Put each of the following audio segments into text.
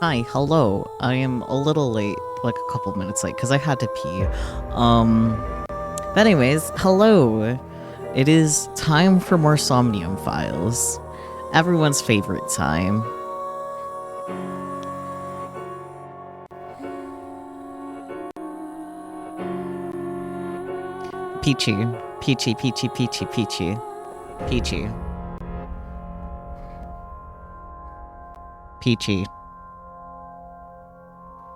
Hi, hello. I am a little late, like a couple minutes late, because I had to pee. But anyways, hello. It is time for more Somnium Files. Everyone's favorite time. Peachy. Peachy, peachy, peachy, peachy. Peachy. Peachy.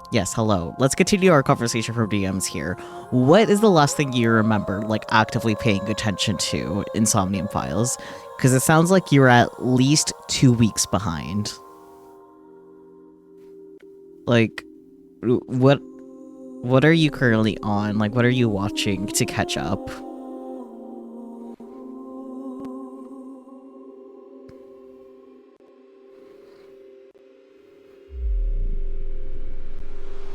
Yes, hello. Let's continue our conversation from DMs here. What is the last thing you remember, like, actively paying attention to in Somnium Files? Because it sounds like you're at least 2 weeks behind. Like, what are you currently on? Like, what are you watching to catch up?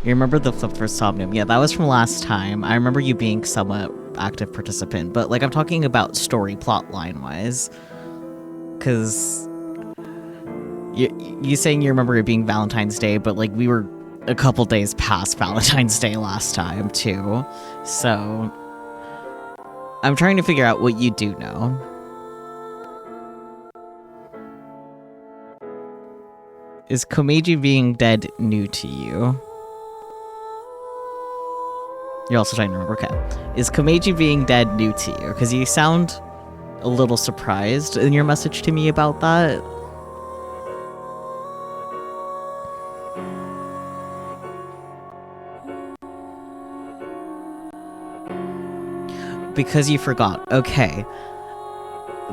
You remember the flip for Somnium? Yeah, that was from last time. I remember you being somewhat active participant, but like I'm talking about story plot line wise, because you saying you remember it being Valentine's Day, but like we were a couple days past Valentine's Day last time too, so I'm trying to figure out what you do know. Is Komeiji being dead new to you? You're also trying to remember, okay. Is Komeiji being dead new to you? Because you sound a little surprised in your message to me about that. Because you forgot. Okay.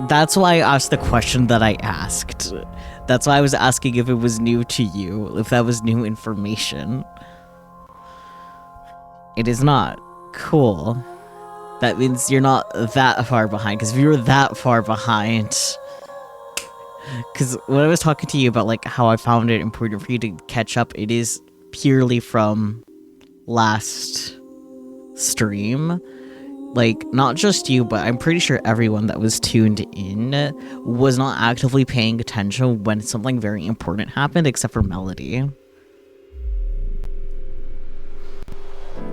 That's why I asked the question that I asked. That's why I was asking if it was new to you, if that was new information. It is not. Cool. That means you're not that far behind, because if you were that far behind... Because when I was talking to you about like how I found it important for you to catch up, it is purely from last stream. Like, not just you, but I'm pretty sure everyone that was tuned in was not actively paying attention when something very important happened, except for Melody.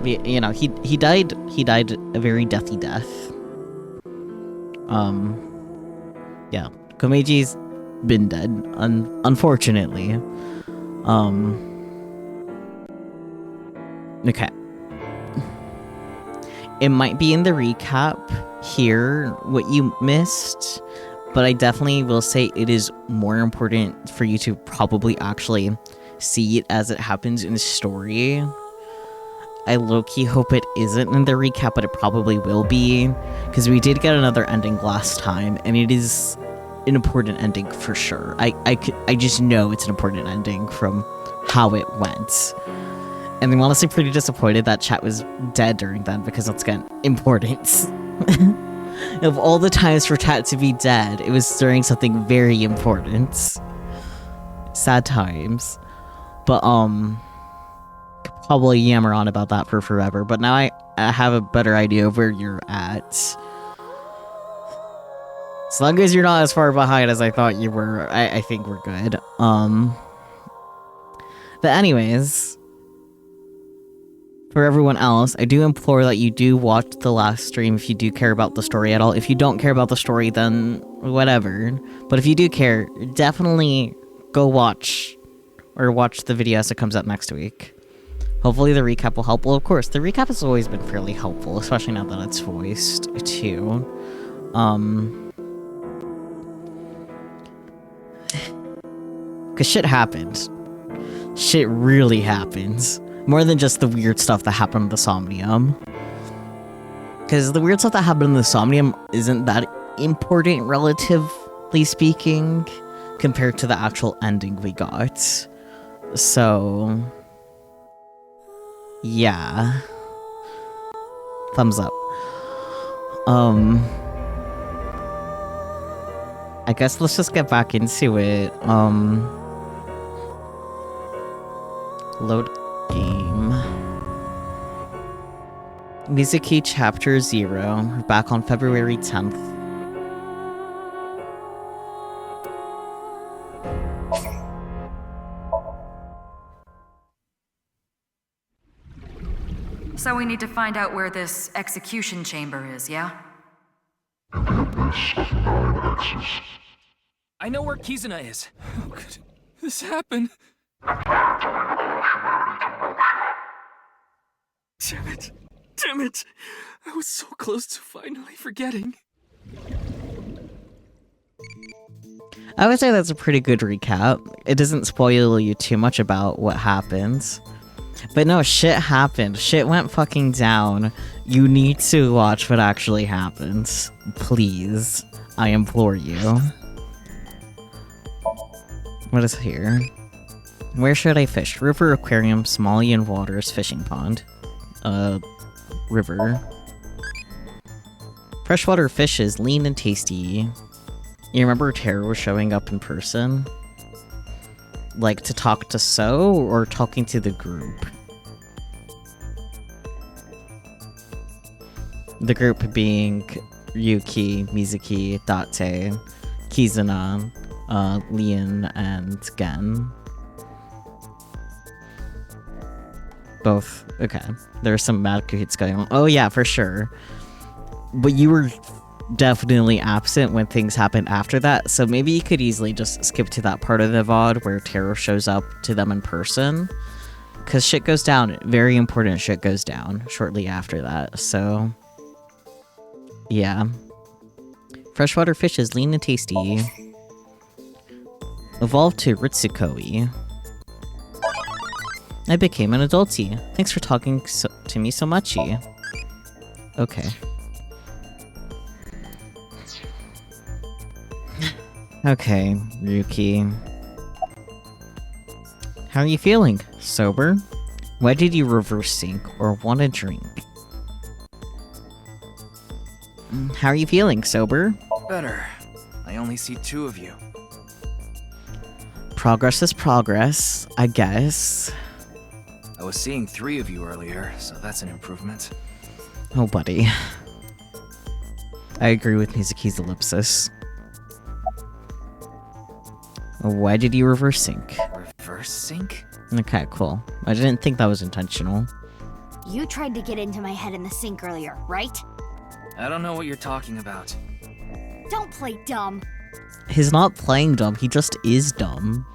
You know, he died a very deathy death. Yeah. Komeiji's been dead, unfortunately. Okay. It might be in the recap here, what you missed, but I definitely will say it is more important for you to probably actually see it as it happens in the story. I low-key hope it isn't in the recap, but it probably will be, because we did get another ending last time, and it is an important ending for sure. I just know it's an important ending from how it went. And I'm honestly pretty disappointed that chat was dead during then, because that's, again, importance. Of all the times for chat to be dead, it was during something very important. Sad times. But, probably yammer on about that for forever, but now I have a better idea of where you're at. As long as you're not as far behind as I thought you were, I think we're good. But anyways, for everyone else, I do implore that you do watch the last stream if you do care about the story at all. If you don't care about the story, then whatever. But if you do care, definitely go watch the video as it comes out next week. Hopefully the recap will help. Well, of course, the recap has always been fairly helpful, especially now that it's voiced, too. Because shit happens. Shit really happens. More than just the weird stuff that happened in the Somnium. Because the weird stuff that happened in the Somnium isn't that important, relatively speaking, compared to the actual ending we got. So... yeah. Thumbs up. I guess let's just get back into it. Load game. Mizuki Chapter 0. We're back on February 10th. So we need to find out where this execution chamber is, yeah? In the abyss of 9 X's. I know where Kizuna is. How could this happen? Damn it. Damn it. I was so close to finally forgetting. I would say that's a pretty good recap. It doesn't spoil you too much about what happens. But no, shit happened. Shit went fucking down. You need to watch what actually happens. Please. I implore you. What is here? Where should I fish? River, aquarium, Somalian waters, fishing pond. River. Freshwater fishes, lean and tasty. You remember Tara was showing up in person? Like, to talk to So, or talking to the group? The group being Ryuki, Mizuki, Date, Kizuna, Leon, and Gen. Both. Okay. There's some mad cahoots going on. Oh yeah, for sure. But you were definitely absent when things happened after that, so maybe you could easily just skip to that part of the VOD where Taro shows up to them in person. Because shit goes down. Very important shit goes down shortly after that, so... yeah. Freshwater fishes, lean and tasty. Evolved to Ritsukoi. I became an adultie. Thanks for talking to me so muchy. Okay. Okay, Ryuki. How are you feeling? Sober? Why did you reverse sync or want a drink? How are you feeling? Sober? Better. I only see 2 of you. Progress is progress, I guess. I was seeing 3 of you earlier, so that's an improvement. Oh, buddy. I agree with Mizuki's ellipsis. Why did you reverse sync? Reverse sync? Okay, cool. I didn't think that was intentional. You tried to get into my head in the sink earlier, right? I don't know what you're talking about. Don't play dumb. He's not playing dumb, he just is dumb.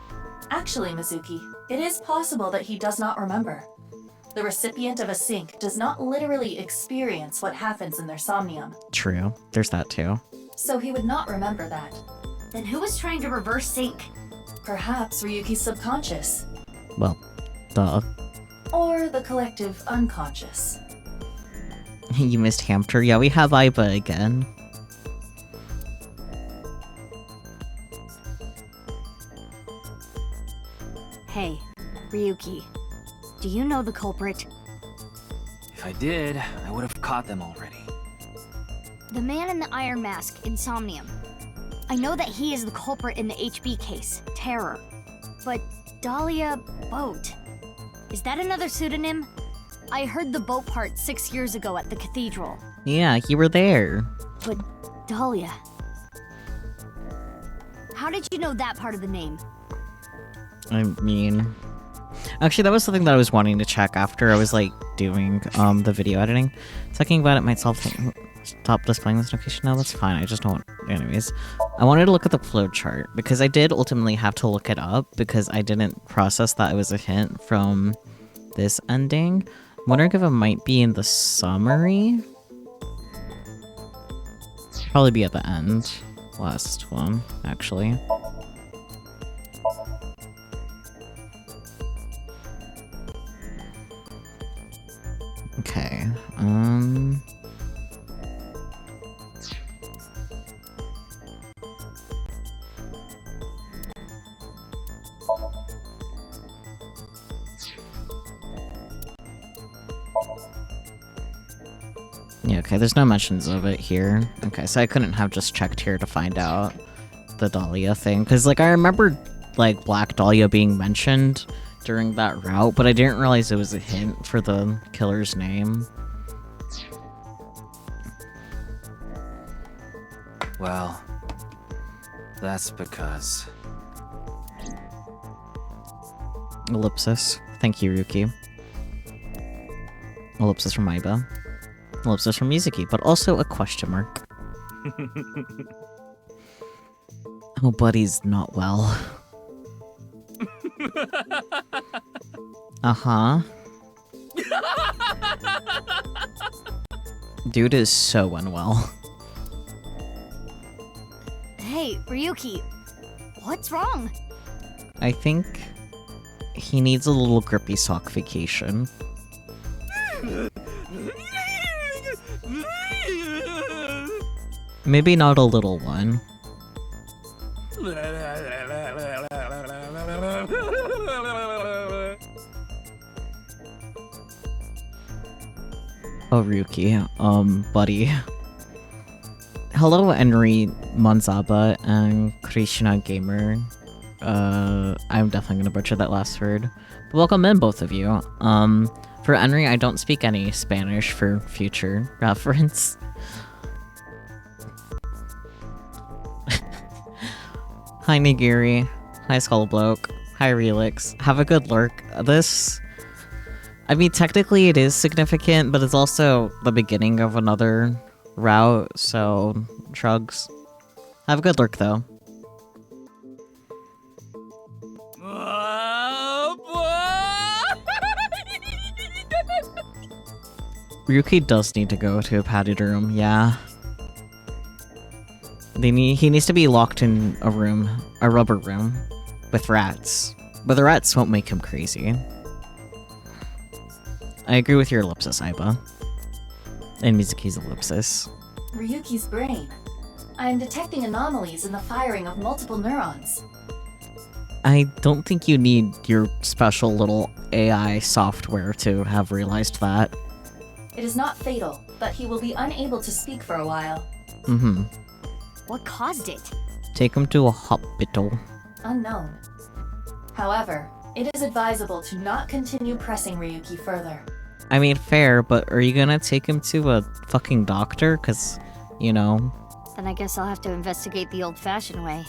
Actually, Mizuki, it is possible that he does not remember. The recipient of a sync does not literally experience what happens in their somnium. True, there's that too. So he would not remember that. Then who was trying to reverse sync? Perhaps Ryuki's subconscious. Well, duh. Or the collective unconscious. You missed Hamster. Yeah, we have Aiba again. Hey, Ryuki. Do you know the culprit? If I did, I would have caught them already. The man in the iron mask in Somnium. I know that he is the culprit in the HB case, Terror. But Dahlia Boat. Is that another pseudonym? I heard the boat part 6 years ago at the cathedral. Yeah, you were there. But Dahlia... How did you know that part of the name? I mean... Actually, that was something that I was wanting to check after I was, like, doing, the video editing. Talking about it might stop displaying this location. No, that's fine. I just don't... Anyways. I wanted to look at the flowchart, because I did ultimately have to look it up, because I didn't process that it was a hint from this ending. I'm wondering if it might be in the summary? Probably be at the end. Last one, actually. Okay, yeah, okay, there's no mentions of it here. Okay, so I couldn't have just checked here to find out the Dahlia thing. Because, like, I remember, like, Black Dahlia being mentioned during that route, but I didn't realize it was a hint for the killer's name. Well, that's because... Ellipsis. Thank you, Ryuki. Ellipsis from Aiba. Ellipsis from Mizuki, but also a question mark. Oh, buddy's not well. Uh-huh. Dude is so unwell. Hey, Ryuki, what's wrong? I think he needs a little grippy sock vacation. Maybe not a little one. Oh, Ryuki, buddy. Hello, Enri Monzaba and Krishna Gamer. I'm definitely gonna butcher that last word. But welcome in, both of you. For Enri, I don't speak any Spanish for future reference. Hi, Nigiri. Hi, Skullbloke. Hi, Relix. Have a good lurk. I mean, technically it is significant, but it's also the beginning of another route, so shrugs. Have a good lurk, though. Ryuki does need to go to a padded room, yeah. He needs to be locked in a room, a rubber room, with rats. But the rats won't make him crazy. I agree with your ellipsis, Aiba. And Mizuki's ellipsis. Ryuki's brain. I'm detecting anomalies in the firing of multiple neurons. I don't think you need your special little AI software to have realized that. It is not fatal, but he will be unable to speak for a while. Mm-hmm. What caused it? Take him to a hospital. Unknown. However, it is advisable to not continue pressing Ryuki further. I mean, fair, but are you gonna take him to a fucking doctor? 'Cause, you know... Then I guess I'll have to investigate the old-fashioned way.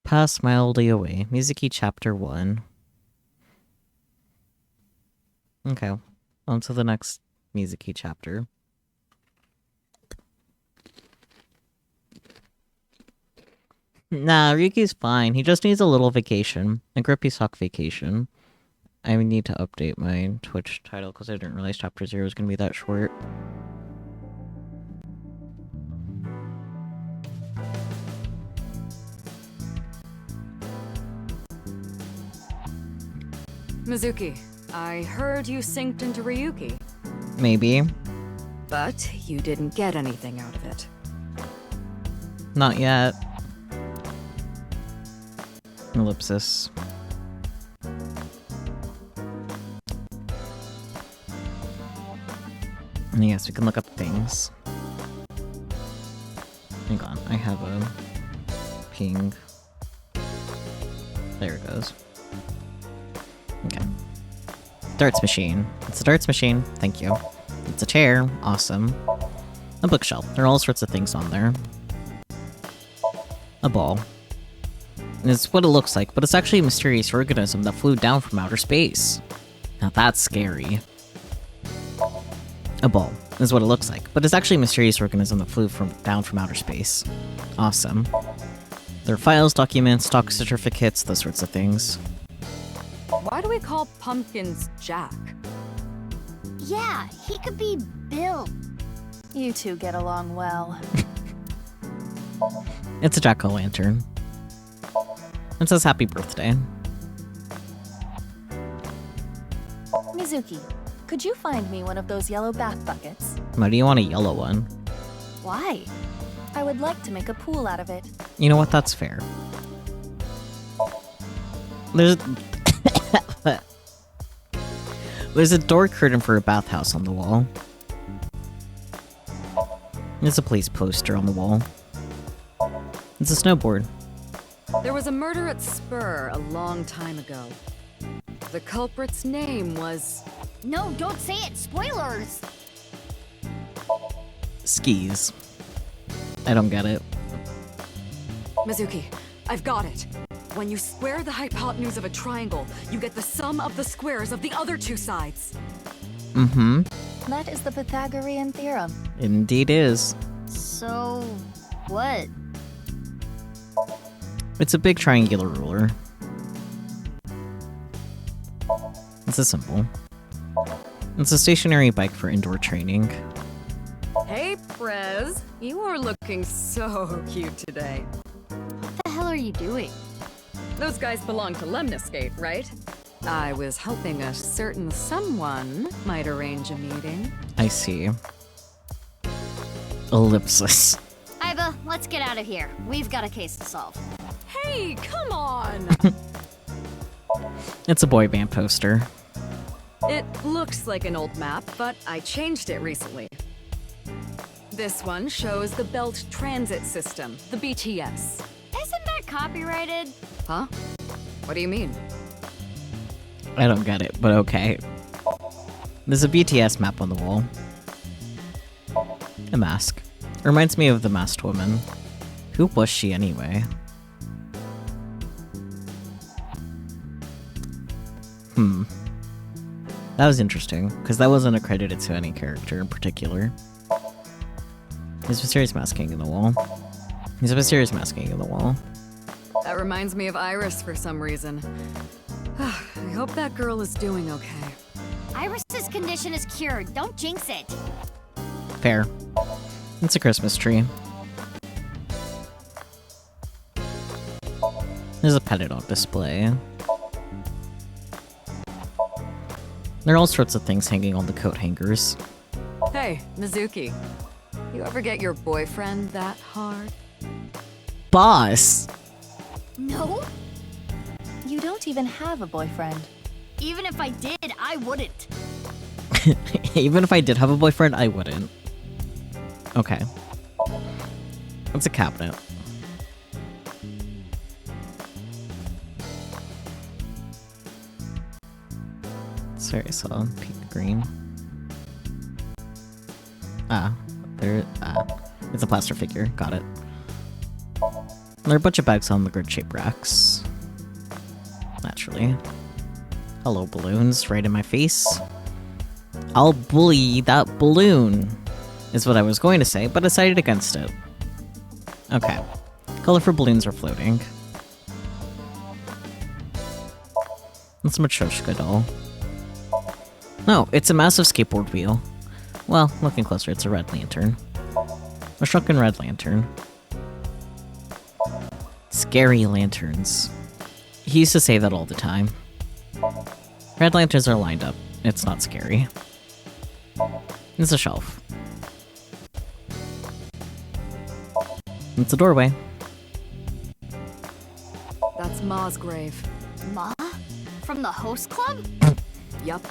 Pass mildly away. Mizuki Chapter 1. Okay, on to the next Mizuki chapter. Nah, Ryuki's fine. He just needs a little vacation. A grippy sock vacation. I need to update my Twitch title because I didn't realize Chapter 0 was going to be that short. Mizuki, I heard you synced into Ryuki, Maybe. but you didn't get anything out of it. Not yet. Ellipsis. And yes, we can look up things. Hang on, I have a ping. There it goes. Okay. Darts machine. It's a darts machine. Thank you. It's a chair. Awesome. A bookshelf. There are all sorts of things on there. A ball. And it's what it looks like, but it's actually a mysterious organism that flew down from outer space. Now that's scary. A ball is what it looks like, but it's actually a mysterious organism that flew down from outer space. Awesome. There are files, documents, stock certificates, those sorts of things. Why do we call pumpkins Jack? Yeah, he could be Bill. You two get along well. It's a jack-o'-lantern. It says happy birthday. Mizuki, could you find me one of those yellow bath buckets? Why do you want a yellow one? Why? I would like to make a pool out of it. You know what? That's fair. There's a door curtain for a bathhouse on the wall. There's a police poster on the wall. It's a snowboard. There was a murder at Spur a long time ago. The culprit's name was... No, don't say it! Spoilers! skis. I don't get it. Mizuki, I've got it. When you square the hypotenuse of a triangle, you get the sum of the squares of the other two sides. Mm-hmm. That is the Pythagorean theorem. Indeed is. So, what? It's a big triangular ruler. It's a symbol. It's a stationary bike for indoor training. Hey, Prez. You are looking so cute today. What the hell are you doing? Those guys belong to Lemniscate, right? I was hoping a certain someone might arrange a meeting. I see. Ellipsis. Iba, let's get out of here. We've got a case to solve. Hey, come on! It's a boy band poster. It looks like an old map, but I changed it recently. This one shows the Belt Transit System, the BTS. Isn't that copyrighted? Huh? What do you mean? I don't get it, but okay. There's a BTS map on the wall. A mask. Reminds me of the masked woman. Who was she anyway? That was interesting, because that wasn't accredited to any character in particular. There's mysterious masking in the wall. There's a mysterious masking in the wall. That reminds me of Iris for some reason. I hope that girl is doing okay. Iris's condition is cured. Don't jinx it. Fair. It's a Christmas tree. There's a Petidog display. There are all sorts of things hanging on the coat hangers. Hey, Mizuki. You ever get your boyfriend that hard? Boss! No? You don't even have a boyfriend. Even if I did, I wouldn't. Even if I did have a boyfriend, I wouldn't. Okay. What's a cabinet? Sorry, I saw pink green. It's a plaster figure. Got it. There are a bunch of bags on the grid-shaped racks. Naturally. Hello, balloons, right in my face. I'll bully that balloon, is what I was going to say, but decided against it. Okay. Colorful balloons are floating. That's a Matryoshka doll. No, it's a massive skateboard wheel. Well, looking closer, it's a red lantern. A shrunken red lantern. Scary lanterns. He used to say that all the time. Red lanterns are lined up. It's not scary. It's a shelf. It's a doorway. That's Ma's grave. Ma? From the host club? Yup.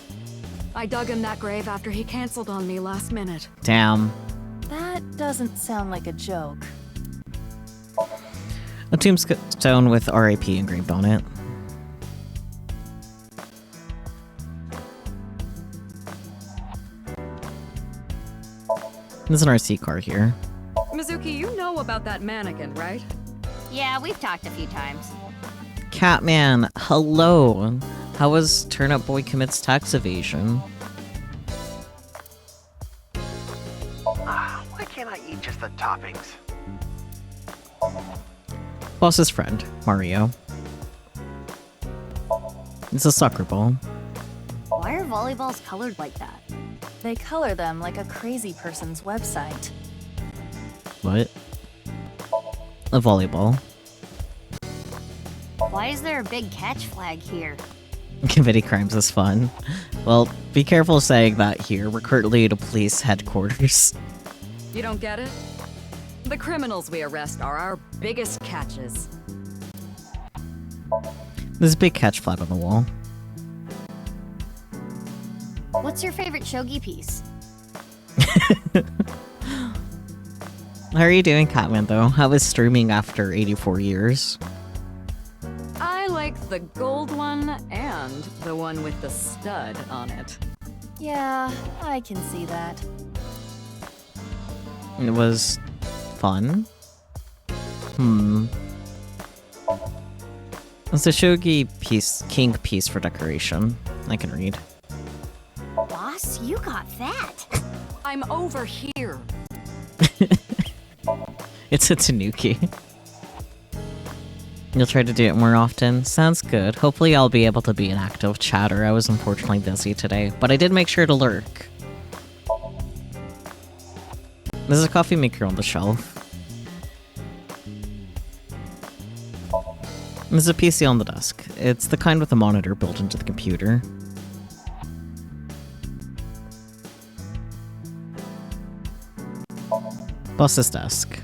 I dug in that grave after he canceled on me last minute. Damn. That doesn't sound like a joke. A tombstone with RIP engraved on it. There's an RC car here. Mizuki, you know about that mannequin, right? Yeah, we've talked a few times. Catman, hello. How was Turnip Boy Commits Tax Evasion? Why can't I eat just the toppings? Boss's friend, Mario. It's a soccer ball. Why are volleyballs colored like that? They color them like a crazy person's website. What? A volleyball. Why is there a big catch flag here? Committee crimes is fun. Well, be careful saying that here. We're currently at a police headquarters. You don't get it? The criminals we arrest are our biggest catches. There's a big catch flag on the wall. What's your favorite shogi piece? How are you doing, Catman, though? How is streaming after 84 years? I like the gold one and the one with the stud on it. Yeah, I can see that. It was fun. It's a shogi piece, king piece for decoration. I can read. Boss, you got that. I'm over here. It's a tanuki. You'll try to do it more often? Sounds good. Hopefully I'll be able to be an active chatter. I was unfortunately busy today, but I did make sure to lurk. There's a coffee maker on the shelf. There's a PC on the desk. It's the kind with a monitor built into the computer. Boss's desk.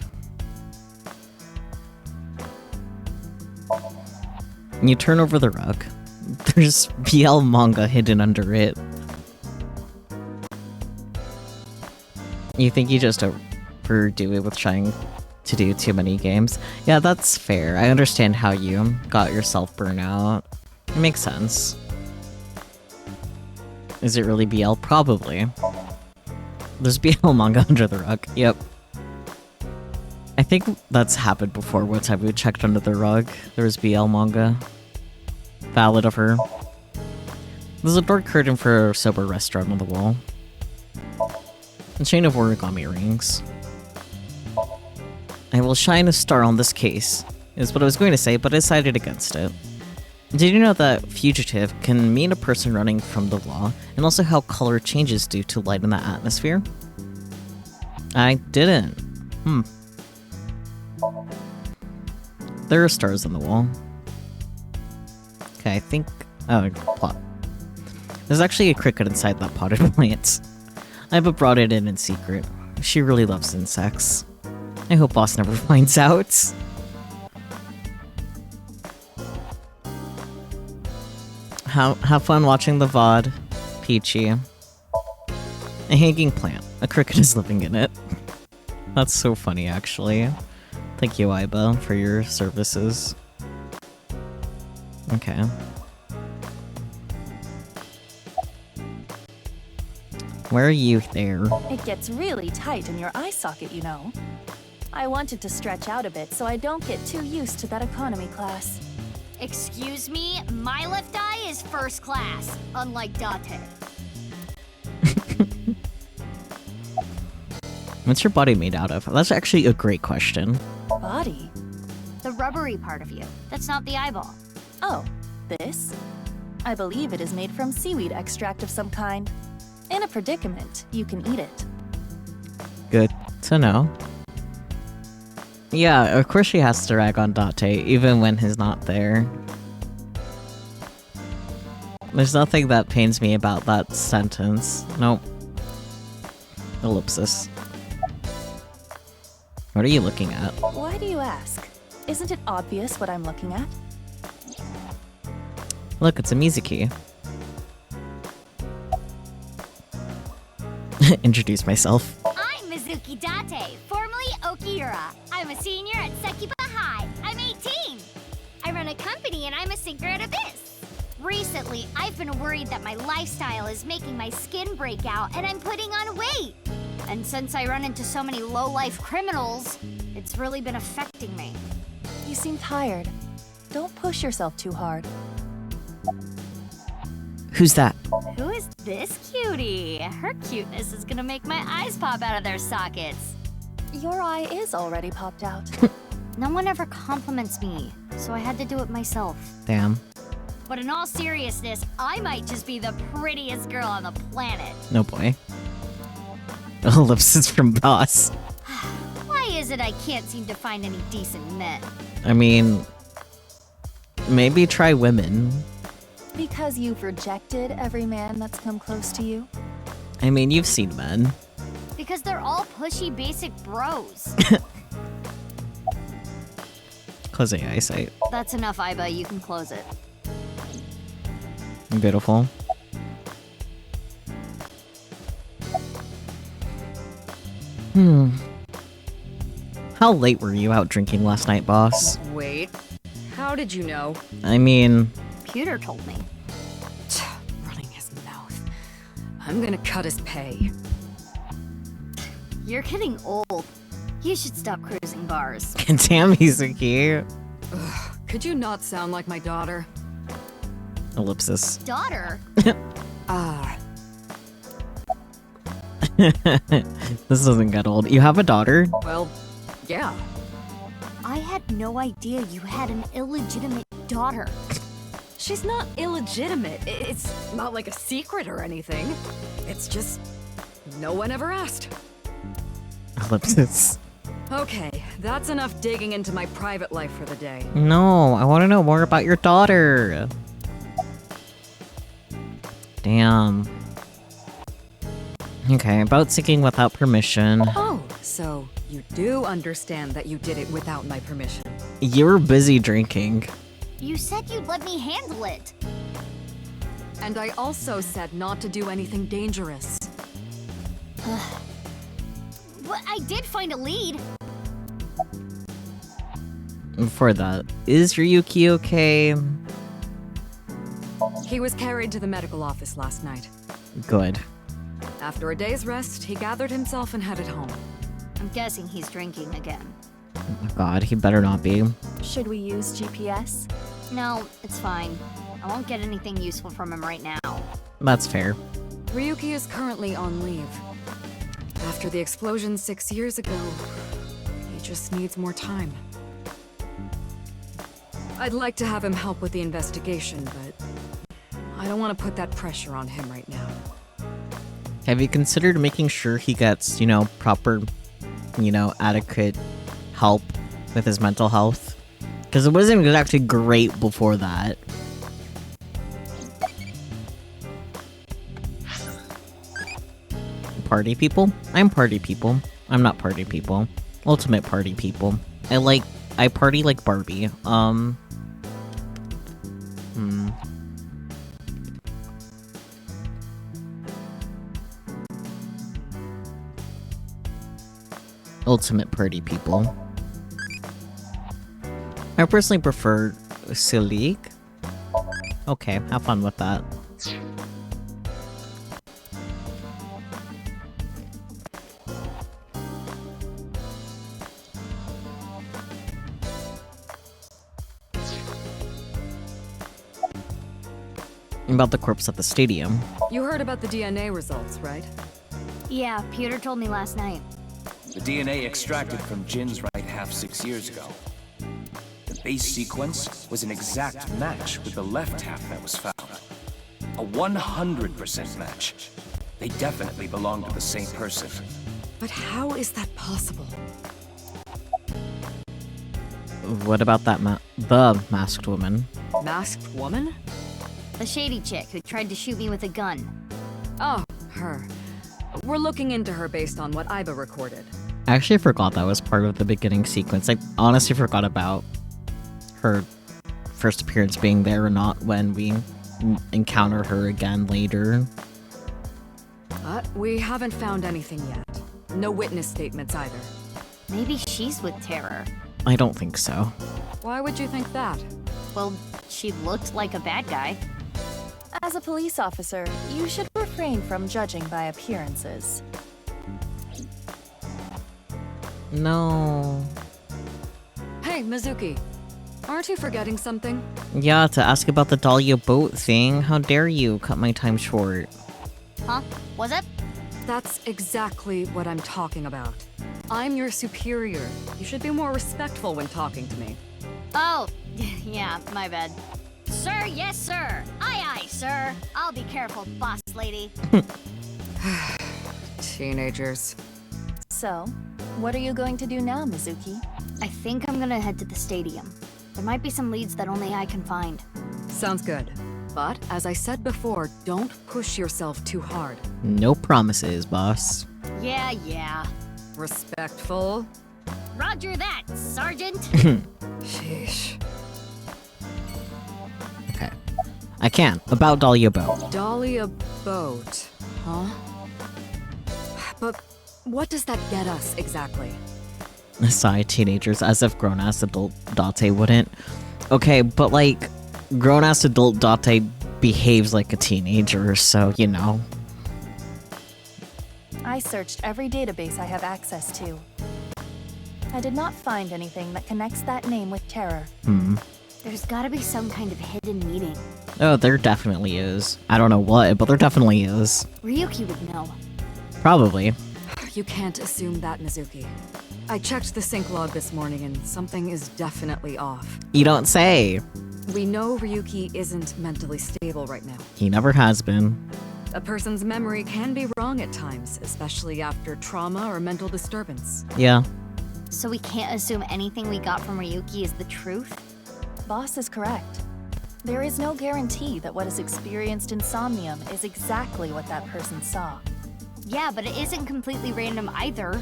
You turn over the rug. There's BL manga hidden under it. You think you just overdo it with trying to do too many games? Yeah, that's fair. I understand how you got yourself burnt out. It makes sense. Is it really BL? Probably. There's BL manga under the rug. Yep. I think that's happened before. One time we checked under the rug. There was BL manga. Valid of her. There's a dark curtain for a sober restaurant on the wall. A chain of origami rings. I will shine a star on this case, is what I was going to say, but I decided against it. Did you know that fugitive can mean a person running from the law, and also how color changes due to light in the atmosphere? I didn't. There are stars on the wall. Okay, I think... Oh, plot. There's actually a cricket inside that potted plant. I haven't brought it in secret. She really loves insects. I hope boss never finds out. Have fun watching the VOD, Peachy. A hanging plant. A cricket is living in it. That's so funny, actually. Thank you, Iba, for your services. Okay. Where are you there? It gets really tight in your eye socket, you know. I wanted to stretch out a bit so I don't get too used to that economy class. Excuse me, my left eye is first class, unlike Date. What's your body made out of? That's actually a great question. Body? The rubbery part of you. That's not the eyeball. Oh, this? I believe it is made from seaweed extract of some kind. In a predicament, you can eat it. Good to know. Yeah, of course she has to rag on Date, even when he's not there. There's nothing that pains me about that sentence. Nope. Ellipsis. What are you looking at? Why do you ask? Isn't it obvious what I'm looking at? Look, it's a Mizuki. Introduce myself. I'm Mizuki Date, formerly Okiura. I'm a senior at Sekiba High. I'm 18. I run a company and I'm a sinker at Abyss. Recently, I've been worried that my lifestyle is making my skin break out and I'm putting on weight. And since I run into so many low-life criminals, it's really been affecting me. You seem tired. Don't push yourself too hard. Who's that? Who is this cutie? Her cuteness is gonna make my eyes pop out of their sockets. Your eye is already popped out. No one ever compliments me, so I had to do it myself. Damn. But in all seriousness, I might just be the prettiest girl on the planet. No boy. Ellipsis from Boss. Why is it I can't seem to find any decent men? I mean, maybe try women. Because you've rejected every man that's come close to you? I mean, you've seen men. Because they're all pushy basic bros. Close the eyesight. That's enough, Iba. You can close it. Beautiful. How late were you out drinking last night, boss? Wait, how did you know? I mean... Pewter told me. Running his mouth. I'm gonna cut his pay. You're getting old. You should stop cruising bars. Damn, he's so cute. Could you not sound like my daughter? Ellipsis. Daughter? Ah, This doesn't get old. You have a daughter? well, yeah. I had no idea you had an illegitimate daughter. She's not illegitimate. It's not like a secret or anything. It's just no one ever asked. Ellipsis. Okay, that's enough digging into my private life for the day. No, I want to know more about your daughter. Damn. Okay, about sinking without permission. Oh, so you do understand that you did it without my permission. You were busy drinking. You said you'd let me handle it. And I also said not to do anything dangerous. But I did find a lead. Before that, is Ryuki okay? He was carried to the medical office last night. Good. After a day's rest, he gathered himself and headed home. I'm guessing he's drinking again. Oh my god, he better not be. Should we use GPS? No, it's fine. I won't get anything useful from him right now. That's fair. Ryuki is currently on leave. After the explosion 6 years ago, he just needs more time. I'd like to have him help with the investigation, but I don't want to put that pressure on him right now. Have you considered making sure he gets, proper, adequate help with his mental health? Because it wasn't exactly great before that. Party people? I'm party people. I'm not party people. Ultimate party people. I party like Barbie. Ultimate party people. I personally prefer Silik. Okay, have fun with that. About the corpse at the stadium. You heard about the DNA results, right? Yeah, Peter told me last night. The DNA extracted from Jin's right half 6 years ago. The base sequence was an exact match with the left half that was found. A 100% match. They definitely belong to the same person. But how is that possible? What about that the masked woman? Masked woman? The shady chick who tried to shoot me with a gun. Oh, her. We're looking into her based on what Iba recorded. I actually forgot that was part of the beginning sequence. I honestly forgot about her first appearance being there or not when we encounter her again later. But we haven't found anything yet. No witness statements either. Maybe she's with Terror. I don't think so. Why would you think that? Well, she looked like a bad guy. As a police officer, you should refrain from judging by appearances. No. Hey, Mizuki. Aren't you forgetting something? Yeah, to ask about the Dahlia boat thing. How dare you cut my time short? Huh? Was it? That's exactly what I'm talking about. I'm your superior. You should be more respectful when talking to me. Oh, yeah, my bad. Sir, yes, sir. Aye, aye, sir. I'll be careful, boss lady. Teenagers. So, what are you going to do now, Mizuki? I think I'm gonna head to the stadium. There might be some leads that only I can find. Sounds good. But, as I said before, don't push yourself too hard. No promises, boss. Yeah. Respectful? Roger that, Sergeant. Sheesh. Okay. I can. About Dahlia boat. Dahlia boat, huh? But what does that get us exactly? Aside teenagers, as if grown-ass adult Date wouldn't. Okay, but grown-ass adult Date behaves like a teenager, so, I I searched every database I have access to. I did not find anything that connects that name with terror. There's gotta be some kind of hidden meaning. Oh, there definitely is. I don't know what, but there definitely is. Ryuki would know. Probably. You can't assume that, Mizuki. I checked the sync log this morning and something is definitely off. You don't say. We know Ryuki isn't mentally stable right now. He never has been. A person's memory can be wrong at times, especially after trauma or mental disturbance. Yeah. So we can't assume anything we got from Ryuki is the truth? Boss is correct. There is no guarantee that what is experienced in Somnium is exactly what that person saw. Yeah, but it isn't completely random either.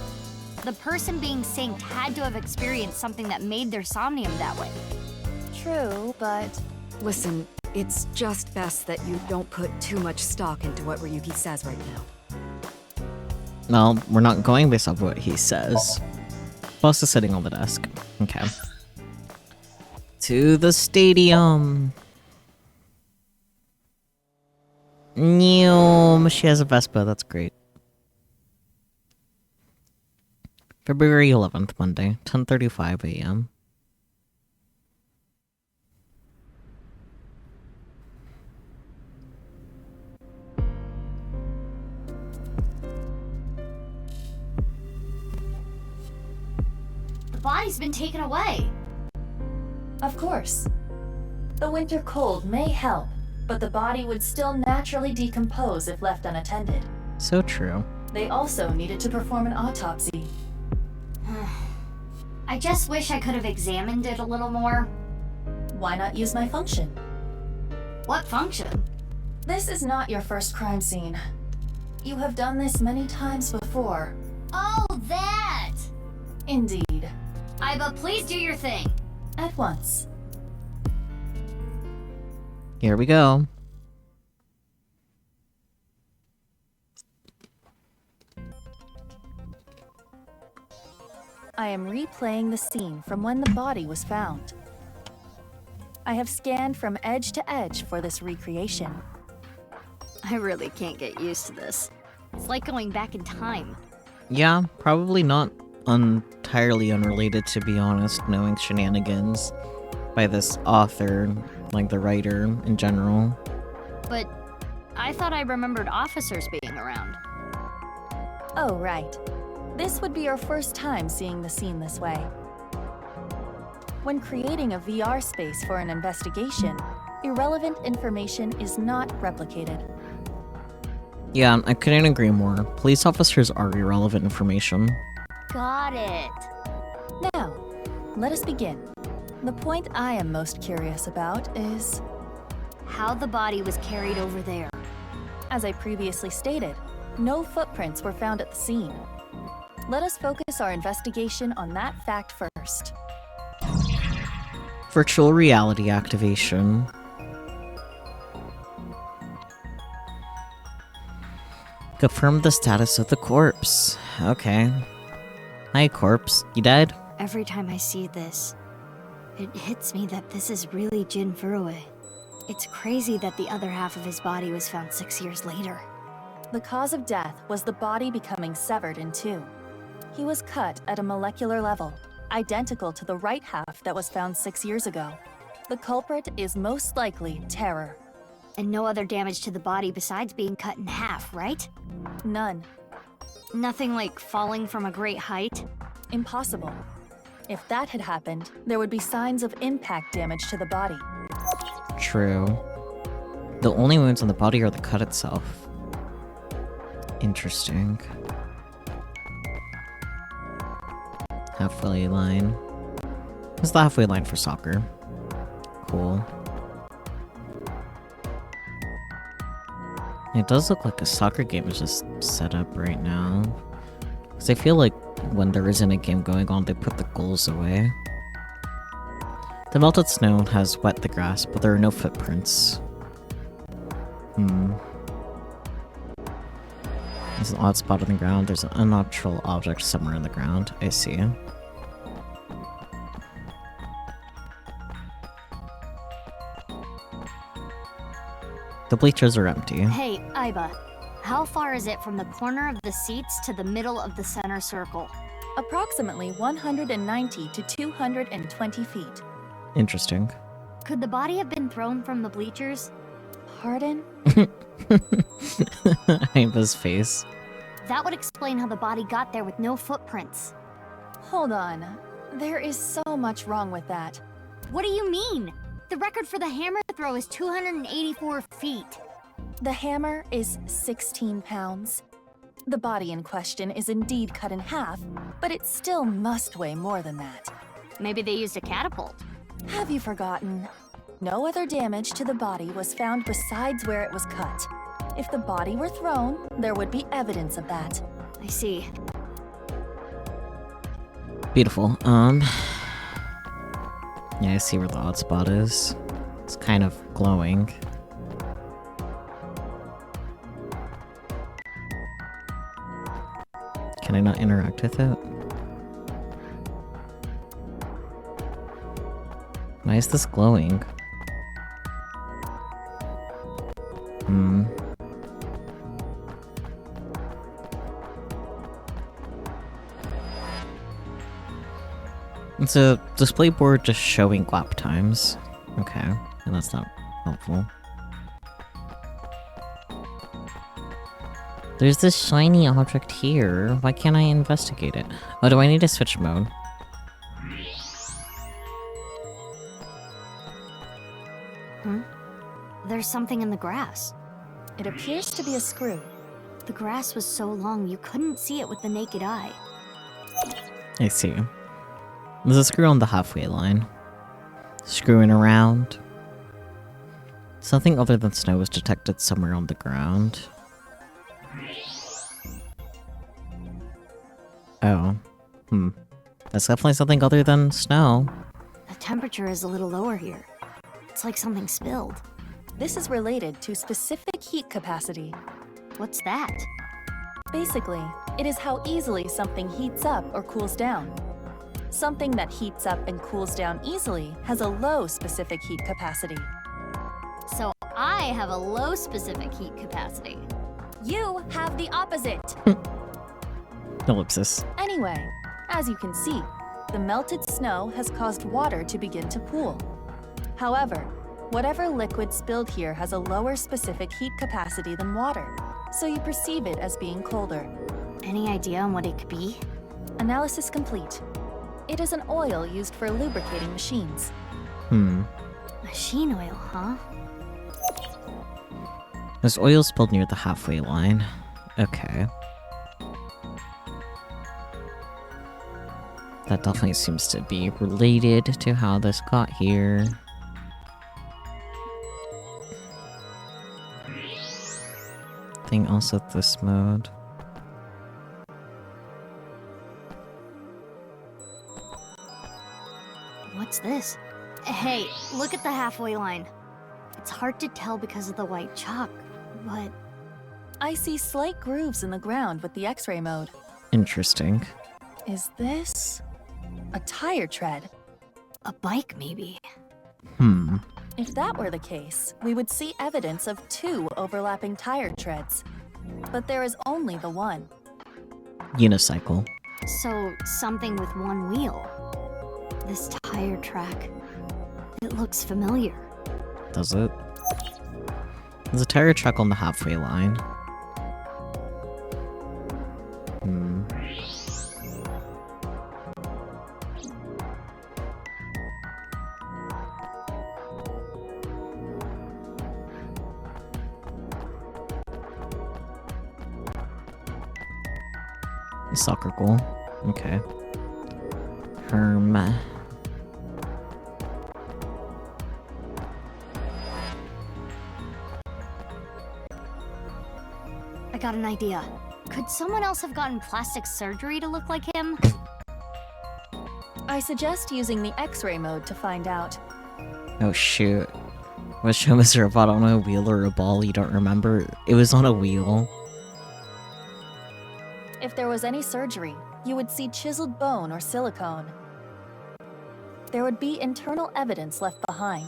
The person being synced had to have experienced something that made their Somnium that way. True, but Listen, it's just best that you don't put too much stock into what Ryuki says right now. Well, we're not going based off what he says. Boss is sitting on the desk. Okay. To the stadium. Neom. She has a Vespa. That's great. February 11th, Monday, 10:35 a.m. The body's been taken away. of course. The winter cold may help, but the body would still naturally decompose if left unattended. So true. They also needed to perform an autopsy. I just wish I could have examined it a little more. Why not use my function? What function? This is not your first crime scene. You have done this many times before. Oh, that! Indeed. Aiba, please do your thing. At once. Here we go. I am replaying the scene from when the body was found. I have scanned from edge to edge for this recreation. I really can't get used to this. It's like going back in time. Yeah, probably not entirely unrelated, to be honest, knowing shenanigans by this author, like the writer in general. But I thought I remembered officers being around. Oh, right. This would be your first time seeing the scene this way. When creating a VR space for an investigation, irrelevant information is not replicated. Yeah, I couldn't agree more. Police officers are irrelevant information. Got it. Now, let us begin. The point I am most curious about is, How the body was carried over there. as I previously stated, no footprints were found at the scene. Let us focus our investigation on that fact first. Virtual reality activation. Confirm the status of the corpse. Okay. Hi, corpse. You dead? Every time I see this, it hits me that this is really Jin Furue. It's crazy that the other half of his body was found 6 years later. The cause of death was the body becoming severed in two. He was cut at a molecular level, identical to the right half that was found 6 years ago. The culprit is most likely terror. And no other damage to the body besides being cut in half, right? None. Nothing like falling from a great height? Impossible. If that had happened, there would be signs of impact damage to the body. True. The only wounds on the body are the cut itself. Interesting. Halfway line. What's the halfway line for soccer? Cool. It does look like a soccer game is just set up right now. Because I feel like when there isn't a game going on, they put the goals away. The melted snow has wet the grass, but there are no footprints. There's an odd spot on the ground. There's an unnatural object somewhere in the ground. I see. The bleachers are empty. Hey, Aiba, How far is it from the corner of the seats to the middle of the center circle? Approximately 190 to 220 feet. Interesting. Could the body have been thrown from the bleachers? Pardon? Iva's face. That would explain how the body got there with no footprints. Hold on. There is so much wrong with that. What do you mean? The record for the hammer throw is 284 feet. The hammer is 16 pounds. The body in question is indeed cut in half, but it still must weigh more than that. Maybe they used a catapult. Have you forgotten? No other damage to the body was found besides where it was cut. If the body were thrown, there would be evidence of that. I see. Beautiful. Yeah, I see where the odd spot is. It's kind of glowing. Can I not interact with it? Why is this glowing? It's a display board just showing lap times. Okay, and that's not helpful. There's this shiny object here. Why can't I investigate it? Oh, do I need to switch mode? There's something in the grass. It appears to be a screw. The grass was so long you couldn't see it with the naked eye. I see. There's a screw on the halfway line. Screwing around. Something other than snow was detected somewhere on the ground. Oh. That's definitely something other than snow. The temperature is a little lower here. It's like something spilled. This is related to specific heat capacity. What's that? Basically, it is how easily something heats up or cools down. Something that heats up and cools down easily has a low specific heat capacity. So I have a low specific heat capacity. You have the opposite. Ellipsis. Anyway, as you can see, the melted snow has caused water to begin to pool. However, whatever liquid spilled here has a lower specific heat capacity than water, so you perceive it as being colder. Any idea on what it could be? Analysis complete. It is an oil used for lubricating machines. Machine oil, huh? There's oil spilled near the halfway line. Okay. That definitely seems to be related to how this got here. Thing else with this mode. What's this? Hey, look at the halfway line. It's hard to tell because of the white chalk, but... I see slight grooves in the ground with the X-ray mode. Interesting. Is this a tire tread? a bike, maybe. If that were the case, we would see evidence of 2 overlapping tire treads. But there is only the one. Unicycle. So, something with one wheel. This tire track. It looks familiar. Does it? There's a tire track on the halfway line. Soccer goal. Okay. I got an idea. Could someone else have gotten plastic surgery to look like him? I suggest using the X-ray mode to find out. Oh shoot. Was show Mr. Vod on a wheel or a ball you don't remember? It was on a wheel. If there was any surgery, you would see chiseled bone or silicone. There would be internal evidence left behind.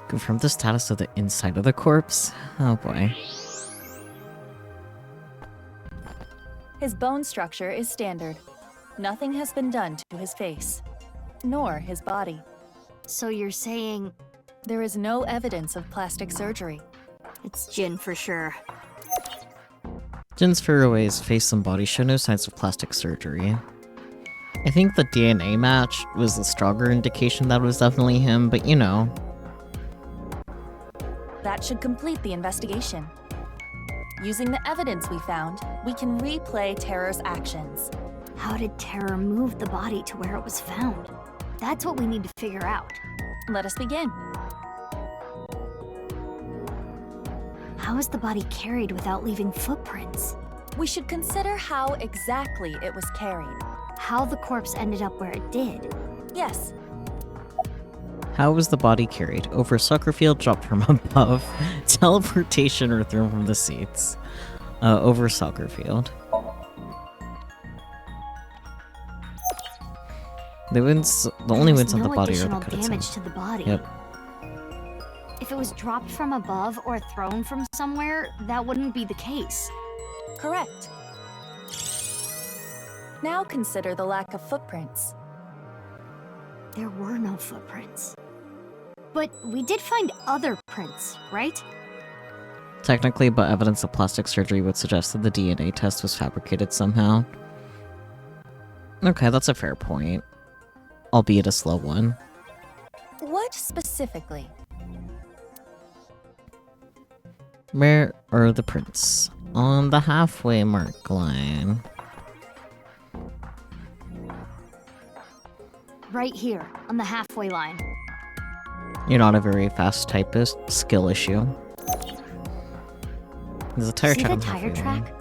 Confirm the status of the inside of the corpse? Oh boy. His bone structure is standard. Nothing has been done to his face, nor his body. So you're saying There is no evidence of plastic surgery. it's Jin for sure. Jin's Furue's face and body show no signs of plastic surgery. I think the DNA match was the stronger indication that it was definitely him, but you know. That should complete the investigation. Using the evidence we found, we can replay Terror's actions. How did Terror move the body to where it was found? That's what we need to figure out. Let us begin. How is the body carried without leaving footprints? We should consider how exactly it was carried. How the corpse ended up where it did? Yes, How was the body carried? Over a soccer field, dropped from above, teleportation, or thrown from the seats? Over a soccer field. The only There's wins on the no body are the additional cuts. damage to the body. Yep. If it was dropped from above or thrown from somewhere, that wouldn't be the case. correct. Now consider the lack of footprints. There were no footprints. But we did find other prints, right? Technically, but evidence of plastic surgery would suggest that the DNA test was fabricated somehow. Okay, that's a fair point. Albeit a slow one. What specifically? Where are the prints? On the halfway mark line. Right here, on the halfway line. You're not a very fast typist. Skill issue. There's a tire See track the on the tire halfway line. track?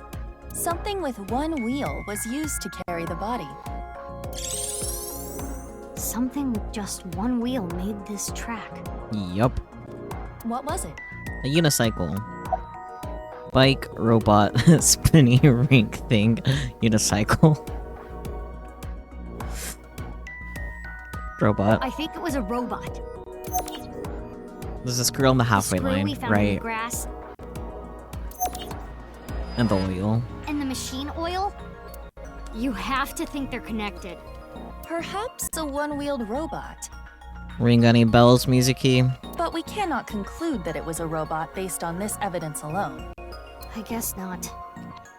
Something with one wheel was used to carry the body. Something with just one wheel made this track. Yup. What was it? A unicycle. Bike, robot, spinny rink thing, unicycle. Robot. I think it was a robot. There's a screw on the halfway Screw line, we found in the right? grass, And the wheel. and the machine oil? You have to think they're connected. Perhaps a one-wheeled robot. Ring any bells, musicy? But we cannot conclude that it was a robot based on this evidence alone. I guess not.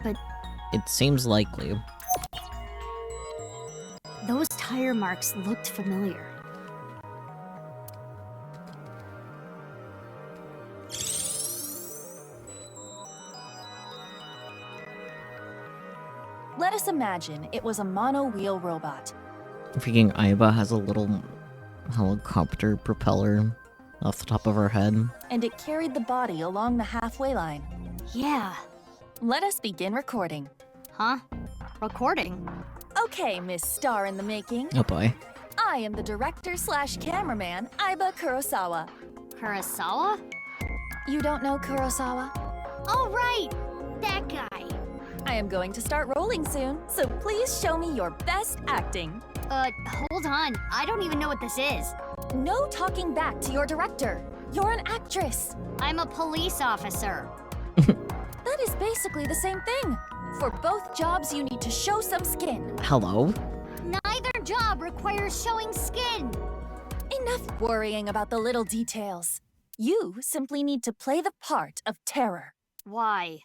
It seems likely. Those tire marks looked familiar. Let us imagine it was a mono-wheel robot. Freaking Aiba has a little helicopter propeller off the top of her head. And it carried the body along the halfway line. Yeah. Let us begin recording. Huh? Recording? Okay, Miss Star in the Making. Oh boy. I am the director/cameraman, Aiba Kurosawa. Kurosawa? You don't know Kurosawa? Oh, right! That guy! I am going to start rolling soon, so please show me your best acting. Hold on. I don't even know what this is. No talking back to your director. You're an actress. I'm a police officer. That is basically the same thing. For both jobs, you need to show some skin. Hello? Neither job requires showing skin. Enough worrying about the little details. You simply need to play the part of terror. Why?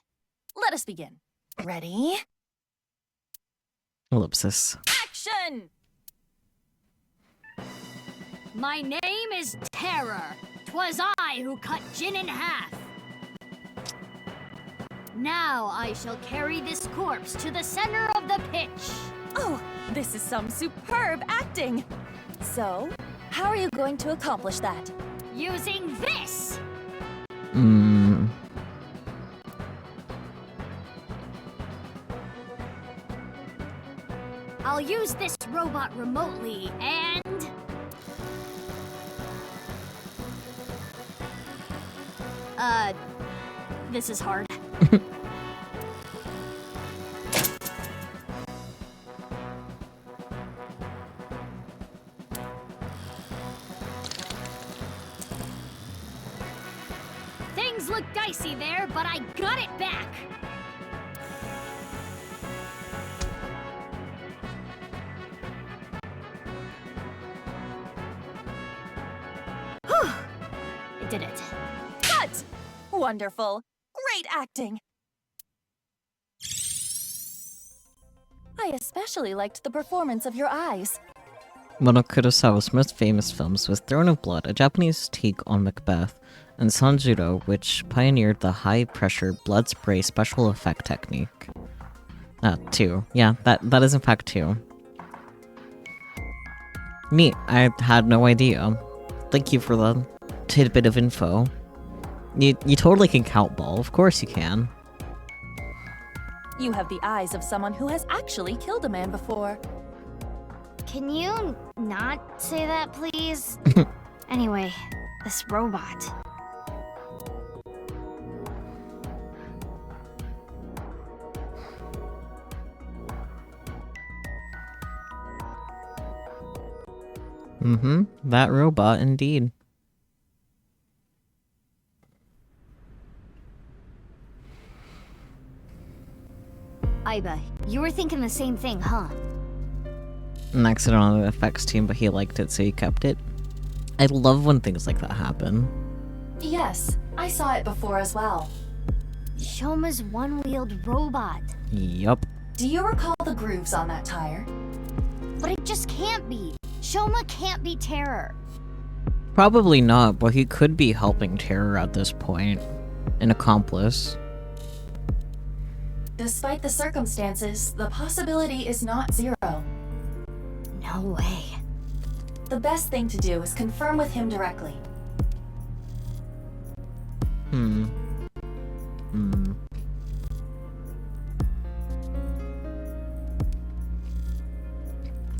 Let us begin. Ready? Ellipsis. Action! My name is Terror. 'Twas I who cut Jin in half. Now I shall carry this corpse to the center of the pitch. Oh, this is some superb acting. So, how are you going to accomplish that? Using this! I'll use this robot remotely and... This is hard. look dicey there, but I got it back! Whew! I did it. Cut! Wonderful. Great acting. I especially liked the performance of your eyes. One of Kurosawa's most famous films was Throne of Blood, a Japanese take on Macbeth, and Sanjuro, which pioneered the high-pressure blood spray special effect technique. 2. Yeah, that is in fact 2. Neat, I had no idea. Thank you for the tidbit of info. You totally can count ball, of course you can. You have the eyes of someone who has actually killed a man before. Can you not say that, please? Anyway, this robot. That robot indeed. Aiba, you were thinking the same thing, huh? An accident on the effects team, but he liked it, so he kept it. I love when things like that happen. Yes, I saw it before as well. Shoma's one-wheeled robot. Yup. Do you recall the grooves on that tire? But it just can't be. Shoma can't be Terror. Probably not, but he could be helping Terror at this point. An accomplice. Despite the circumstances, the possibility is not zero. No way. The best thing to do is confirm with him directly.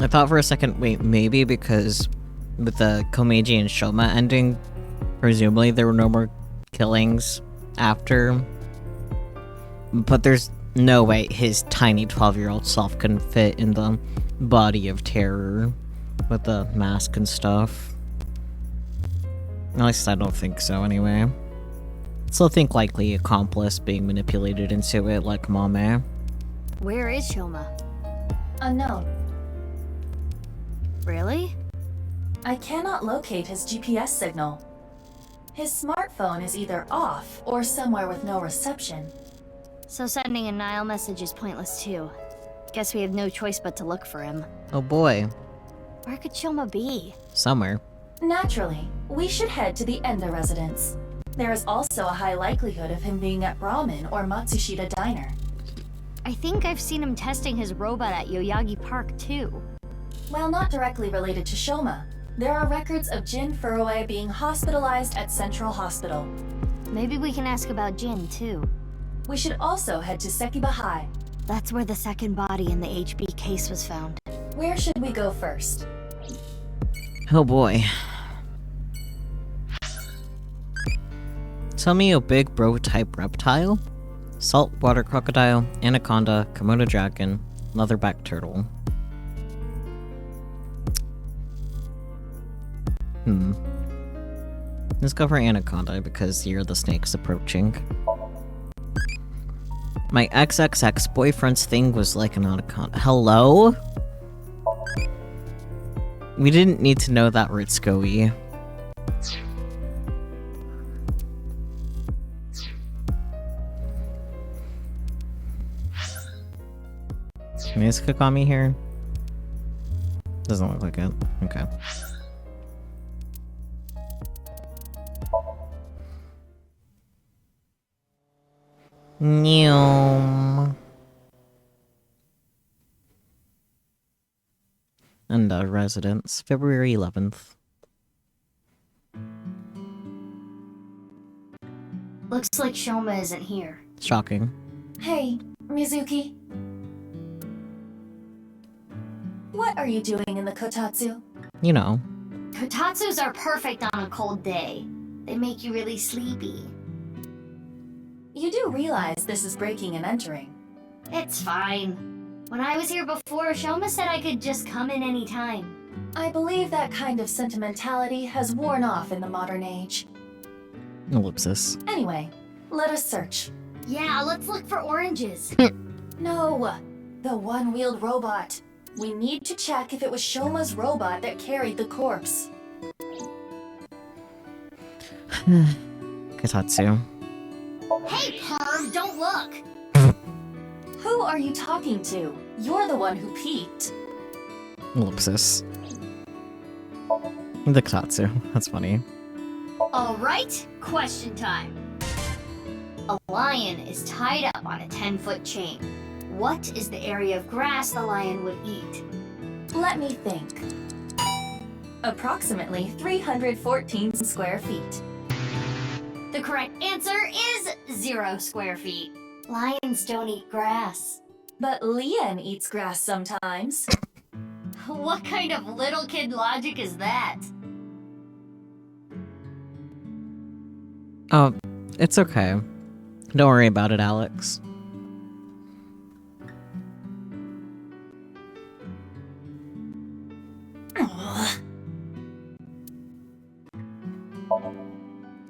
I thought for a second, wait, maybe because with the Komeiji and Shoma ending, presumably there were no more killings after. But there's no way his tiny 12-year-old self can fit in the body of Terror with the mask and stuff. At least I don't think so, anyway. Still think likely accomplice being manipulated into it like Mame. Where is Shoma? Unknown. Really? I cannot locate his GPS signal. His smartphone is either off or somewhere with no reception. So sending a Nile message is pointless too. Guess we have no choice but to look for him. Oh boy. Where could Shoma be? Somewhere. Naturally, we should head to the Enda residence. There is also a high likelihood of him being at Brahmin or Matsushita Diner. I think I've seen him testing his robot at Yoyagi Park too. While not directly related to Shoma, there are records of Jin Furue being hospitalized at Central Hospital. Maybe we can ask about Jin too. We should also head to Sekiba High. That's where the second body in the HB case was found. Where should we go first? Oh boy. Tell me a big bro type reptile? Saltwater crocodile, anaconda, Komodo dragon, leatherback turtle. Let's go for anaconda because you're the snake's approaching. My XXX boyfriend's thing was like an anaconda. Hello? We didn't need to know that, Ritsuko-y. Can you click on me here? Doesn't look like it. Okay. Nyom. And residence, February 11th. Looks like Shoma isn't here. Shocking. Hey, Mizuki. What are you doing in the kotatsu? You know. Kotatsus are perfect on a cold day. They make you really sleepy. You do realize this is breaking and entering. It's fine. When I was here before, Shoma said I could just come in any time. I believe that kind of sentimentality has worn off in the modern age. Ellipsis. Anyway, Let us search. Yeah, let's look for oranges. No, the one-wheeled robot. We need to check if it was Shoma's robot that carried the corpse. Kotatsu. Hey, perv, don't look! Who are you talking to? You're the one who peeked. Ellipsis. The Kotatsu. That's funny. Alright, question time. A lion is tied up on a 10-foot chain. What is the area of grass the lion would eat? Let me think. Approximately 314 square feet. The correct answer is 0 square feet. Lions don't eat grass. But Lian eats grass sometimes. What kind of little kid logic is that? Oh, it's okay. Don't worry about it, Alex.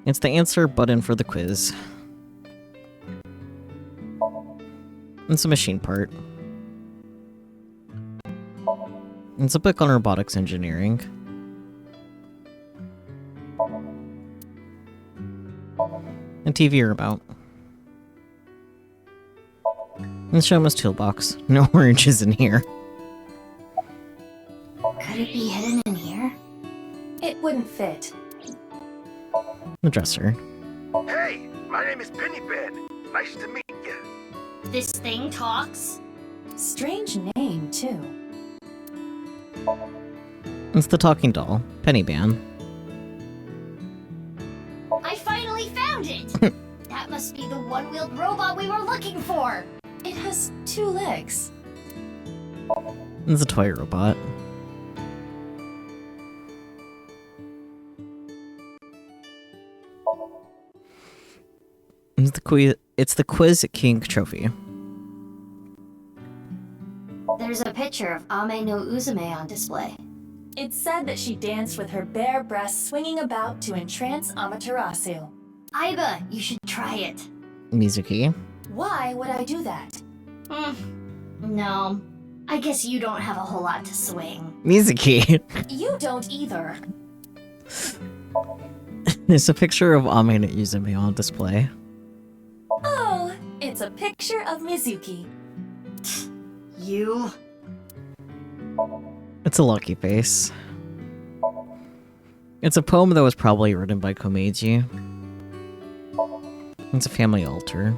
It's the answer button for the quiz. It's a machine part. It's a book on robotics engineering. A TV remote. And Shoma's toolbox. No oranges in here. Could it be hidden in here? It wouldn't fit. The dresser. Hey, my name is Pennypen. Nice to meet you. This thing talks? Strange name, too. It's the talking doll. Pennyban. I finally found it! That must be the one-wheeled robot we were looking for! It has 2 legs. It's a toy robot. It's the Quiz King trophy. There's a picture of Ame no Uzume on display. It said that she danced with her bare breasts swinging about to entrance Amaterasu. Aiba, you should try it. Mizuki. Why would I do that? No. I guess you don't have a whole lot to swing. Mizuki. You don't either. There's a picture of Ame no Uzume on display. Oh, it's a picture of Mizuki. You? It's a lucky face. It's a poem that was probably written by Komeiji. It's a family altar.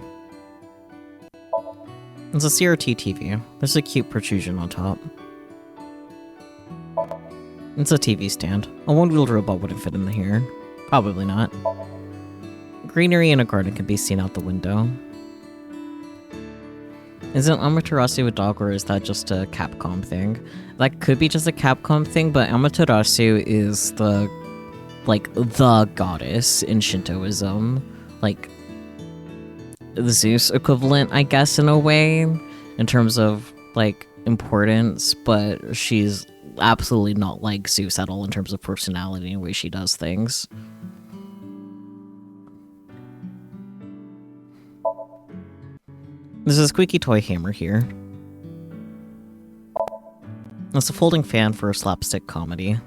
It's a CRT TV. There's a cute protrusion on top. It's a TV stand. A one-wheeled robot wouldn't fit in here. Probably not. Greenery in a garden can be seen out the window. Is it Amaterasu a dog, or is that just a Capcom thing? That could be just a Capcom thing, but Amaterasu is the goddess in Shintoism. Like, the Zeus equivalent, I guess, in a way, in terms of, like, importance, but she's absolutely not like Zeus at all in terms of personality and the way she does things. There's a squeaky toy hammer here. It's a folding fan for a slapstick comedy.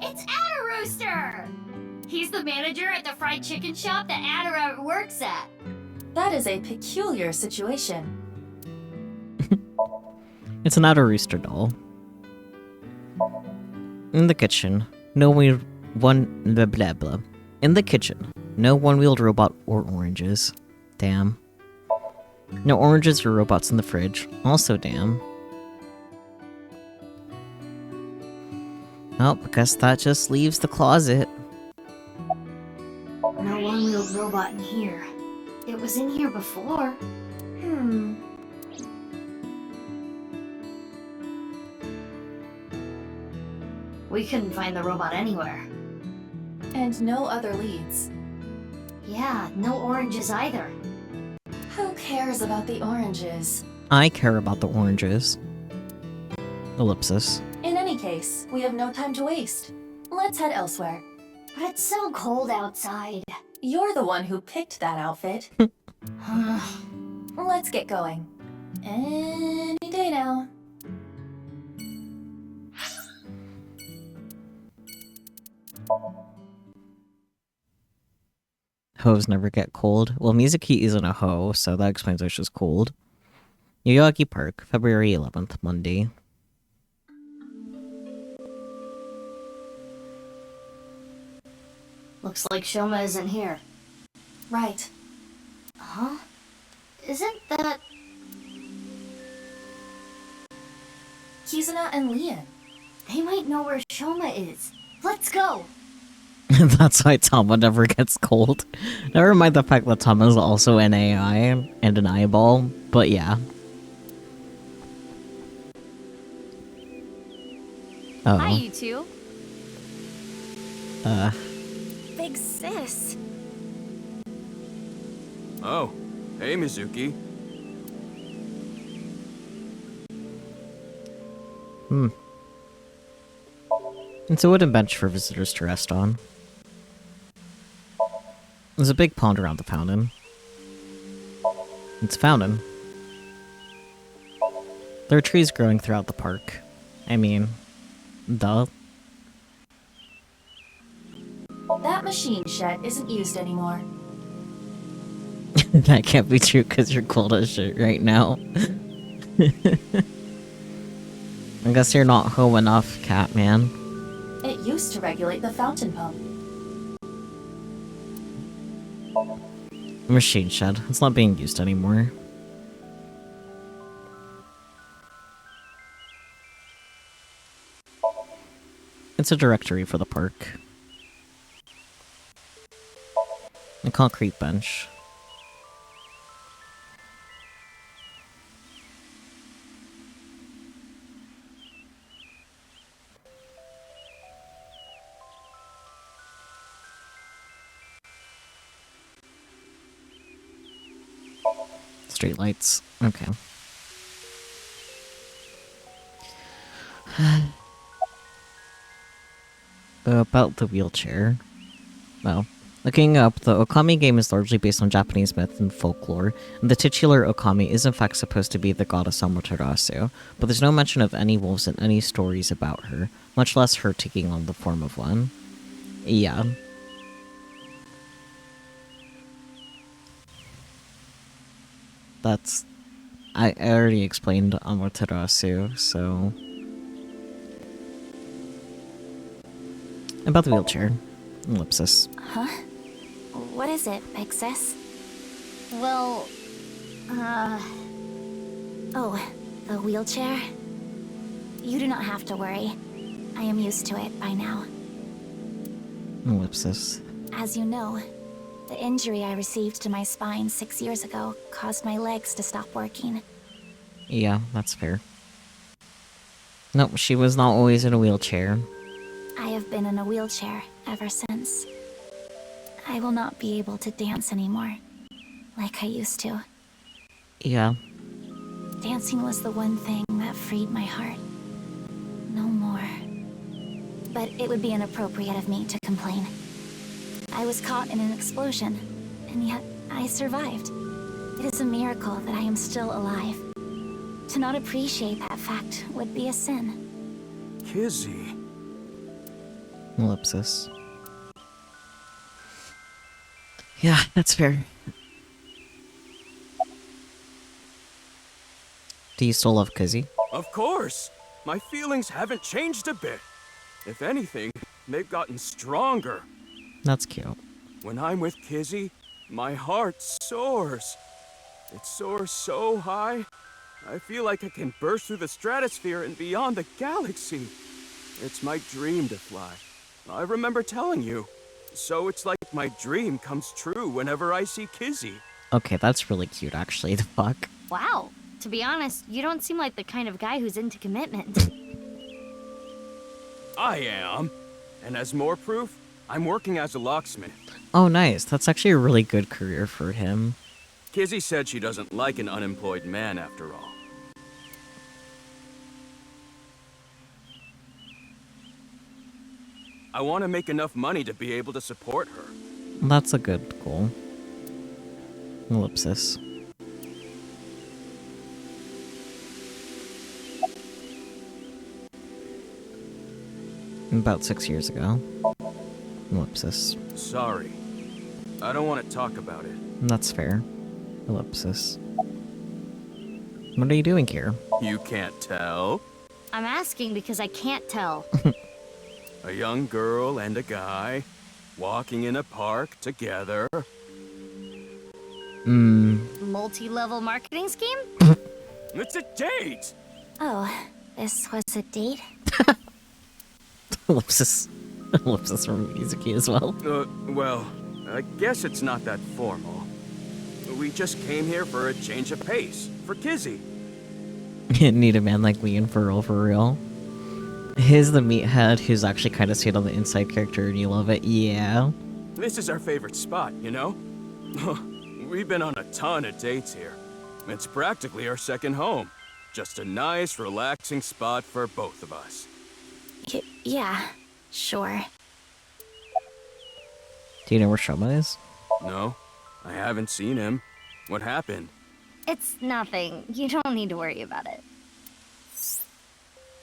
It's Adda-Rooster! He's the manager at the fried chicken shop that Adda works at. That is a peculiar situation. It's an Adda-Rooster doll. In the kitchen, no blah blah blah. In the kitchen, no one-wheeled robot or oranges. Damn. No oranges or robots in the fridge. Also damn. Oh, because that just leaves the closet. No one-wheeled robot in here. It was in here before. We couldn't find the robot anywhere. And no other leads. Yeah, no oranges either. Who cares about the oranges? I care about the oranges. Ellipsis. In any case, we have no time to waste. Let's head elsewhere. But it's so cold outside. You're the one who picked that outfit. Let's get going. Any day now. Hoes never get cold. Well, Mizuki isn't a hoe, so that explains why she's cold. Yoyogi Park, February 11th, Monday. Looks like Shoma isn't here. Right. Huh? Isn't that... Kizuna and Lian. They might know where Shoma is. Let's go! That's why Tama never gets cold. Never mind the fact that Tama is also an AI and an eyeball, but yeah. Oh. Hi, you two. Big sis. Oh, hey, Mizuki. It's a wooden bench for visitors to rest on. There's a big pond around the fountain. It's a fountain. There are trees growing throughout the park. I mean, duh. That machine shed isn't used anymore. That can't be true because you're cold as shit right now. I guess you're not hoe enough, Catman. It used to regulate the fountain pump. Machine shed. It's not being used anymore. It's a directory for the park. A concrete bench. Street lights. Okay. About the wheelchair. Well, looking up, the Okami game is largely based on Japanese myth and folklore, and the titular Okami is in fact supposed to be the goddess Amaterasu, but there's no mention of any wolves in any stories about her, much less her taking on the form of one. Yeah. That's... I already explained Amaterasu, so... About the wheelchair. Ellipsis. Huh? What is it, Big Sis? Well, Oh, the wheelchair? You do not have to worry. I am used to it by now. Ellipsis. As you know, the injury I received to my spine 6 years ago caused my legs to stop working. Yeah, that's fair. Nope, she was not always in a wheelchair. I have been in a wheelchair ever since. I will not be able to dance anymore, like I used to. Yeah. Dancing was the one thing that freed my heart. No more. But it would be inappropriate of me to complain. I was caught in an explosion, and yet I survived. It is a miracle that I am still alive. To not appreciate that fact would be a sin. Kizzy. Ellipsis. Yeah, that's fair. Do you still love Kizzy? Of course! My feelings haven't changed a bit. If anything, they've gotten stronger. That's cute. When I'm with Kizzy, my heart soars. It soars so high, I feel like I can burst through the stratosphere and beyond the galaxy. It's my dream to fly. I remember telling you. So it's like my dream comes true whenever I see Kizzy. Okay, that's really cute, actually. The fuck? wow. To be honest, you don't seem like the kind of guy who's into commitment. I am. And as more proof, I'm working as a locksmith. Oh, nice. That's actually a really good career for him. Kizzy said she doesn't like an unemployed man after all. I want to make enough money to be able to support her. That's a good goal. Ellipsis. About 6 years ago. Ellipsis. Sorry. I don't want to talk about it. That's fair. Ellipsis. What are you doing here? You can't tell? I'm asking because I can't tell. A young girl and a guy walking in a park together. Multi-level marketing scheme? It's a date! Oh, this was a date? Ellipsis. Ellipsis from Mizuki as well. Well, I guess it's not that formal. We just came here for a change of pace, for Kizzy. Need a man like Leon for real. He's the meathead who's actually kind of sweet on the inside character and you love it, yeah. This is our favorite spot, you know? We've been on a ton of dates here. It's practically our second home. Just a nice, relaxing spot for both of us. Yeah, sure. Do you know where Shoma is? No, I haven't seen him. What happened? It's nothing. You don't need to worry about it.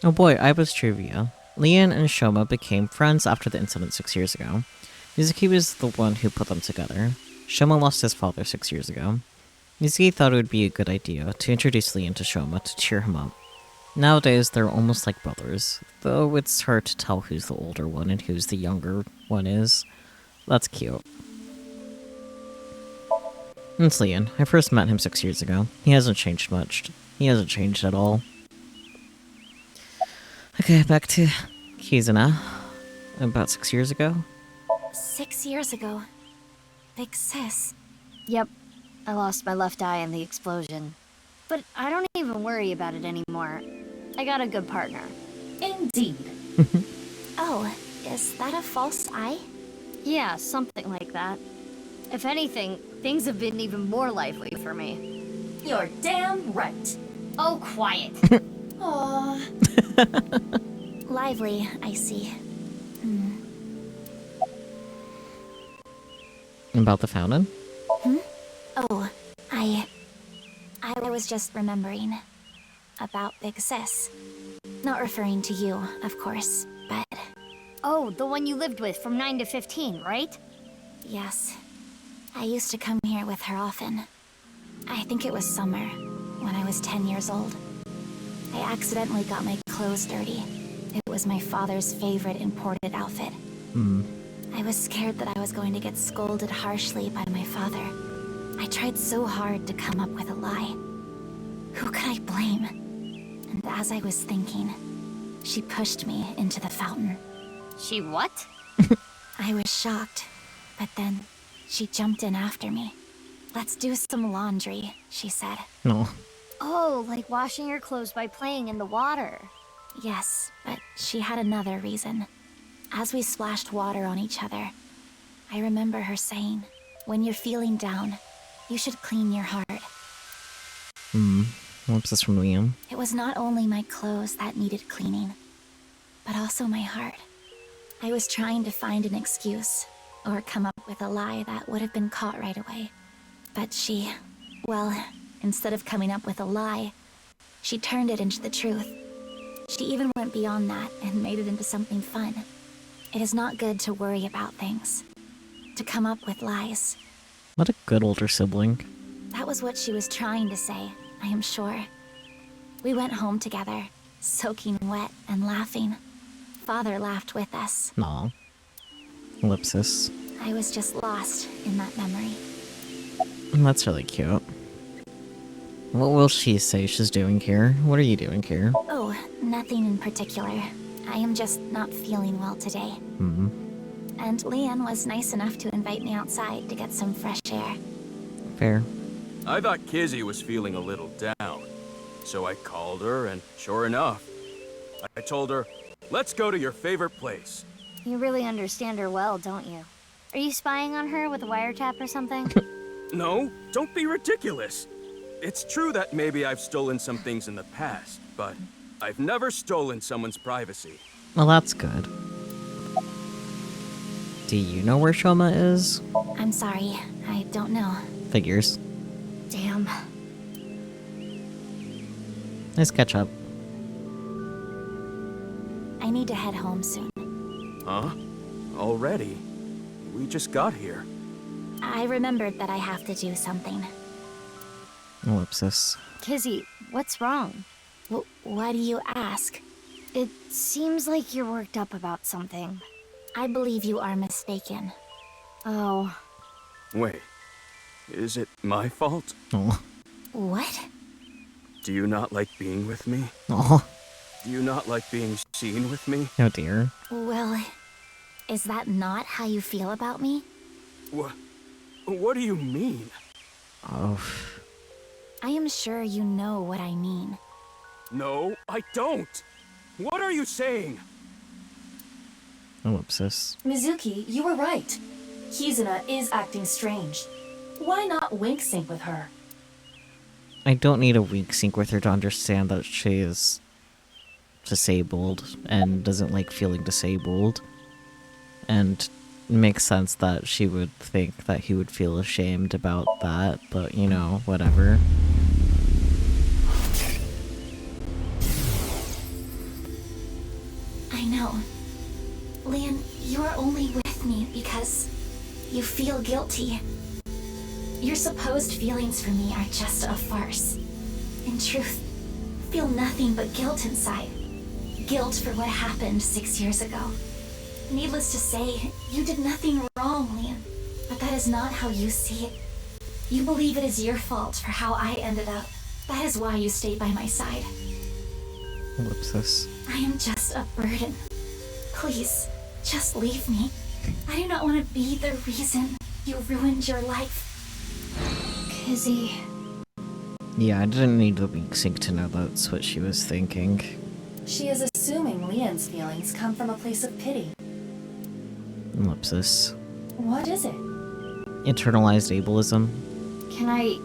Oh boy, I was trivia. Leon and Shoma became friends after the incident 6 years ago. Mizuki was the one who put them together. Shoma lost his father 6 years ago. Mizuki thought it would be a good idea to introduce Leon to Shoma to cheer him up. Nowadays, they're almost like brothers, though it's hard to tell who's the older one and who's the younger one is. That's cute. It's Leon. I first met him 6 years ago. He hasn't changed much. He hasn't changed at all. Okay, back to Kizuna. About 6 years ago? 6 years ago. Big sis. Yep. I lost my left eye in the explosion. But I don't even worry about it anymore. I got a good partner. Indeed. Oh, is that a false eye? Yeah, something like that. If anything, things have been even more lively for me. You're damn right. Oh, quiet. Aww. Lively, I see. About the fountain? Oh, I was just remembering about Big Sis. Not referring to you, of course, but Oh, the one you lived with from 9 to 15, right? yes. I used to come here with her often. I think it was summer, when I was 10 years old. I accidentally got my clothes dirty. It was my father's favorite imported outfit. I was scared that I was going to get scolded harshly by my father. I tried so hard to come up with a lie. Who could I blame? And as I was thinking, she pushed me into the fountain. She what? I was shocked, but then she jumped in after me. Let's do some laundry, she said. No. Oh, like washing your clothes by playing in the water. Yes, but she had another reason. As we splashed water on each other, I remember her saying, when you're feeling down, you should clean your heart. What's this from Liam? It was not only my clothes that needed cleaning, but also my heart. I was trying to find an excuse, or come up with a lie that would have been caught right away. But she, well, instead of coming up with a lie, she turned it into the truth. She even went beyond that and made it into something fun. It is not good to worry about things, to come up with lies. What a good older sibling. That was what she was trying to say, I am sure. We went home together, soaking wet and laughing. Father laughed with us. Aw. Ellipsis. I was just lost in that memory. That's really cute. What will she say she's doing here? What are you doing here? Oh, nothing in particular. I am just not feeling well today. And Leon was nice enough to invite me outside to get some fresh air. Fair. I thought Kizzy was feeling a little down. So I called her, and sure enough, I told her, let's go to your favorite place. You really understand her well, don't you? Are you spying on her with a wiretap or something? No, don't be ridiculous. It's true that maybe I've stolen some things in the past, but I've never stolen someone's privacy. Well, that's good. Do you know where Shoma is? I'm sorry, I don't know. Figures. Damn. Nice catch up. I need to head home soon. Huh? Already? We just got here. I remembered that I have to do something. Ellipsis. Kizzy, what's wrong? Why do you ask? It seems like you're worked up about something. I believe you are mistaken. Oh. Wait. Is it my fault? Oh. What? Do you not like being with me? Oh. Do you not like being seen with me? Oh dear. Well, is that not how you feel about me? What do you mean? Oh. I am sure you know what I mean. No, I don't! What are you saying? Ellipsis. Mizuki, you were right. Kizuna is acting strange. Why not wink sync with her? I don't need a weak sync with her to understand that she is disabled and doesn't like feeling disabled. And it makes sense that she would think that he would feel ashamed about that, but you know, whatever. I know. Lian, you are only with me because you feel guilty. Your supposed feelings for me are just a farce. In truth, feel nothing but guilt inside. Guilt for what happened 6 years ago. Needless to say, you did nothing wrong, Lian. But that is not how you see it. You believe it is your fault for how I ended up. That is why you stayed by my side. Ellipsis. I am just a burden. Please, just leave me. I do not want to be the reason you ruined your life. Kizzy. Yeah, I didn't need the weak sync to know that's what she was thinking. She is assuming Lian's feelings come from a place of pity. Ellipsis. What is it? Internalized ableism. Can I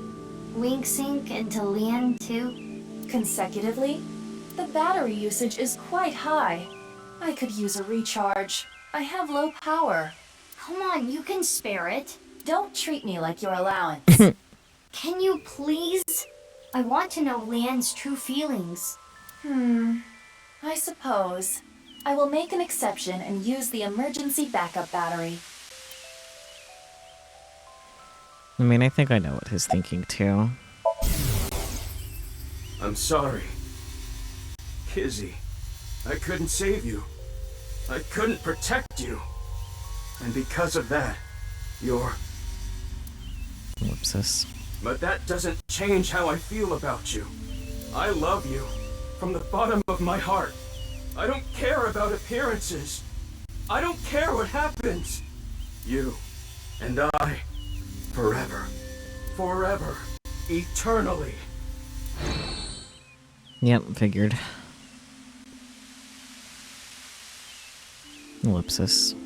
wink sync into Lian too? Consecutively? The battery usage is quite high. I could use a recharge. I have low power. Come on, you can spare it. Don't treat me like your allowance. Can you please? I want to know Lian's true feelings. I suppose. I will make an exception and use the emergency backup battery. I mean, I think I know what he's thinking too. I'm sorry. Kizzy, I couldn't save you. I couldn't protect you. And because of that, you're... Ellipsis. But that doesn't change how I feel about you. I love you from the bottom of my heart. I don't care about appearances. I don't care what happens. You and I, forever, forever, eternally. Yep, figured. Ellipsis.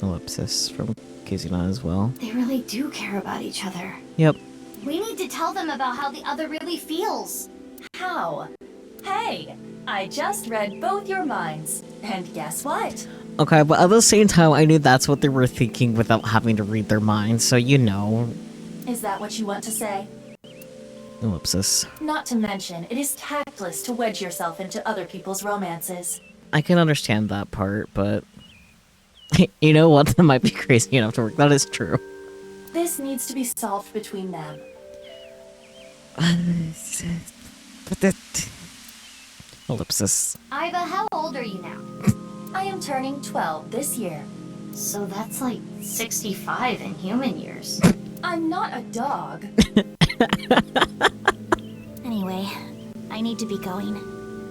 Ellipsis from Kizuna as well. They really do care about each other. Yep. We need to tell them about how the other really feels. How? Hey, I just read both your minds. And guess what? Okay, but at the same time, I knew that's what they were thinking without having to read their minds, so you know. Is that what you want to say? Ellipsis. Not to mention, it is tactless to wedge yourself into other people's romances. I can understand that part, but... you know what? That might be crazy enough to work. That is true. This needs to be solved between them. But that... Ellipsis. Iva, how old are you now? I am turning 12 this year. So that's like 65 in human years. I'm not a dog. Anyway, I need to be going.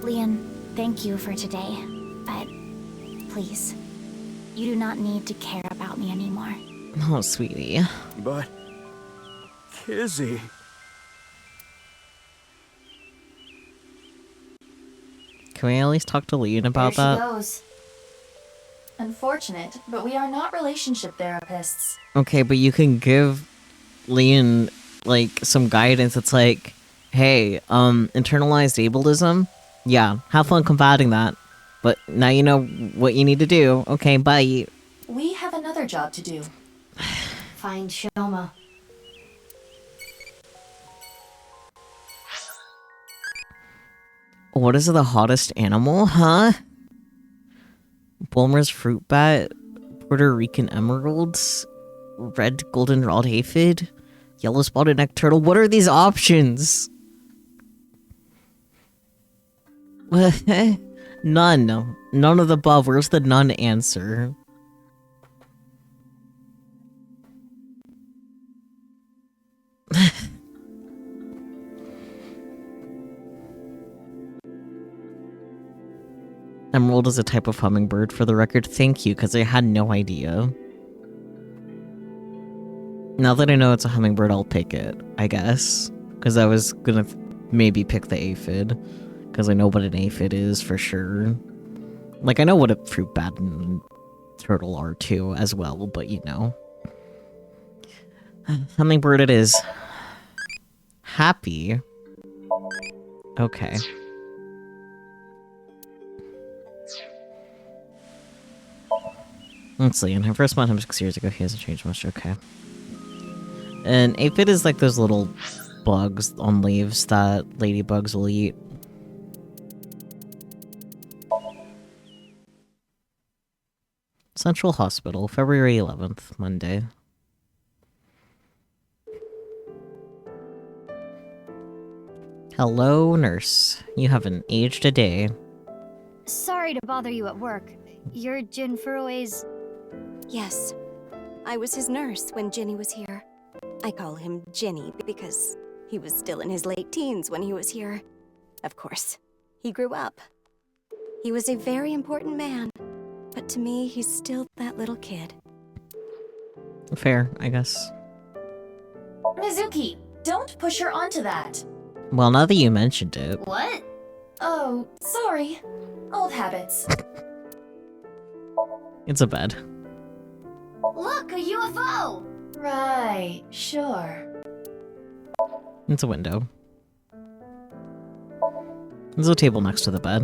Lian, thank you for today. But please, you do not need to care about me anymore. Oh, sweetie. But... Kizzy... Can we at least talk to Lian about there that? she goes. Unfortunate, but we are not relationship therapists. Okay, but you can give Lian, like, some guidance. It's like, hey, internalized ableism? Yeah, have fun combating that. But now you know what you need to do. Okay, bye. We have another another job to do. Find Shoma. What is the hottest animal, huh? Bulmer's fruit bat, Puerto Rican emeralds, red goldenrod aphid, yellow spotted neck turtle. What are these options? None. None of the above. Where's the none answer? Emerald is a type of hummingbird, for the record. Thank you, because I had no idea. Now that I know it's a hummingbird, I'll pick it, I guess. Because I was gonna maybe pick the aphid. Because I know what an aphid is, for sure. Like, I know what a fruit bat and turtle are, too, as well, but you know. Hummingbird it is. Happy. Okay. Let's see, and I first met him 6 years ago. He hasn't changed much. Okay. And aphid is like those little bugs on leaves that ladybugs will eat. Central Hospital, February 11th, Monday. Hello, nurse. You haven't aged a day. Sorry to bother you at work. You're Jin Furue's... Yes. I was his nurse when Ginny was here. I call him Ginny because he was still in his late teens when he was here. Of course, he grew up. He was a very important man, but to me, he's still that little kid. Fair, I guess. Mizuki, don't push her onto that. Well, now that you mentioned it. What? Oh, sorry. Old habits. It's a bed. Look, a UFO! Right, sure. It's a window. There's a table next to the bed.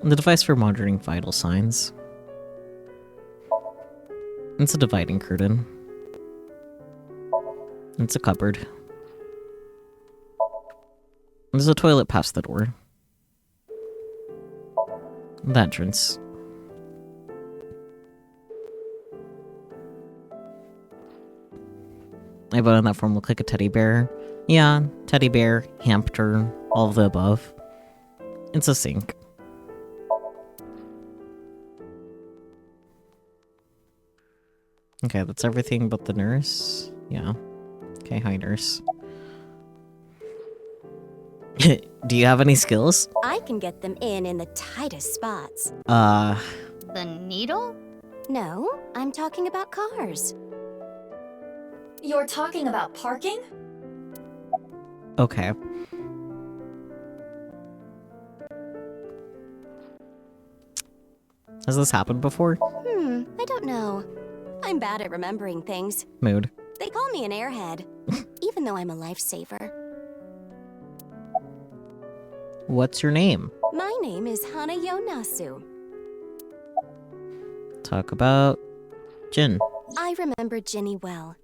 And the device for monitoring vital signs. It's a dividing curtain. It's a cupboard. There's a toilet past the door. The entrance. I vote on that form look like a teddy bear. Yeah, teddy bear, hamster, all of the above. It's a sink. Okay, that's everything but the nurse. Yeah. Okay, hi nurse. Do you have any skills? I can get them in the tightest spots. The needle? No, I'm talking about cars. You're talking about parking? Okay. Has this happened before? I don't know. I'm bad at remembering things. Mood. They call me an airhead, even though I'm a lifesaver. What's your name? My name is Hana Yonasu. Talk about Jin. I remember Ginny well.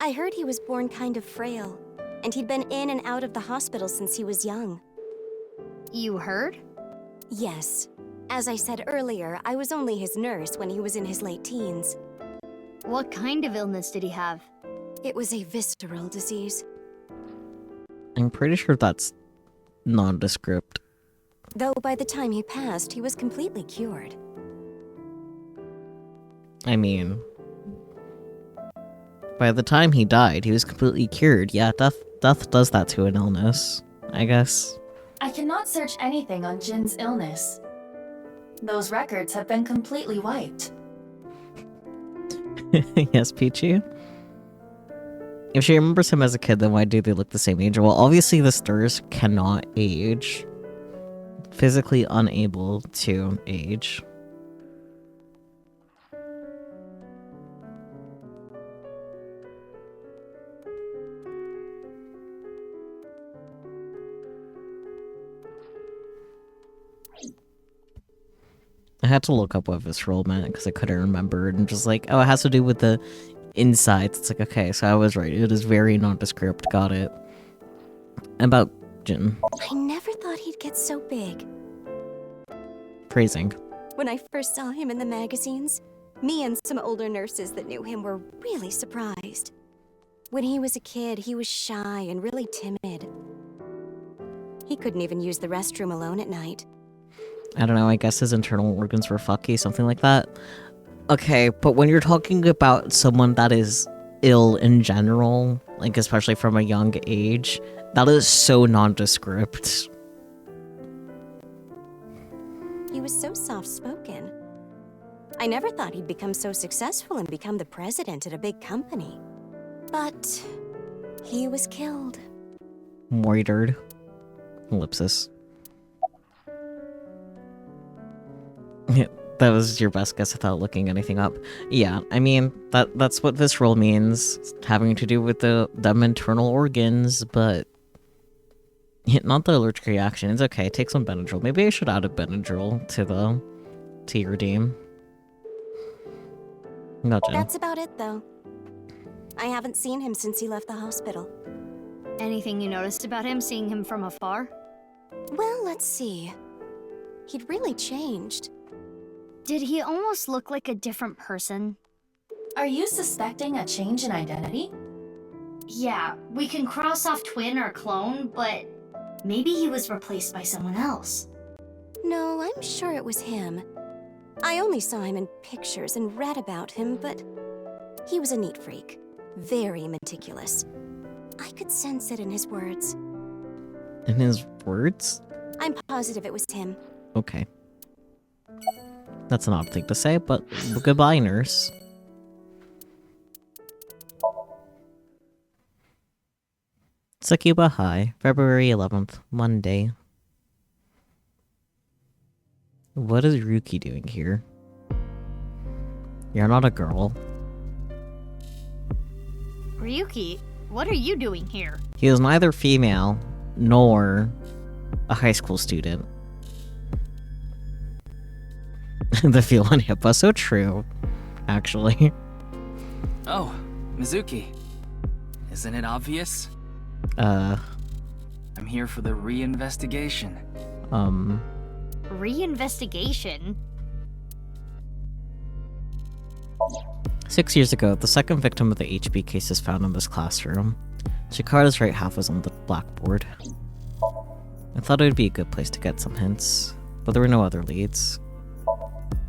I heard he was born kind of frail, and he'd been in and out of the hospital since he was young. You heard? Yes. As I said earlier, I was only his nurse when he was in his late teens. What kind of illness did he have? It was a visceral disease. I'm pretty sure that's nondescript. Though by the time he passed, he was completely cured. I mean, by the time he died, he was completely cured. Yeah, death does that to an illness, I guess. I cannot search anything on Jin's illness. Those records have been completely wiped. Yes, Peachy? If she remembers him as a kid, then why do they look the same age? Well, obviously the Sturs cannot age. Physically unable to age. I had to look up what visceral meant because I couldn't remember, and just like, oh, it has to do with the insides. It's like, okay, so I was right. It is very nondescript. Got it. About Jin. I never thought he'd get so big. Phrasing. When I first saw him in the magazines, me and some older nurses that knew him were really surprised. When he was a kid, he was shy and really timid. He couldn't even use the restroom alone at night. I don't know, I guess his internal organs were fucky, something like that. Okay, but when you're talking about someone that is ill in general, like especially from a young age, that is so nondescript. He was so soft-spoken. I never thought he'd become so successful and become the president at a big company. But he was killed. Murdered. Ellipsis. Yeah, that was your best guess without looking anything up. Yeah, I mean, that's what visceral means. Having to do with them internal organs, but... Yeah, not the allergic reaction. It's okay, take some Benadryl. Maybe I should add a Benadryl to your team. Gotcha. That's about it, though. I haven't seen him since he left the hospital. Anything you noticed about him, seeing him from afar? Well, let's see. He'd really changed. Did he almost look like a different person? Are you suspecting a change in identity? Yeah, we can cross off twin or clone, but maybe he was replaced by someone else. No, I'm sure it was him. I only saw him in pictures and read about him, but he was a neat freak. Very meticulous. I could sense it in his words. In his words? I'm positive it was him. Okay. That's an odd thing to say, but goodbye, nurse. Tsukuba High, February 11th, Monday. What is Ryuki doing here? You're not a girl. Ryuki, what are you doing here? He is neither female nor a high school student. The feel on Hippo, so true, actually. Oh, Mizuki. Isn't it obvious? I'm here for the reinvestigation. Reinvestigation? 6 years ago, the second victim of the HB case is found in this classroom. Chikara's right half was on the blackboard. I thought it would be a good place to get some hints, but there were no other leads.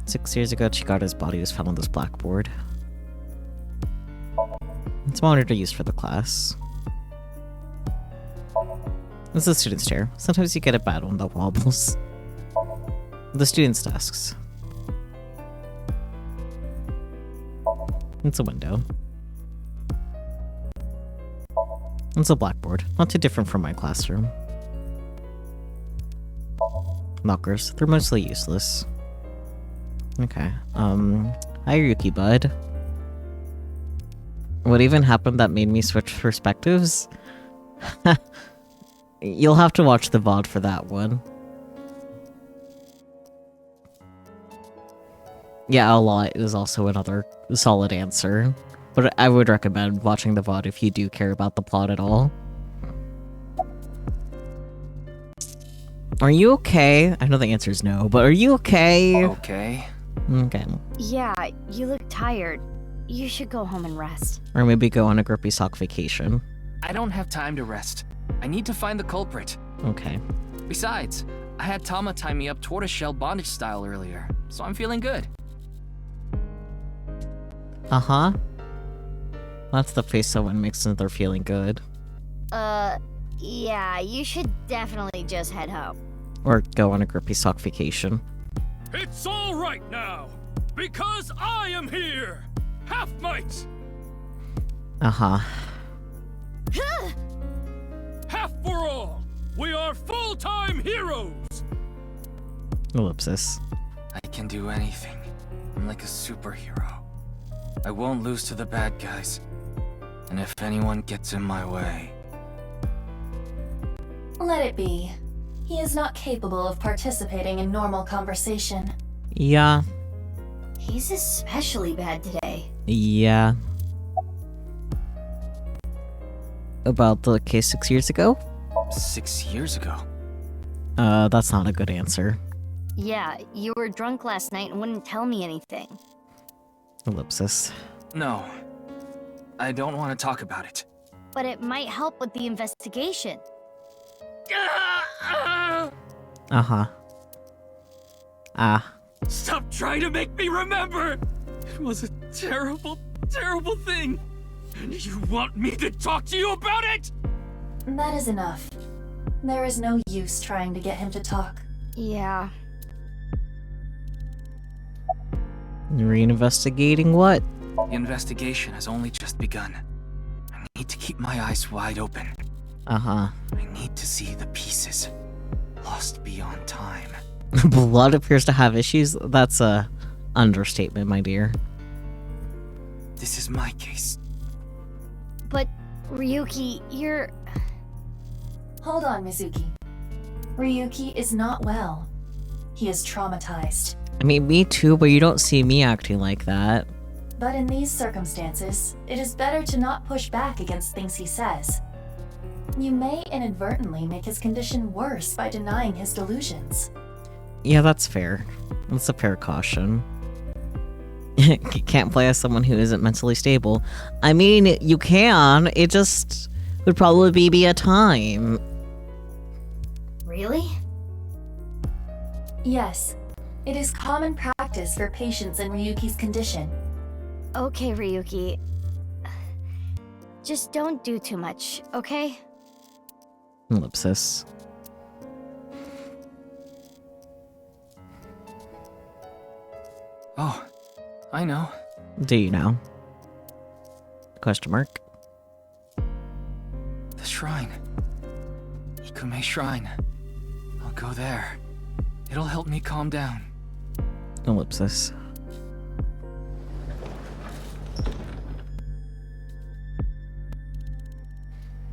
6 years ago, Chikara's body was found on this blackboard. It's monitored used for the class. This is the student's chair. Sometimes you get a bad one that wobbles. The student's desks. It's a window. It's a blackboard. Not too different from my classroom. Lockers. They're mostly useless. Okay. Hi, Yuki bud. What even happened that made me switch perspectives? You'll have to watch the Vod for that one. Yeah, a lot is also another solid answer. But I would recommend watching the Vod if you do care about the plot at all. Are you okay? I know the answer is no, but are you okay? Okay. Okay. Yeah, you look tired. You should go home and rest. Or maybe go on a grippy sock vacation. I don't have time to rest. I need to find the culprit. Okay. Besides, I had Tama tie me up tortoiseshell bondage style earlier, so I'm feeling good. Uh-huh. That's the face someone makes when they're feeling good. Yeah, you should definitely just head home. Or go on a grippy sock vacation. It's all right now, because I am here! Half-mites! Uh-huh. Half for all! We are full-time heroes! Ellipsis. I can do anything. I'm like a superhero. I won't lose to the bad guys. And if anyone gets in my way... Let it be. He is not capable of participating in normal conversation. Yeah. He's especially bad today. Yeah. About the case 6 years ago? 6 years ago? That's not a good answer. Yeah, you were drunk last night and wouldn't tell me anything. Ellipsis. No. I don't want to talk about it. But it might help with the investigation. Uh-huh. Ah. Stop trying to make me remember! It was a terrible, terrible thing! And you want me to talk to you about it?! That is enough. There is no use trying to get him to talk. Yeah. Reinvestigating what? The investigation has only just begun. I need to keep my eyes wide open. Uh-huh. I need to see the pieces. Lost beyond time. Blood appears to have issues? That's a understatement, my dear. This is my case. But, Ryuki, you're... Hold on, Mizuki. Ryuki is not well. He is traumatized. I mean, me too, but you don't see me acting like that. But in these circumstances, it is better to not push back against things he says. You may inadvertently make his condition worse by denying his delusions. Yeah, that's fair. That's a fair caution. Can't play as someone who isn't mentally stable. I mean, you can. It just would probably be a time. Really? Yes. It is common practice for patients in Ryuki's condition. Okay, Ryuki. Just don't do too much, okay? Ellipsis. Oh, I know. Do you know? Question mark. The shrine. Ikume Shrine. I'll go there. It'll help me calm down. Ellipsis.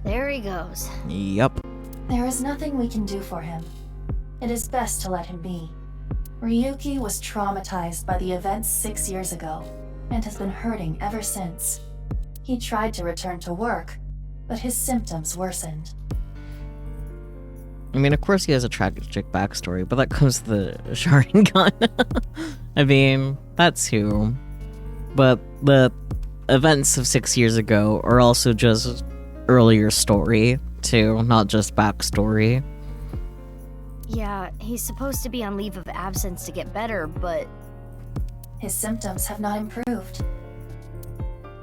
There he goes. Yup. There is nothing we can do for him. It is best to let him be. Ryuki was traumatized by the events 6 years ago, and has been hurting ever since. He tried to return to work, but his symptoms worsened. I mean, of course he has a tragic backstory, but that comes to the Sharingan. I mean, that's who. But the events of 6 years ago are also just earlier story, too, not just backstory. Yeah, he's supposed to be on leave of absence to get better, but... His symptoms have not improved.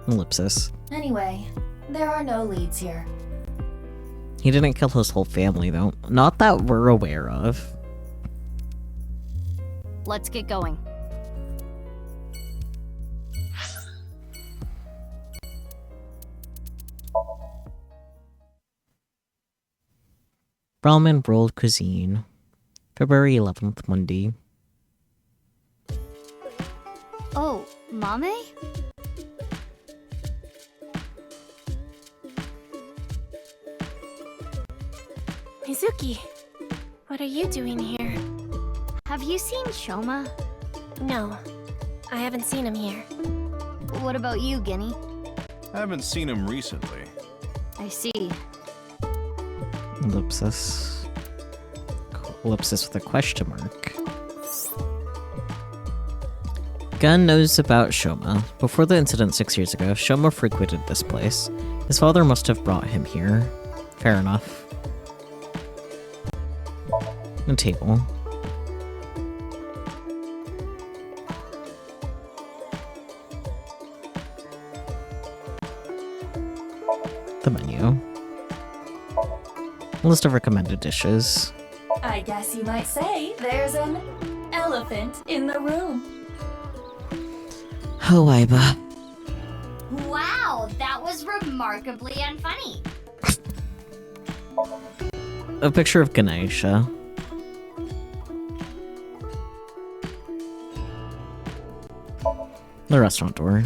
Ellipsis. Anyway, there are no leads here. He didn't kill his whole family, though. Not that we're aware of. Let's get going. Ramen rolled cuisine. February 11th, Monday. Oh, Mame? Mizuki, what are you doing here? Have you seen Shoma? No, I haven't seen him here. What about you, Ginny? I haven't seen him recently. I see. Ellipsis. Ellipsis with a question mark. Gun knows about Shoma. Before the incident 6 years ago, Shoma frequented this place. His father must have brought him here. Fair enough. A table. The menu. List of recommended dishes. I guess you might say there's an elephant in the room. Oh, Iba. Wow, that was remarkably unfunny. A picture of Ganesha. The restaurant door.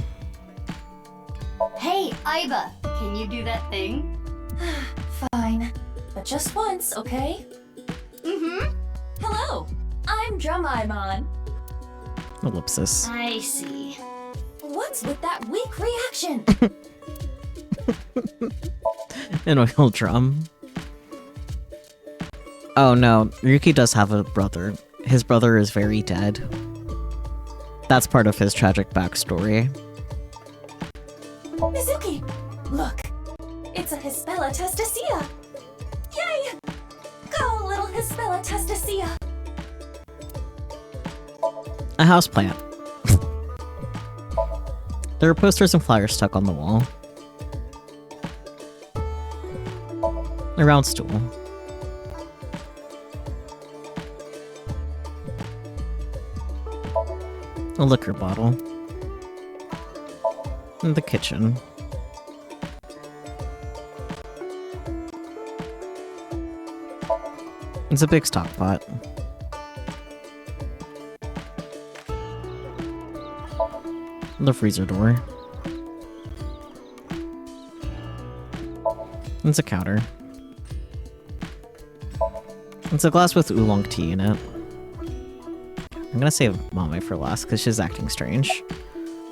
Hey, Iba, can you do that thing? Fine, but just once, okay? Mm-hmm. Hello, I'm Drumaimon. Ellipsis. I see. What's with that weak reaction? An oil drum. Oh no, Ryuki does have a brother. His brother is very dead. That's part of his tragic backstory. Mizuki! Look! It's a Hispella testacea! Yay! Go, little Hispella testacea! A houseplant. There are posters and flyers stuck on the wall. A round stool. A liquor bottle. In the kitchen. It's a big stock pot. The freezer door. It's a counter. It's a glass with oolong tea in it. I'm gonna save Mame for last because she's acting strange.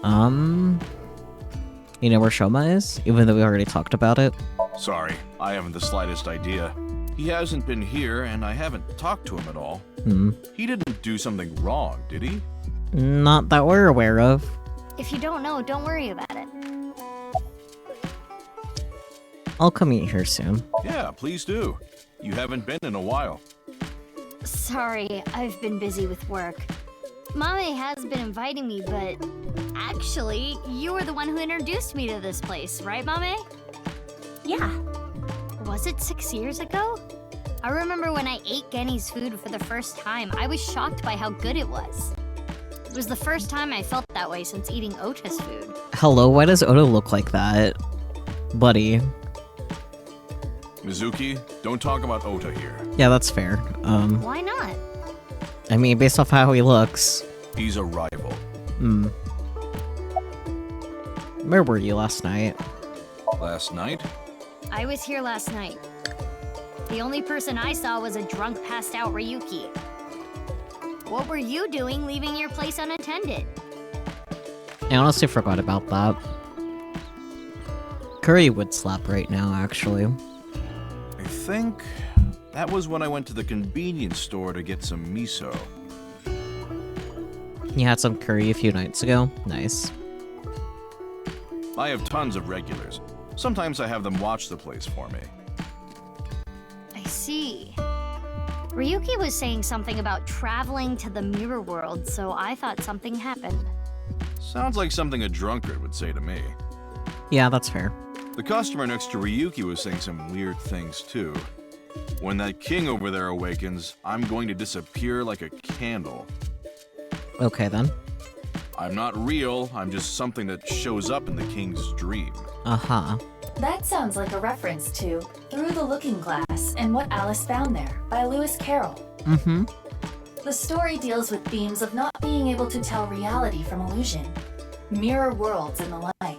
You know where Shoma is? Even though we already talked about it. Sorry, I haven't the slightest idea. He hasn't been here, and I haven't talked to him at all. He didn't do something wrong, did he? Not that we're aware of. If you don't know, don't worry about it. I'll come eat here soon. Yeah, please do. You haven't been in a while. Sorry, I've been busy with work. Mame has been inviting me, but actually, you were the one who introduced me to this place, right, Mame? Yeah. Was it 6 years ago? I remember when I ate Genny's food for the first time, I was shocked by how good it was. It was the first time I felt that way since eating Ota's food. Hello, why does Ota look like that? Buddy. Mizuki, don't talk about Ota here. Yeah, that's fair. Why not? I mean, based off how he looks. He's a rival. Where were you last night? Last night? I was here last night. The only person I saw was a drunk, passed out Ryuki. What were you doing leaving your place unattended? I honestly forgot about that. Curry would slap right now, actually. I think that was when I went to the convenience store to get some miso. You had some curry a few nights ago? Nice. I have tons of regulars. Sometimes I have them watch the place for me. I see. Ryuki was saying something about traveling to the mirror world, so I thought something happened. Sounds like something a drunkard would say to me. Yeah, that's fair. The customer next to Ryuki was saying some weird things too. When that king over there awakens, I'm going to disappear like a candle. Okay then. I'm not real, I'm just something that shows up in the king's dream. Uh-huh. That sounds like a reference to Through the Looking Glass and What Alice Found There by Lewis Carroll. Mm-hmm. The story deals with themes of not being able to tell reality from illusion, mirror worlds and the like.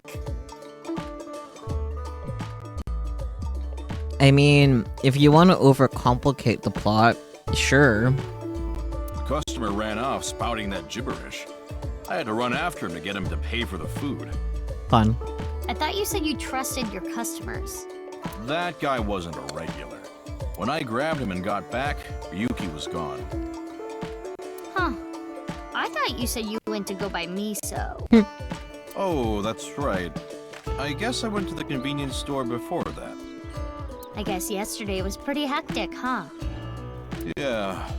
I mean, if you want to overcomplicate the plot, sure. The customer ran off spouting that gibberish. I had to run after him to get him to pay for the food. Fun. I thought you said you trusted your customers. That guy wasn't a regular. When I grabbed him and got back, Ryuki was gone. Huh. I thought you said you went to go buy miso. Oh, that's right. I guess I went to the convenience store before that. I guess yesterday was pretty hectic, huh? Yeah.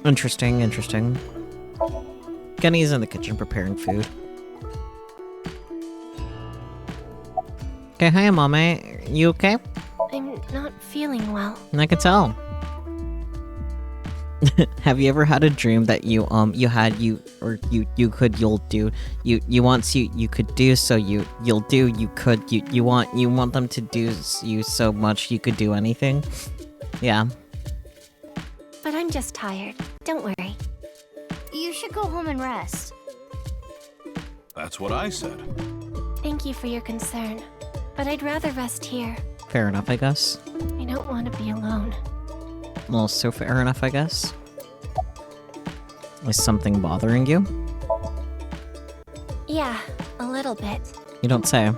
Interesting, interesting. Genny's in the kitchen preparing food. Okay, hi, Mame. You okay? I'm not feeling well. I can tell. Have you ever had a dream that you want to, you want them to do you so much you could do anything? Yeah. But I'm just tired. Don't worry. You should go home and rest. That's what I said. Thank you for your concern, but I'd rather rest here. Fair enough, I guess. I don't want to be alone. Also fair enough, I guess. Is something bothering you? Yeah, a little bit. You don't say.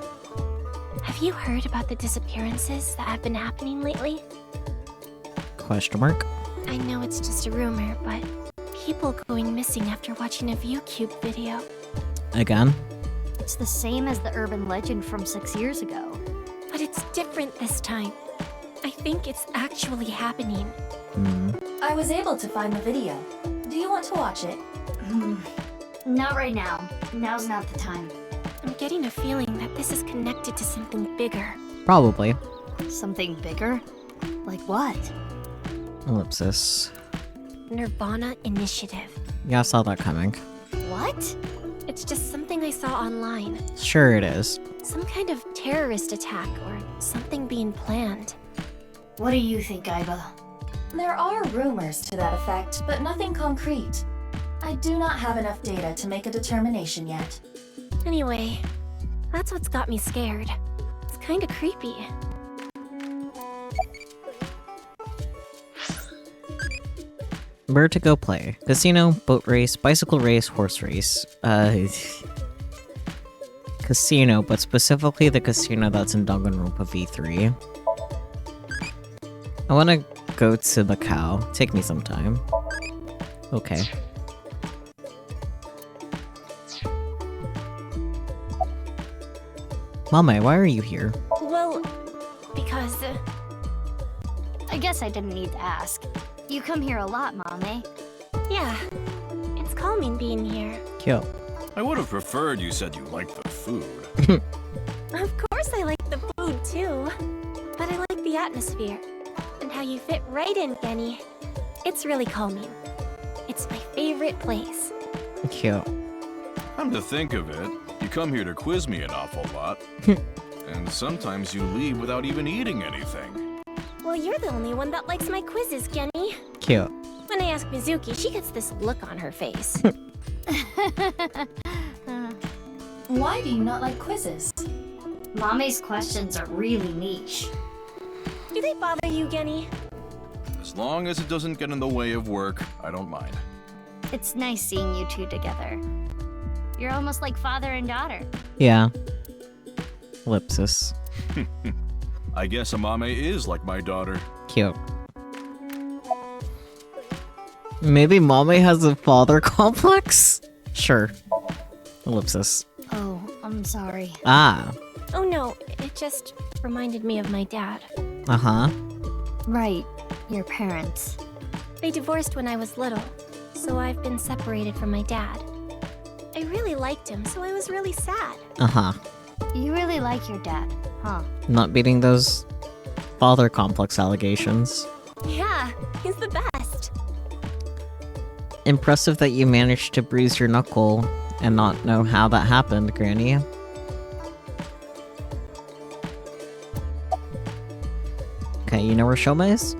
Have you heard about the disappearances that have been happening lately? Question mark? I know it's just a rumor, but people going missing after watching a ViewCube video. Again? It's the same as the urban legend from 6 years ago. But it's different this time. I think it's actually happening. I was able to find the video. Do you want to watch it? Not right now. Now's not the time. I'm getting a feeling that this is connected to something bigger. Probably. Something bigger? Like what? Ellipsis. nirvanA Initiative. Yeah, I saw that coming. What? It's just something I saw online. Sure it is. Some kind of terrorist attack or something being planned. What do you think, Aiba? There are rumors to that effect, but nothing concrete. I do not have enough data to make a determination yet. Anyway, that's what's got me scared. It's kinda creepy. Where to go play? Casino, boat race, bicycle race, horse race. Casino, but specifically the casino that's in Danganronpa V3. I wanna go to Macau. Take me some time. Okay. Mame, why are you here? Well, because... I guess I didn't need to ask. You come here a lot, Mame. Yeah, it's calming being here. Cute. I would have preferred you said you liked the food. Of course I like the food too. But I like the atmosphere. And how you fit right in, Genny. It's really calming. It's my favorite place. Cute. Come to think of it, you come here to quiz me an awful lot. And sometimes you leave without even eating anything. Well, you're the only one that likes my quizzes, Genny. Cute. When I ask Mizuki, she gets this look on her face. Why do you not like quizzes? Mame's questions are really niche. Do they bother you, Genny? As long as it doesn't get in the way of work, I don't mind. It's nice seeing you two together. You're almost like father and daughter. Yeah. Ellipsis. I guess Amame is like my daughter. Cute. Maybe Mame has a father complex? Sure. Ellipsis. Oh, I'm sorry. Ah. Oh no, it just reminded me of my dad. Uh-huh. Right, your parents. They divorced when I was little, so I've been separated from my dad. I really liked him, so I was really sad. Uh-huh. You really like your dad, huh? Not beating those father complex allegations. Yeah, he's the best. Impressive that you managed to bruise your knuckle and not know how that happened, Granny. Okay, you know where Shoma is?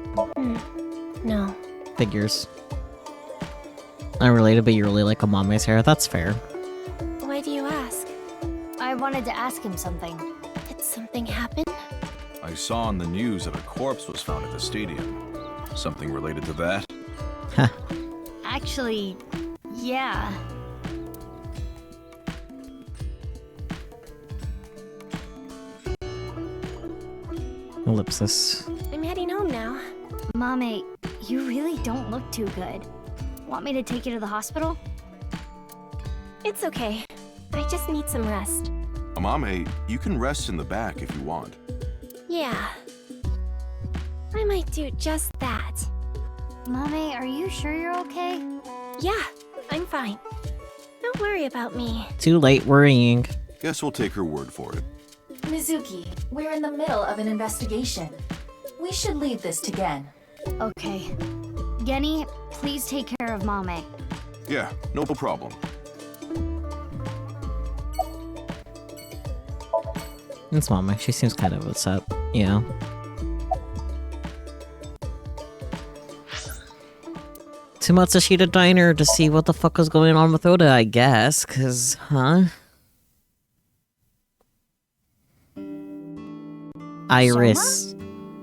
No. Figures. Unrelated, but you really like Amame's hair. That's fair. Why do you ask? I wanted to ask him something. Did something happen? I saw on the news that a corpse was found at the stadium. Something related to that? Actually, yeah. Ellipsis. I'm heading home now. Mame, you really don't look too good. Want me to take you to the hospital? It's okay. I just need some rest. Amame, you can rest in the back if you want. Yeah. I might do just that. Mame, are you sure you're okay? Yeah, I'm fine. Don't worry about me. Too late worrying. Guess we'll take her word for it. Mizuki, we're in the middle of an investigation. We should leave this to Gen. Okay. Genny, please take care of Mame. Yeah, no problem. It's Mama. She seems kind of upset. Yeah. To Matsushita Diner to see what the fuck was going on with Oda, I guess. Cause, huh? Iris.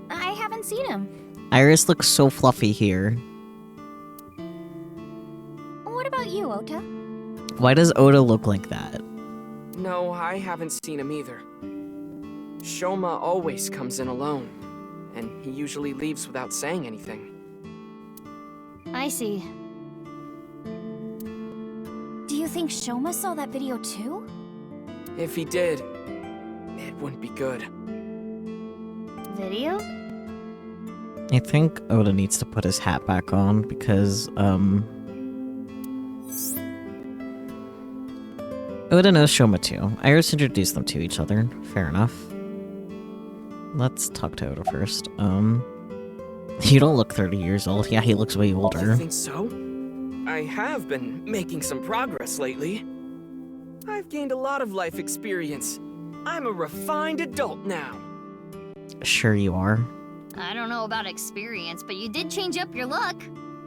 I haven't seen him. Iris looks so fluffy here. What about about you, Ota? Why does Oda look like that? No, I haven't seen him either. Shoma always comes in alone, and he usually leaves without saying anything. I see. Do you think Shoma saw that video too? If he did, it wouldn't be good. Video? I think Oda needs to put his hat back on because, Oda knows Shoma too. Iris introduced them to each other. Fair enough. Let's talk to Oda first. You don't look 30 years old. Yeah, he looks way older. You think so? I have been making some progress lately. I've gained a lot of life experience. I'm a refined adult now. Sure you are. I don't know about experience, but you did change up your look.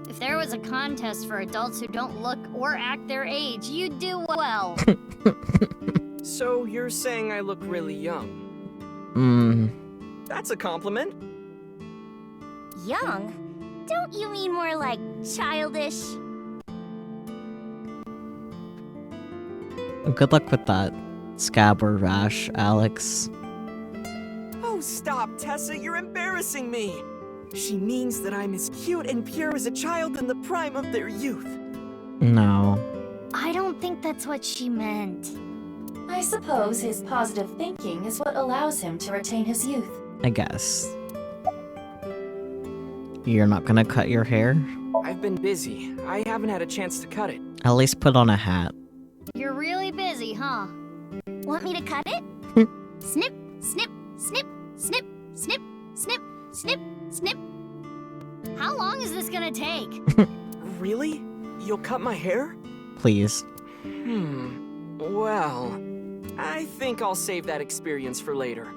If there was a contest for adults who don't look or act their age, you'd do well. So you're saying I look really young? That's a compliment. Young? Don't you mean more like childish? Good luck with that scab or rash, Alex. Oh, stop, Tessa, you're embarrassing me. She means that I'm as cute and pure as a child in the prime of their youth. No. I don't think that's what she meant. I suppose his positive thinking is what allows him to retain his youth. I guess. You're not gonna cut your hair? I've been busy. I haven't had a chance to cut it. At least put on a hat. You're really busy, huh? Want me to cut it? Snip, snip, snip, snip, snip, snip, snip, snip. How long is this gonna take? Really? You'll cut my hair? Please. Well, I think I'll save that experience for later.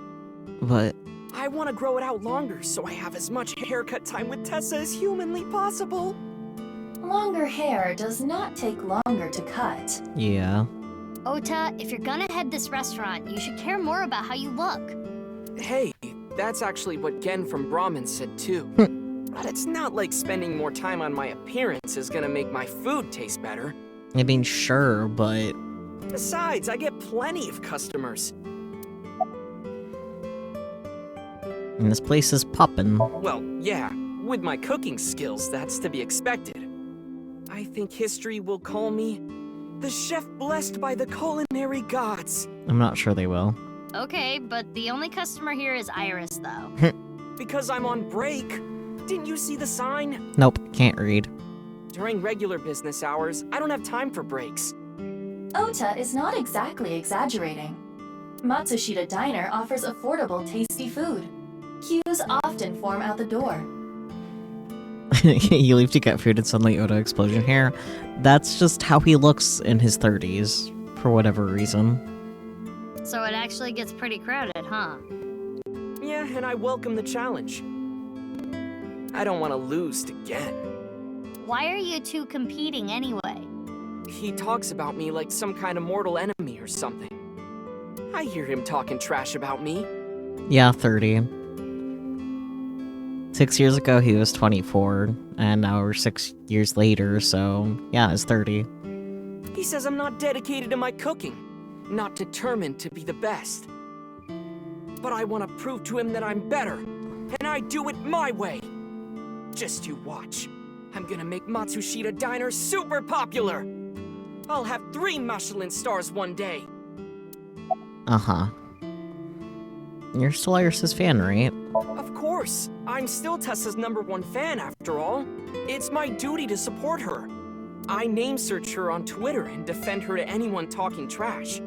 But I want to grow it out longer so I have as much haircut time with Tessa as humanly possible. Longer hair does not take longer to cut. yeah. Ota, if you're gonna head this restaurant, you should care more about how you look. Hey, that's actually what Gen from Brahmin said too. But it's not like spending more time on my appearance is gonna make my food taste better. I mean, sure, but Besides, I get plenty of customers. and this place is poppin'. Well, yeah, with my cooking skills, that's to be expected. I think history will call me the chef blessed by the culinary gods. I'm not sure they will. Okay, but the only customer here is Iris, though. Because I'm on break. Didn't you see the sign? Nope, can't read. During regular business hours, I don't have time for breaks. Ota is not exactly exaggerating. Matsushita Diner offers affordable, tasty food. Queues often form out the door. You leave to get food and suddenly Oda explosion hair. That's just how he looks in his 30s, for whatever reason. So it actually gets pretty crowded, huh? Yeah, and I welcome the challenge. I don't want to lose to Gen. Why are you two competing anyway? He talks about me like some kind of mortal enemy or something. I hear him talking trash about me. Yeah, 30. 6 years ago, he was 24, and now we're 6 years later, so yeah, it's 30. He says I'm not dedicated to my cooking, not determined to be the best. But I want to prove to him that I'm better, and I do it my way. Just you watch. I'm gonna make Matsushita Diner super popular. I'll have 3 Michelin stars one day. Uh-huh. You're still Iris' fan, right? Of course. I'm still Tessa's #1 fan, after all. It's my duty to support her. I name search her on Twitter and defend her to anyone talking trash.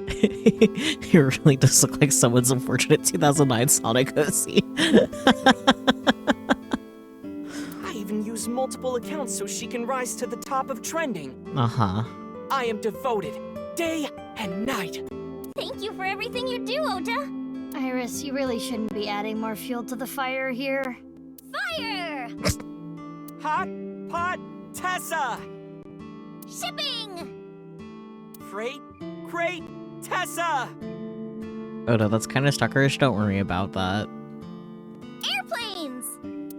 He really does look like someone's unfortunate 2009 Sonic OC. I even use multiple accounts so she can rise to the top of trending. Uh-huh. I am devoted, day and night. Thank you for everything you do, Ota. Iris, you really shouldn't be adding more fuel to the fire here. Fire! Hot Pot Tessa! Shipping! Freight Crate Tessa! Oda, that's kind of stalkerish. Don't worry about that. Airplanes!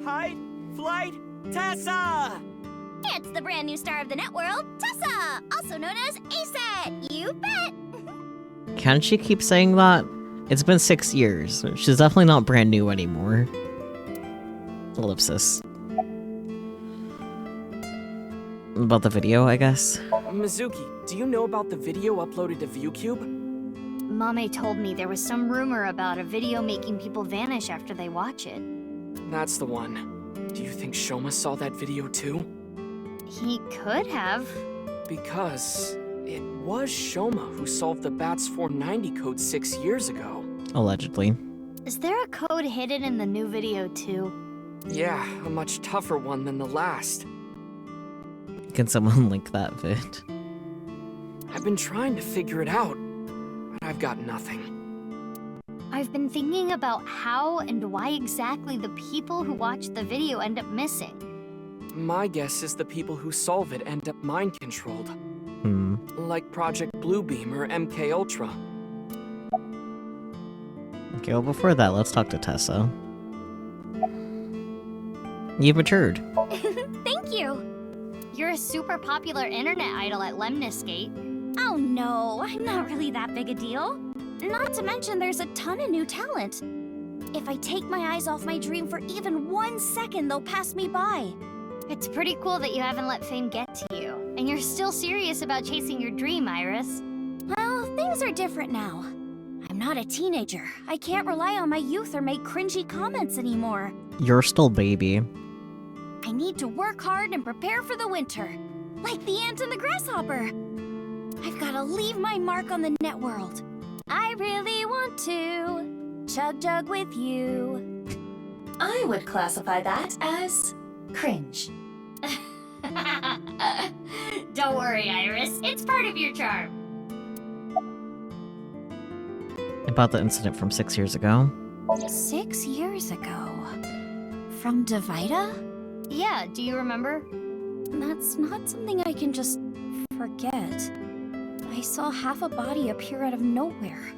Hide Flight Tessa! It's the brand new star of the networld, Tessa, also known as Aset. You bet. Can she keep saying that? It's been 6 years. She's definitely not brand new anymore. Ellipsis. About the video, I guess. Mizuki, do you know about the video uploaded to ViewCube? Mame told me there was some rumor about a video making people vanish after they watch it. That's the one. Do you think Shoma saw that video too? He could have. Because it was Shoma who solved the BATS 490 code 6 years ago. Allegedly. Is there a code hidden in the new video too? Yeah, a much tougher one than the last. Can someone link that vid? I've been trying to figure it out, but I've got nothing. I've been thinking about how and why exactly the people who watch the video end up missing. My guess is the people who solve it end up mind-controlled. Like Project Bluebeam or MK Ultra. Okay, well before that, let's talk to Tessa. You've matured. Thank you! You're a super popular internet idol at Lemniscate. Oh no, I'm not really that big a deal. Not to mention there's a ton of new talent. If I take my eyes off my dream for even 1 second, they'll pass me by. It's pretty cool that you haven't let fame get to you. And you're still serious about chasing your dream, Iris. Well, things are different now. I'm not a teenager. I can't rely on my youth or make cringy comments anymore. You're still baby. I need to work hard and prepare for the winter. Like the ant and the grasshopper. I've gotta leave my mark on the networld. I really want to chug jug with you. I would classify that as cringe. Don't worry, Iris. It's part of your charm. About the incident from 6 years ago. 6 years ago? From Divida? Yeah, do you remember? That's not something I can just forget. I saw half a body appear out of nowhere.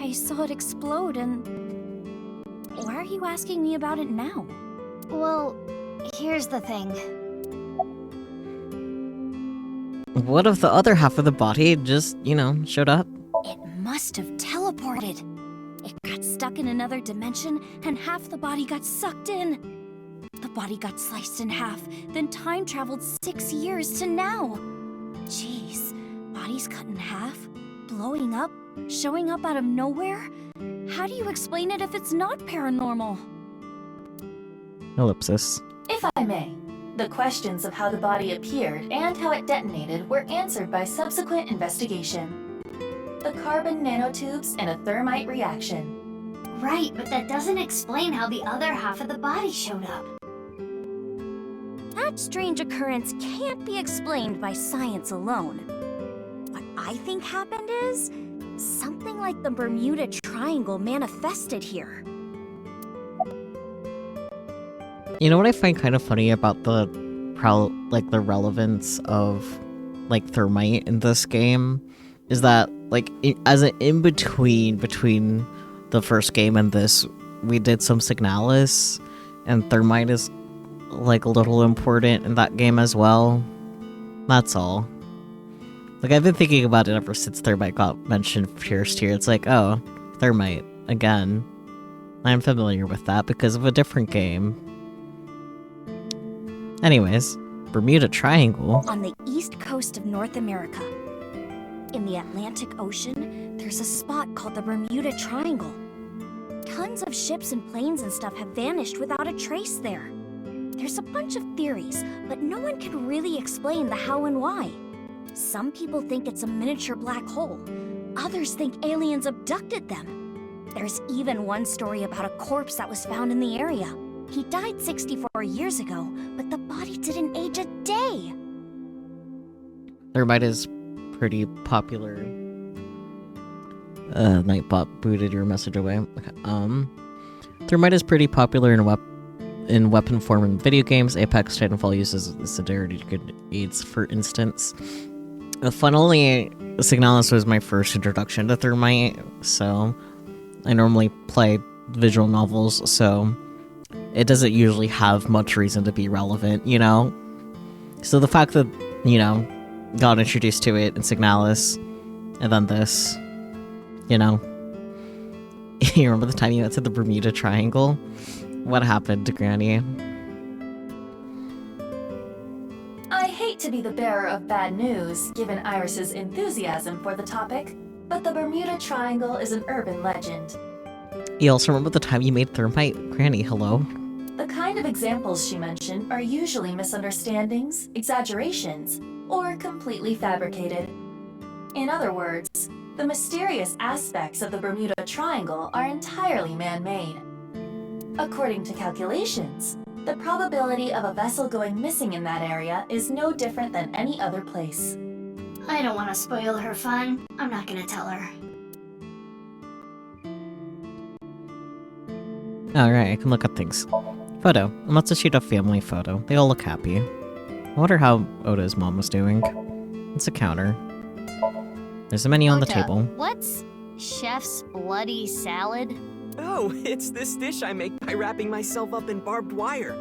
I saw it explode and... Why are you asking me about it now? Well, here's the thing. What if the other half of the body just, showed up? It must have teleported. It got stuck in another dimension, and half the body got sucked in. The body got sliced in half, then time traveled 6 years to now. Jeez, bodies cut in half, blowing up, showing up out of nowhere? How do you explain it if it's not paranormal? Ellipsis. If I may, the questions of how the body appeared and how it detonated were answered by subsequent investigation. The carbon nanotubes and a thermite reaction. Right, but that doesn't explain how the other half of the body showed up. That strange occurrence can't be explained by science alone. What I think happened is something like the Bermuda Triangle manifested here. You know what I find kind of funny about the relevance of thermite in this game is that as an in-between the first game and this, we did some Signalis, and thermite is a little important in that game as well. That's all. I've been thinking about it ever since thermite got mentioned first here. It's oh, thermite again. I'm familiar with that because of a different game. Anyways, Bermuda Triangle. On the east coast of North America, in the Atlantic Ocean, there's a spot called the Bermuda Triangle. Tons of ships and planes and stuff have vanished without a trace there. There's a bunch of theories, but no one can really explain the how and why. Some people think it's a miniature black hole. Others think aliens abducted them. There's even one story about a corpse that was found in the area. He died 64 years ago, but the body didn't age a day. Thermite is pretty popular. Nightbot booted your message away. Okay. Thermite is pretty popular in weapon form in video games. Apex Titanfall uses celerity grenades, for instance. Funnily, Signalis was my first introduction to thermite, so I normally play visual novels, so it doesn't usually have much reason to be relevant, So the fact that, you know, got introduced to it in Signalis, and then this, you know. You remember the time you went to the Bermuda Triangle? What happened to Granny? I hate to be the bearer of bad news, given Iris's enthusiasm for the topic, but the Bermuda Triangle is an urban legend. You also remember the time you made thermite? Granny, hello? The kind of examples she mentioned are usually misunderstandings, exaggerations, or completely fabricated. In other words, the mysterious aspects of the Bermuda Triangle are entirely man-made. According to calculations, the probability of a vessel going missing in that area is no different than any other place. I don't want to spoil her fun. I'm not gonna tell her. Alright, I can look at things. Photo. Matsushita family photo. They all look happy. I wonder how Ota's mom was doing. It's a counter. There's a menu on the table. What's chef's bloody salad? Oh, it's this dish I make by wrapping myself up in barbed wire.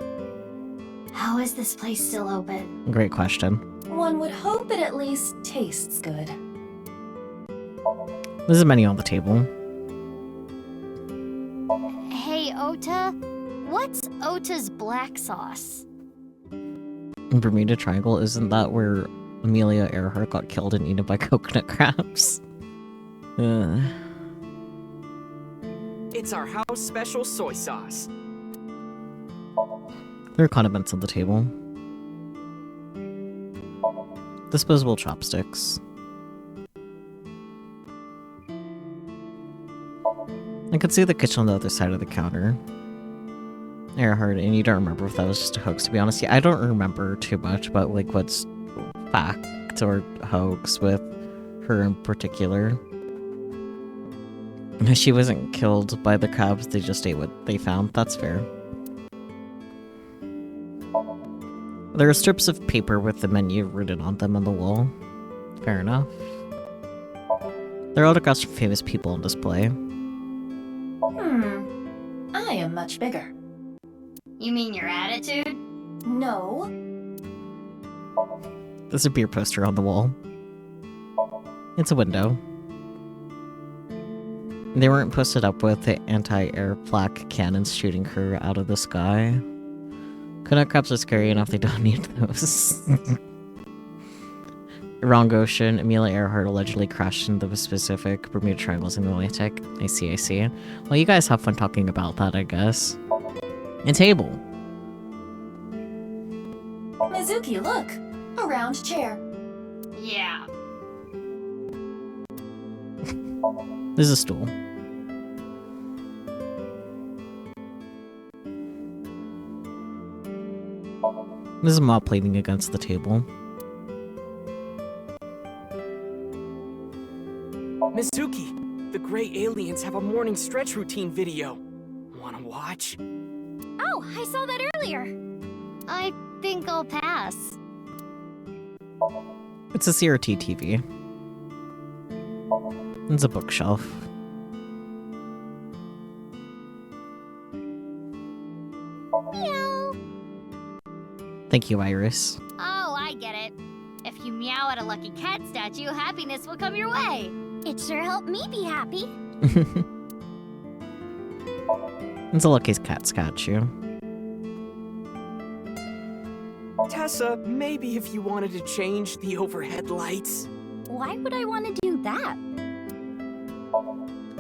How is this place still open? Great question. One would hope it at least tastes good. There's a menu on the table. Hey, Ota. What's Ota's black sauce? Bermuda Triangle, isn't that where Amelia Earhart got killed and eaten by coconut crabs? It's our house special soy sauce. There are condiments on the table. Disposable chopsticks. I could see the kitchen on the other side of the counter. Earhart, and you don't remember if that was just a hoax, to be honest. Yeah, I don't remember too much about, like, what's fact or hoax with her in particular. She wasn't killed by the crabs, they just ate what they found. That's fair. There are strips of paper with the menu written on them on the wall. Fair enough. There are autographs from famous people on display. I am much bigger. You mean your attitude? No. There's a beer poster on the wall. It's a window. They weren't posted up with the anti-air flak cannons shooting her out of the sky. Coconut crabs are scary enough, they don't need those. Wrong ocean. Amelia Earhart allegedly crashed into the Pacific. Bermuda Triangle's in the Atlantic. I see. Well, you guys have fun talking about that, I guess. A table. Mizuki, look! A round chair. Yeah. There's a stool. There's a mop leaning against the table. Mizuki, the gray aliens have a morning stretch routine video. Wanna watch? Oh, I saw that earlier. I think I'll pass. It's a CRT TV. It's a bookshelf. Meow. Thank you, Iris. Oh, I get it. If you meow at a lucky cat statue, happiness will come your way. It sure helped me be happy. It's a lucky cat statue. Tessa, maybe if you wanted to change the overhead lights. Why would I want to do that?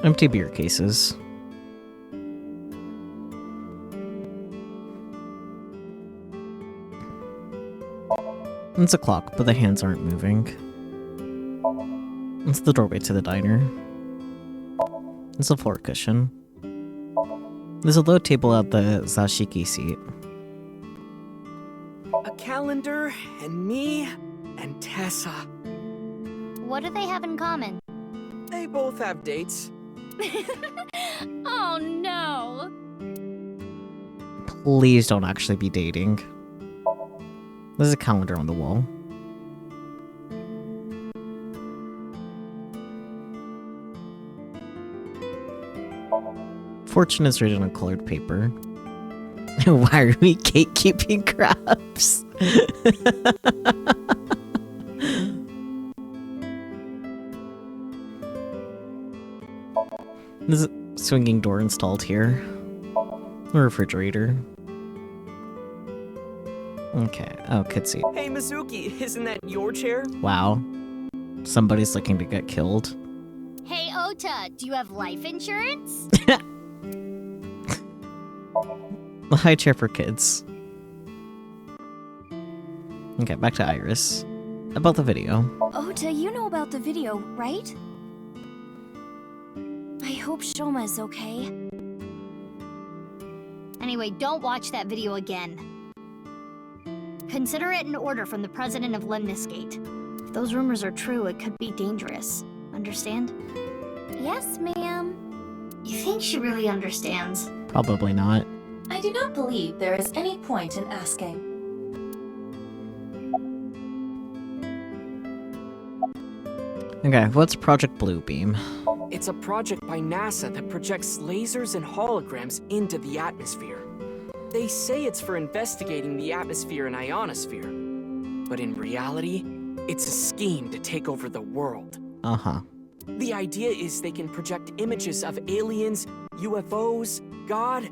Empty beer cases. It's a clock, but the hands aren't moving. It's the doorway to the diner. It's a floor cushion. There's a low table at the Zashiki seat. A calendar, and me, and Tessa. What do they have in common? They both have dates. Oh no! Please don't actually be dating. There's a calendar on the wall. Fortune is written on colored paper. Why are we gatekeeping crabs? There's a swinging door installed here. A refrigerator. Okay. Oh, kid seat. Hey, Mizuki, isn't that your chair? Wow. Somebody's looking to get killed. Hey, Ota, do you have life insurance? A high chair for kids. Okay, back to Iris. About the video. Ota, you know about the video, right? I hope Shoma is okay. Anyway, don't watch that video again. Consider it an order from the president of Lemniscate. If those rumors are true, it could be dangerous. Understand? Yes, ma'am. You think she really understands? Probably not. I do not believe there is any point in asking. Okay, what's Project Bluebeam? It's a project by NASA that projects lasers and holograms into the atmosphere. They say it's for investigating the atmosphere and ionosphere. But in reality, it's a scheme to take over the world. Uh-huh. The idea is they can project images of aliens, UFOs, God,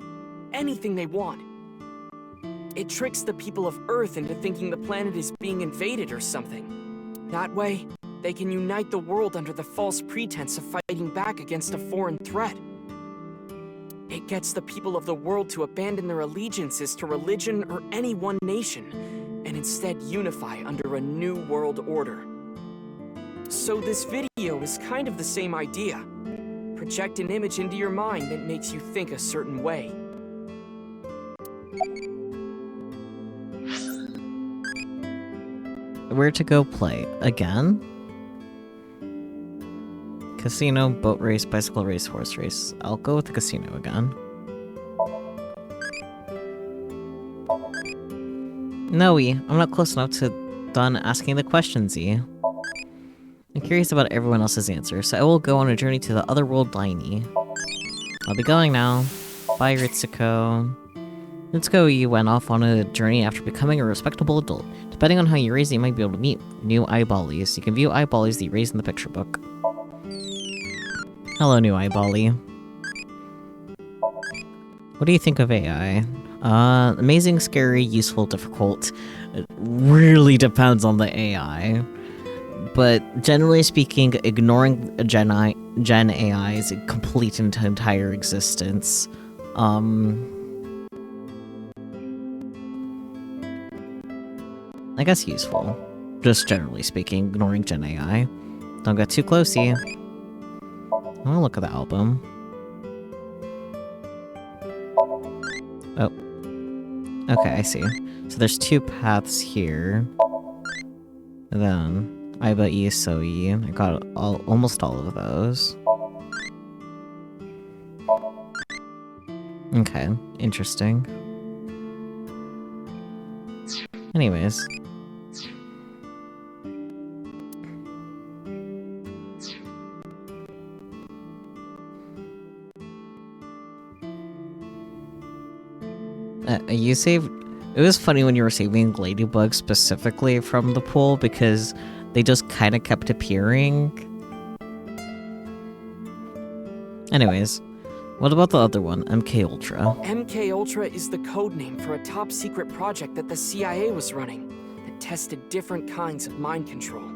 anything they want. It tricks the people of Earth into thinking the planet is being invaded or something. That way, they can unite the world under the false pretense of fighting back against a foreign threat. It gets the people of the world to abandon their allegiances to religion or any one nation, and instead unify under a new world order. So this video is kind of the same idea. Project an image into your mind that makes you think a certain way. Where to go play? Again? Casino, boat race, bicycle race, horse race. I'll go with the casino again. No, I'm not close enough to done asking the questions, E. I'm curious about everyone else's answers, so I will go on a journey to the other world, Liney. I'll be going now. Bye, Ritsuko. Ritsuko, you went off on a journey after becoming a respectable adult. Depending on how you raise, you might be able to meet new eyeballies. You can view eyeballies that you raised in the picture book. Hello, new eyebally. What do you think of AI? Amazing, scary, useful, difficult. It really depends on the AI. But generally speaking, ignoring Gen AI is a complete and entire existence. I guess useful. Just generally speaking, ignoring Gen AI. Don't get too close, here. Oh, look at the album. Oh. Okay, I see. So there's two paths here. And then, Aiba E, So E. I got almost all of those. Okay, interesting. Anyways. You saved... It was funny when you were saving ladybugs specifically from the pool because they just kind of kept appearing. Anyways, what about the other one, MK Ultra? MK Ultra is the codename for a top-secret project that the CIA was running that tested different kinds of mind control.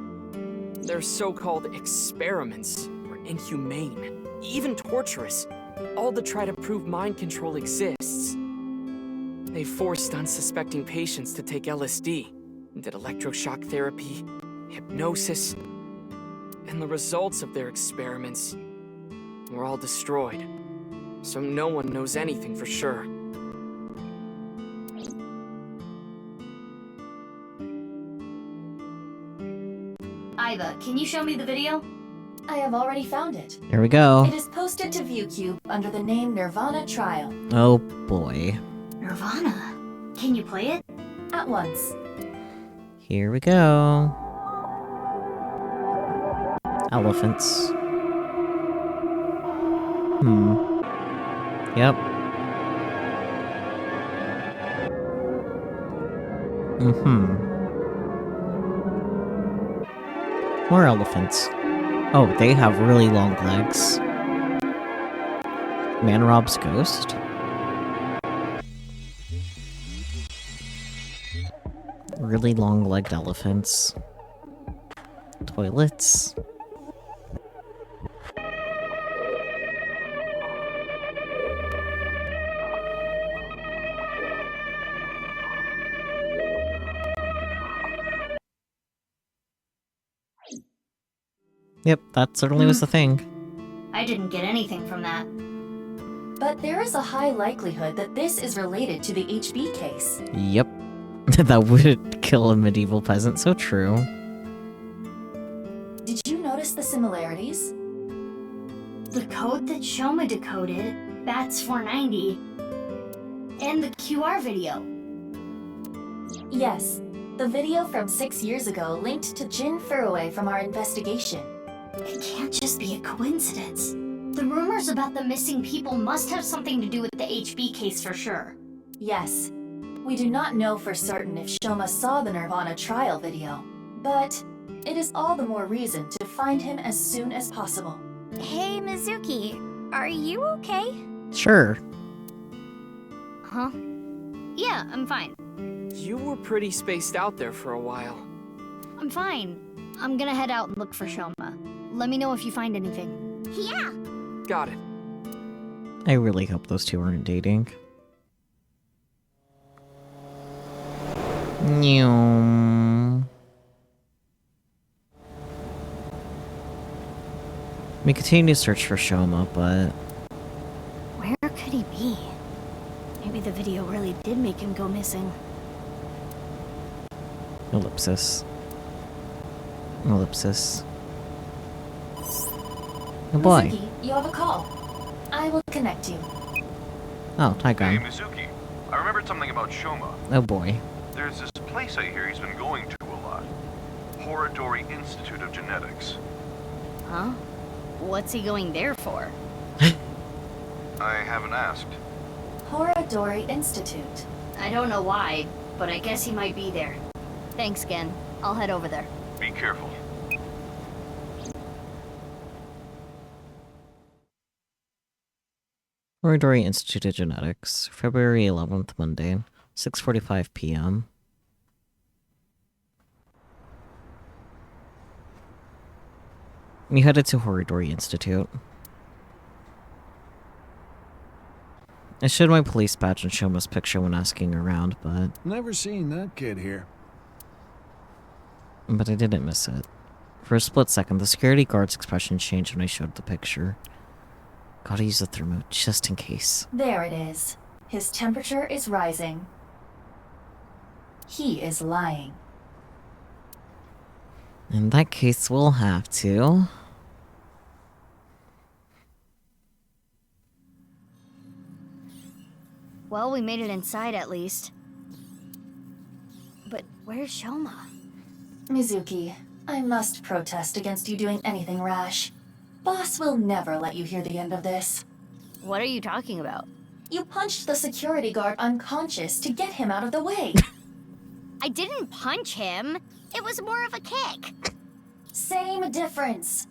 Their so-called experiments were inhumane, even torturous, all to try to prove mind control exists. They forced unsuspecting patients to take LSD, did electroshock therapy, hypnosis, and the results of their experiments were all destroyed, so no one knows anything for sure. Aiba, can you show me the video? I have already found it. Here we go. It is posted to ViewCube under the name nirvanA Trial. Oh boy. nirvanA? Can you play it? At once. Here we go. Elephants. Yep. More elephants. Oh, they have really long legs. Man Rob's ghost? Really long-legged elephants. Toilets. Yep, that certainly was the thing. I didn't get anything from that. But there is a high likelihood that this is related to the HB case. Yep. That would kill a medieval peasant, so true. Did you notice the similarities? The code that Shoma decoded, Bats 490, and the QR video. Yes, the video from 6 years ago linked to Jin Furue from our investigation. It can't just be a coincidence. The rumors about the missing people must have something to do with the HB case for sure. Yes. We do not know for certain if Shoma saw the nirvanA trial video, but it is all the more reason to find him as soon as possible. Hey, Mizuki, are you okay? Sure. Huh? Yeah, I'm fine. You were pretty spaced out there for a while. I'm fine. I'm gonna head out and look for Shoma. Let me know if you find anything. Yeah. Got it. I really hope those two aren't dating. Nyum. We continue to search for Shoma, but... Where could he be? Maybe the video really did make him go missing. Ellipsis. Ellipsis. Oh boy. Mizuki, you have a call. I will connect you. Oh, hi, Hey, Gun. Mizuki. I remembered something about Shoma. Oh boy. There's this place I hear he's been going to a lot. Horodori Institute of Genetics. Huh? What's he going there for? I haven't asked. Horodori Institute. I don't know why, but I guess he might be there. Thanks, Gen. I'll head over there. Be careful. Horodori Institute of Genetics, February 11th, Monday, 6:45 p.m. We headed to Horodori Institute. I showed my police badge and Shoma's picture when asking around, but Never seen that kid here. I didn't miss it. For a split second, the security guard's expression changed when I showed the picture. Gotta use the thermo just in case. There it is. His temperature is rising. He is lying. In that case, we'll have to. Well, we made it inside at least. But where's Shoma? Mizuki, I must protest against you doing anything rash. Boss will never let you hear the end of this. What are you talking about? You punched the security guard unconscious to get him out of the way. I didn't punch him. It was more of a kick. Same difference.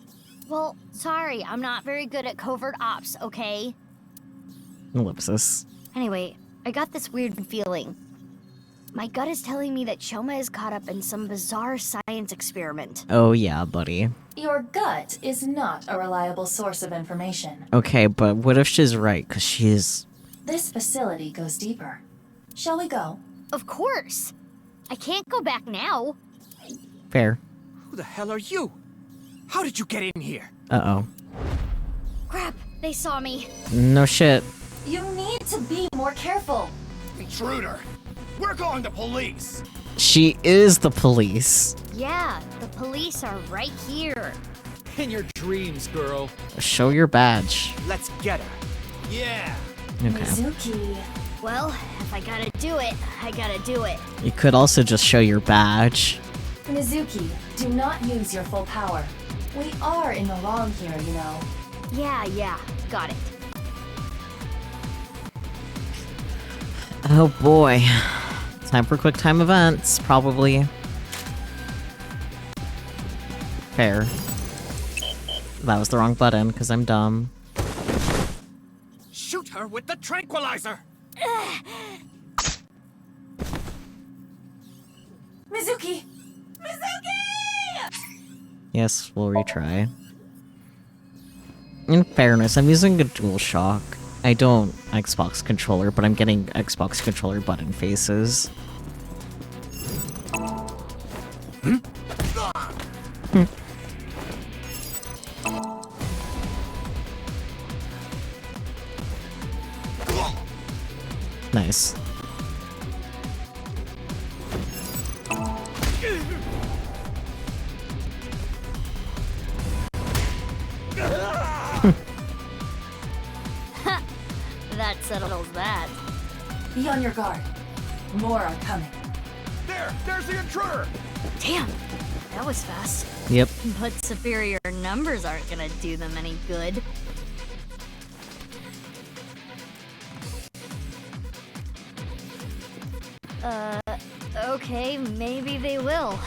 Well, sorry, I'm not very good at covert ops, okay? Ellipsis. Anyway, I got this weird feeling. My gut is telling me that Shoma is caught up in some bizarre science experiment. Oh yeah, buddy. Your gut is not a reliable source of information. Okay, but what if she's right? Because she is... This facility goes deeper. Shall we go? Of course. I can't go back now. Fair. Who the hell are you? How did you get in here? Uh-oh. Crap, they saw me. No shit. You need to be more careful. Intruder! We're calling the police! She is the police. Yeah, the police are right here. In your dreams, girl. Show your badge. Let's get her. Yeah. Okay. Mizuki. Well, if I gotta do it, I gotta do it. You could also just show your badge. Mizuki, do not use your full power. We are in the wrong here, you know. Yeah, got it. Oh boy. Time for quick time events, probably. Fair. That was the wrong button, because I'm dumb. Shoot her with the tranquilizer! Mizuki! Yes, we'll retry. In fairness, I'm using a DualShock. I don't Xbox controller, but I'm getting Xbox controller button faces. Nice. That settles that. Be on your guard. More are coming. There's the intruder! Damn, that was fast. Yep. But superior numbers aren't gonna do them any good. Okay, maybe they will.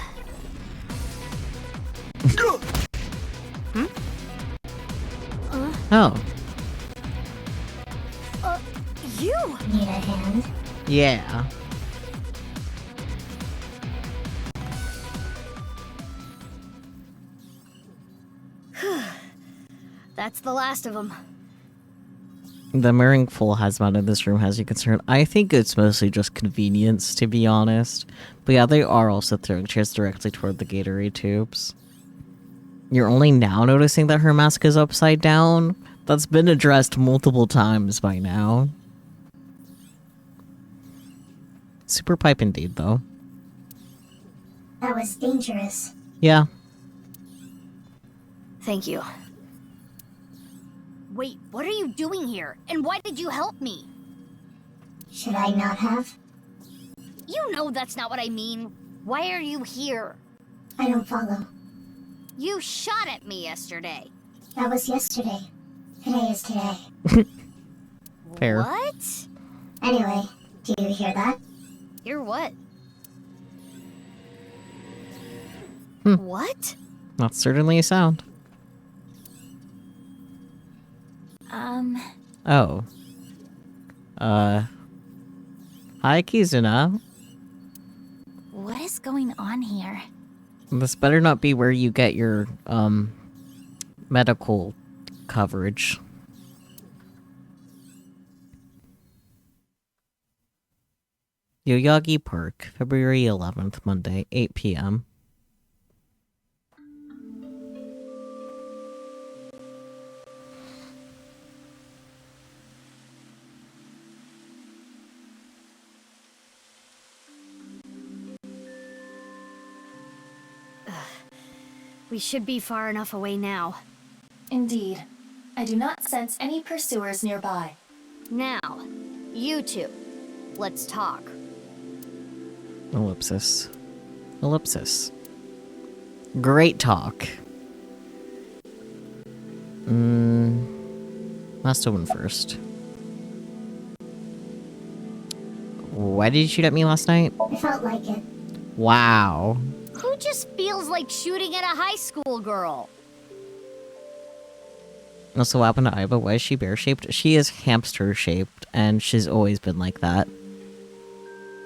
Oh. You! Need a hand? Yeah. That's the last of them. The mirroring full hazmat in this room has you concerned. I think it's mostly just convenience, to be honest. But yeah, they are also throwing chairs directly toward the Gatorade tubes. You're only now noticing that her mask is upside down? That's been addressed multiple times by now. Super pipe indeed, though. That was dangerous. Yeah. Thank you. Wait, what are you doing here? And why did you help me? Should I not have? You know that's not what I mean. Why are you here? I don't follow. You shot at me yesterday. That was yesterday. Today is today. Fair. What? Anyway, do you hear that? Hear what? What? That's certainly a sound. Oh. Hi, Kizuna. What is going on here? This better not be where you get your, medical coverage. Yoyagi Park, February 11th, Monday, 8 p.m. We should be far enough away now. Indeed. I do not sense any pursuers nearby. Now, you two, let's talk. Ellipsis. Ellipsis. Great talk. Last one first. Why did you shoot at me last night? I felt like it. Wow. Who just feels like shooting at a high school girl? Also, what happened to Aiba? Why is she bear-shaped? She is hamster-shaped, and she's always been like that.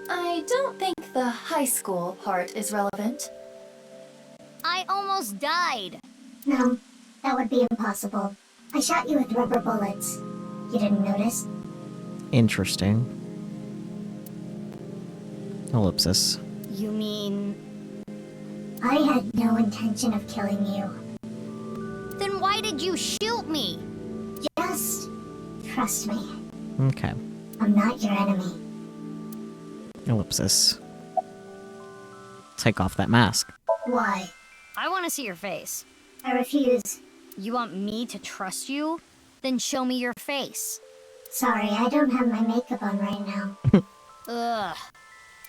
I don't think the high school part is relevant. I almost died. No, that would be impossible. I shot you with rubber bullets. You didn't notice? Interesting. Ellipsis. You mean... I had no intention of killing you. Then why did you shoot me? Just trust me. Okay. I'm not your enemy. Ellipsis. Take off that mask. Why? I want to see your face. I refuse. You want me to trust you? Then show me your face. Sorry, I don't have my makeup on right now. Ugh.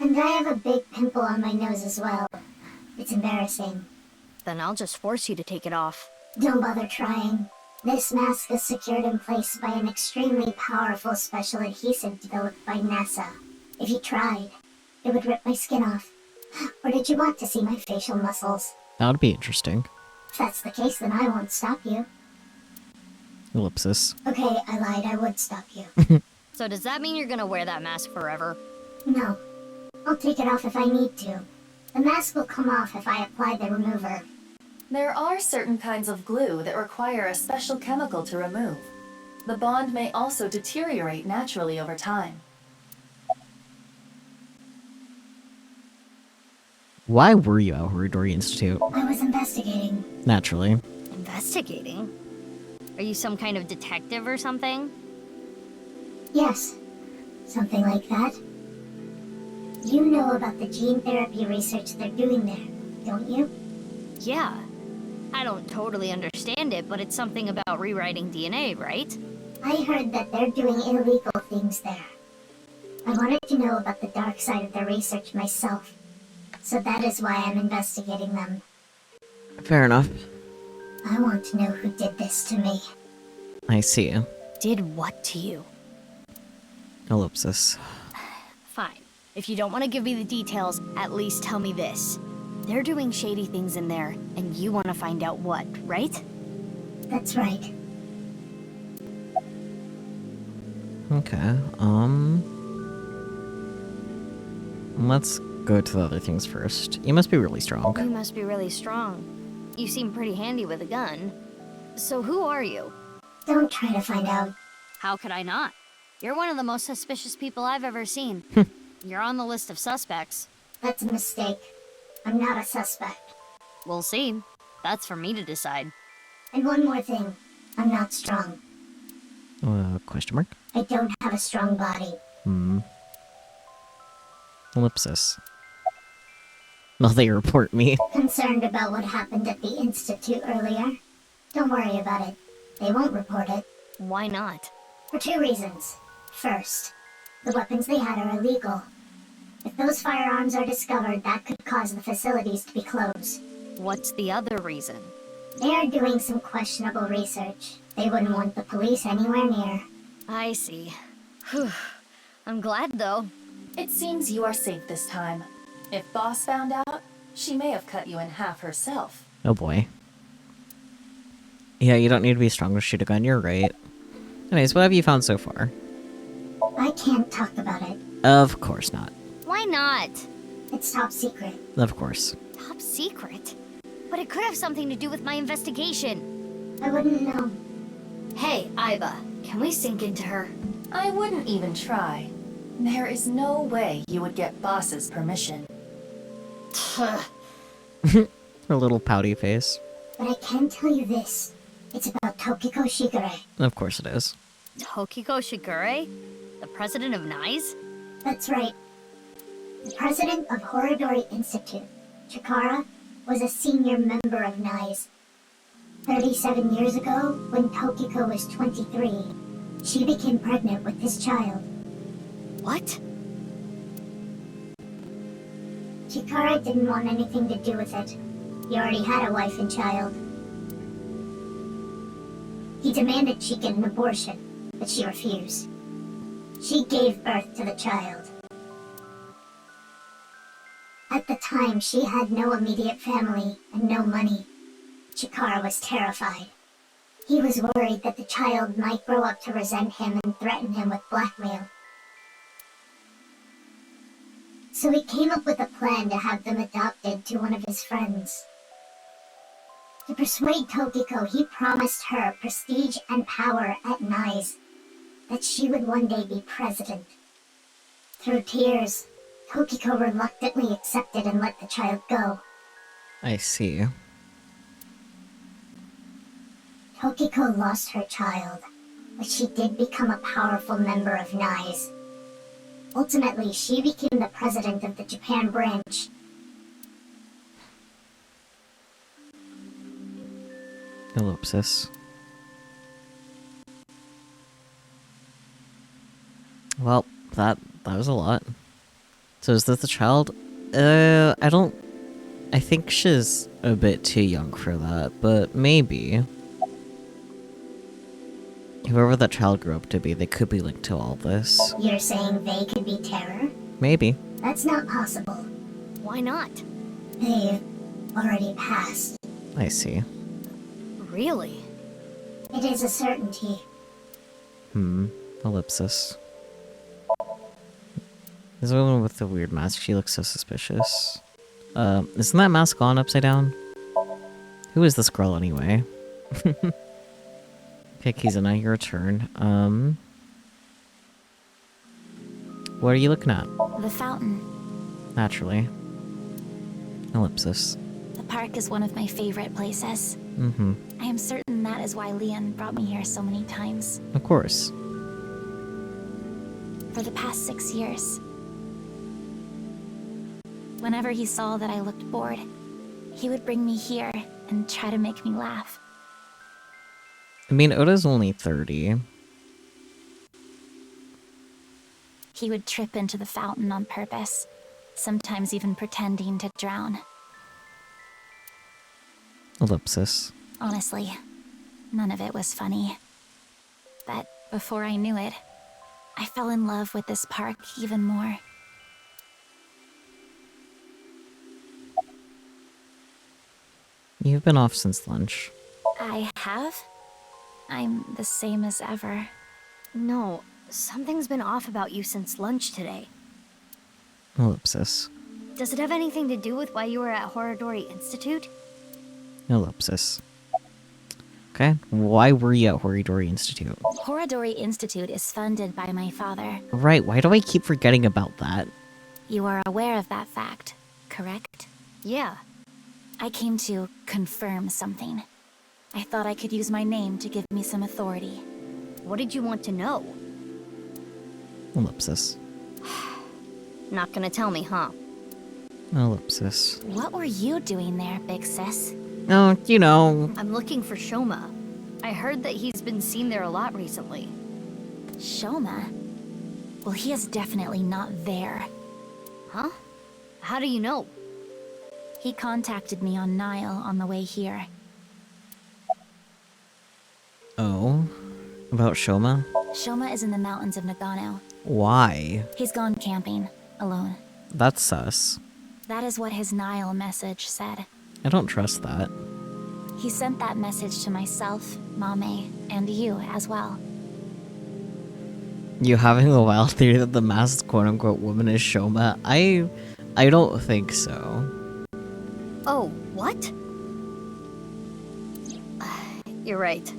And I have a big pimple on my nose as well. It's embarrassing. Then I'll just force you to take it off. Don't bother trying. This mask is secured in place by an extremely powerful special adhesive developed by NASA. If you tried, It would rip my skin off. Or did you want to see my facial muscles? That would be interesting. If that's the case, then I won't stop you. Ellipsis. Okay, I lied. I would stop you. So does that mean you're gonna wear that mask forever? No. I'll take it off if I need to. The mask will come off if I apply the remover. There are certain kinds of glue that require a special chemical to remove. The bond may also deteriorate naturally over time. Why were you at Horidori Institute? I was investigating. Naturally. Investigating? Are you some kind of detective or something? Yes. Something like that. You know about the gene therapy research they're doing there, don't you? Yeah. I don't totally understand it, but it's something about rewriting DNA, right? I heard that they're doing illegal things there. I wanted to know about the dark side of their research myself. So that is why I'm investigating them. Fair enough. I want to know who did this to me. I see. Did what to you? Ellipsis. Fine. If you don't want to give me the details, at least tell me this. They're doing shady things in there, and you want to find out what, right? That's right. Okay, let's go to the other things first. You must be really strong. You must be really strong. You seem pretty handy with a gun. So who are you? Don't try to find out. How could I not? You're one of the most suspicious people I've ever seen. You're on the list of suspects. That's a mistake. I'm not a suspect. We'll see. That's for me to decide. And one more thing. I'm not strong. Question mark? I don't have a strong body. Ellipsis. Will they report me? Concerned about what happened at the Institute earlier? Don't worry about it. They won't report it. Why not? For two reasons. First, the weapons they had are illegal. If those firearms are discovered, that could cause the facilities to be closed. What's the other reason? They are doing some questionable research. They wouldn't want the police anywhere near. I see. Whew. I'm glad, though. It seems you are safe this time. If Boss found out, she may have cut you in half herself. Oh boy. Yeah, you don't need to be strong to shoot a gun, you're right. Anyways, what have you found so far? I can't talk about it. Of course not. Why not? It's top secret. Of course. Top secret? But it could have something to do with my investigation. I wouldn't know. Hey, Iba, can we sink into her? I wouldn't even try. There is no way you would get Boss's permission. Her little pouty face. But I can tell you this. It's about Tokiko Shigure. Of course it is. Tokiko Shigure? The president of NICE? That's right. The president of Horidori Institute, Chikara, was a senior member of NICE. 37 years ago, when Tokiko was 23, she became pregnant with this child. What? Chikara didn't want anything to do with it. He already had a wife and child. He demanded she get an abortion, but she refused. She gave birth to the child. At the time, she had no immediate family and no money. Chikara was terrified. He was worried that the child might grow up to resent him and threaten him with blackmail. So he came up with a plan to have them adopted to one of his friends. To persuade Tokiko, he promised her prestige and power at NICE, that she would one day be president. Through tears, Tokiko reluctantly accepted and let the child go. I see. Tokiko lost her child, but she did become a powerful member of NICE. Ultimately, she became the president of the Japan branch. Ellipsis. Well, that was a lot. So is this the child? I think she's a bit too young for that, but maybe. Whoever that child grew up to be, they could be linked to all this. You're saying they could be Terror? Maybe. That's not possible. Why not? They've already passed. I see. Really? It is a certainty. Ellipsis. There's a woman with the weird mask. She looks so suspicious. Isn't that mask on upside down? Who is this girl anyway? Okay, Kizuna, your turn. What are you looking at? The fountain. Naturally. Ellipsis. The park is one of my favorite places. I am certain that is why Leon brought me here so many times. Of course. For the past 6 years. Whenever he saw that I looked bored, he would bring me here and try to make me laugh. I mean, Oda's only 30. He would trip into the fountain on purpose, sometimes even pretending to drown. Ellipsis. Honestly, none of it was funny. But before I knew it, I fell in love with this park even more. You've been off since lunch. I have? I'm the same as ever. No, something's been off about you since lunch today. Ellipsis. Does it have anything to do with why you were at Horadori Institute? Ellipsis. Okay, why were you at Horidori Institute? Horadori Institute is funded by my father. Right, why do I keep forgetting about that? You are aware of that fact, correct? Yeah. I came to confirm something. I thought I could use my name to give me some authority. What did you want to know? Ellipsis. Not gonna tell me, huh? Ellipsis. What were you doing there, big sis? Oh, you know. I'm looking for Shoma. I heard that he's been seen there a lot recently. Shoma? Well, he is definitely not there. Huh? How do you know? He contacted me on Nile on the way here. Oh? About Shoma? Shoma is in the mountains of Nagano. Why? He's gone camping, alone. That's sus. That is what his Nile message said. I don't trust that. He sent that message to myself, Mame, and you as well. You having a wild theory that the masked quote-unquote woman is Shoma? I don't think so. Oh, what? You're right.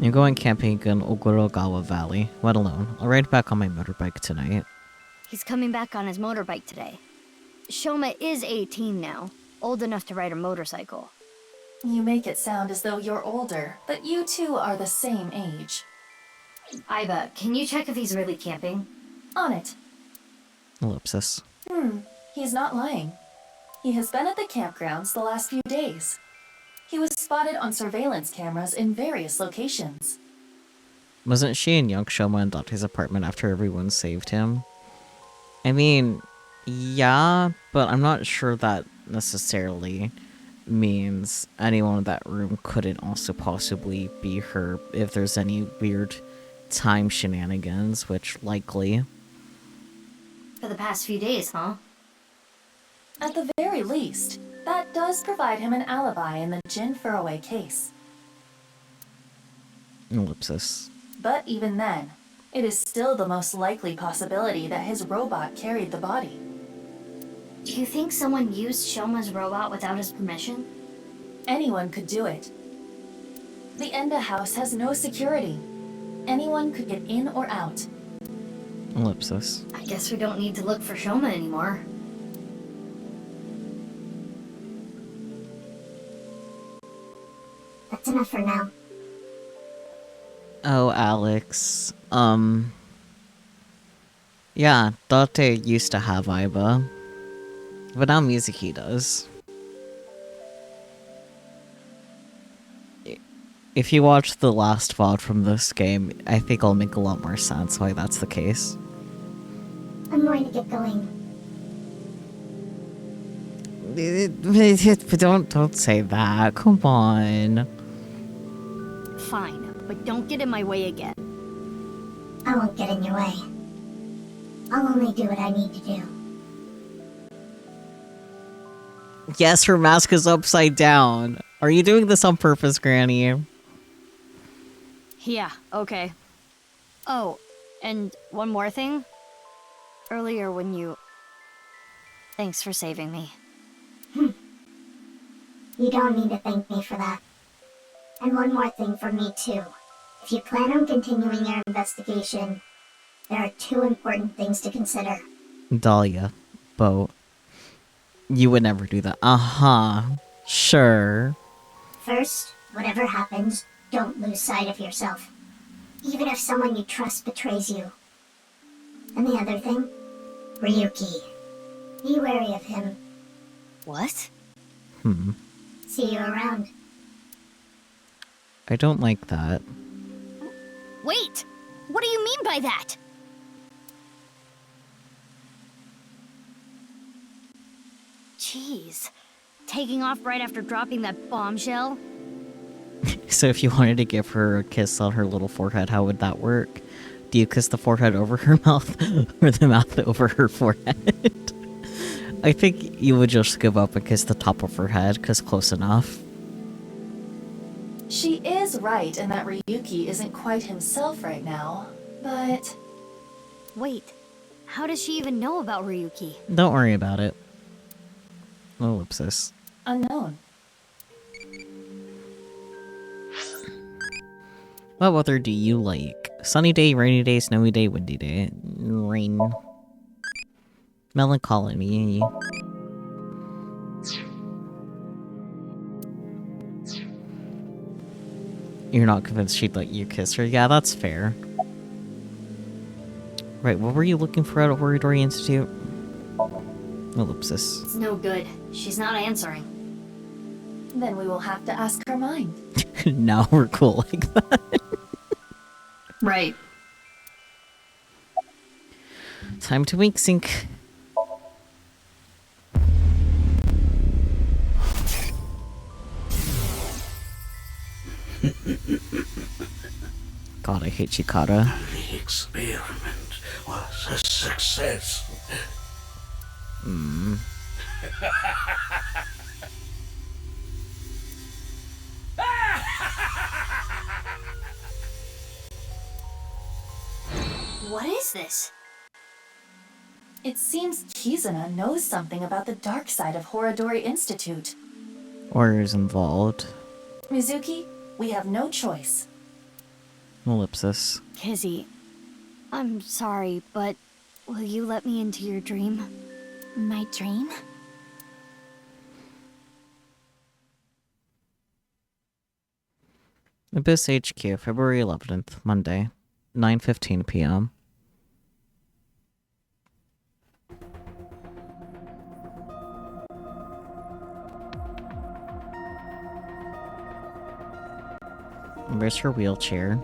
I'm going camping in Ogorogawa Valley. Let alone, I'll ride back on my motorbike tonight. He's coming back on his motorbike today. Shoma is 18 now, old enough to ride a motorcycle. You make it sound as though you're older, but you two are the same age. Aiba, can you check if he's really camping? On it. Ellipsis. He's not lying. He has been at the campgrounds the last few days. He was spotted on surveillance cameras in various locations. Wasn't she in young Shoma and Dante's apartment after everyone saved him? I mean, yeah, but I'm not sure that necessarily means anyone in that room couldn't also possibly be her if there's any weird time shenanigans, which likely. For the past few days, huh? At the very least, that does provide him an alibi in the Jin Furroway case. Ellipsis. But even then, it is still the most likely possibility that his robot carried the body. Do you think someone used Shoma's robot without his permission? Anyone could do it. The Enda house has no security. Anyone could get in or out. Ellipsis. I guess we don't need to look for Shoma anymore. That's enough for now. Oh, Alex. Yeah, Date used to have Aiba. But now Mizuki does. If you watch the last VOD from this game, I think it'll make a lot more sense why that's the case. I'm going to get going. Don't say that. Come on. Fine, but don't get in my way again. I won't get in your way. I'll only do what I need to do. Yes, her mask is upside down. Are you doing this on purpose, Granny? Yeah, okay. Oh, and one more thing. Earlier when you... Thanks for saving me. You don't need to thank me for that. And one more thing from me too. If you plan on continuing your investigation, there are two important things to consider. Dahlia. Bo. You would never do that. Uh-huh. Sure. First, whatever happens, don't lose sight of yourself. Even if someone you trust betrays you. And the other thing? Ryuki. Be wary of him. What? See you around. I don't like that. Wait! What do you mean by that? Jeez. Taking off right after dropping that bombshell? So if you wanted to give her a kiss on her little forehead, how would that work? Do you kiss the forehead over her mouth or the mouth over her forehead? I think you would just give up and kiss the top of her head, because close enough. She is right in that Ryuki isn't quite himself right now, but... Wait, how does she even know about Ryuki? Don't worry about it. Ellipsis. Unknown. What weather do you like? Sunny day, rainy day, snowy day, windy day. Rain. Melancholy. You're not convinced she'd let you kiss her? Yeah, that's fair. Right, what were you looking for at Oridori Institute? Ellipsis. It's no good. She's not answering. Then we will have to ask her mind. Now we're cool like that. Right. Time to wink sync. God, I hate Chikara. The experiment was a success. What is this? It seems Kizuna knows something about the dark side of Horodori Institute. Or is involved. Mizuki, we have no choice. Ellipsis. Kizzy, I'm sorry, but will you let me into your dream? My dream? Abyss HQ, February 11th, Monday, 9:15 p.m. Where's her wheelchair?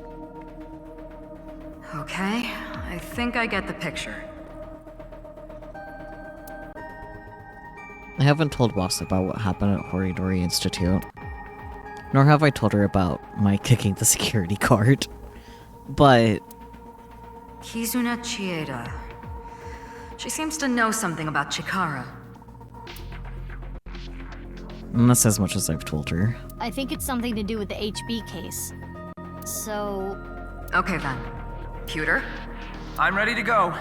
Okay, I think I get the picture. I haven't told Boss about what happened at Horidori Institute. Nor have I told her about my kicking the security guard. But... Kizuna Chieda. She seems to know something about Chikara. And that's as much as I've told her. I think it's something to do with the HB case. So... Okay then. Pewter? I'm ready to go.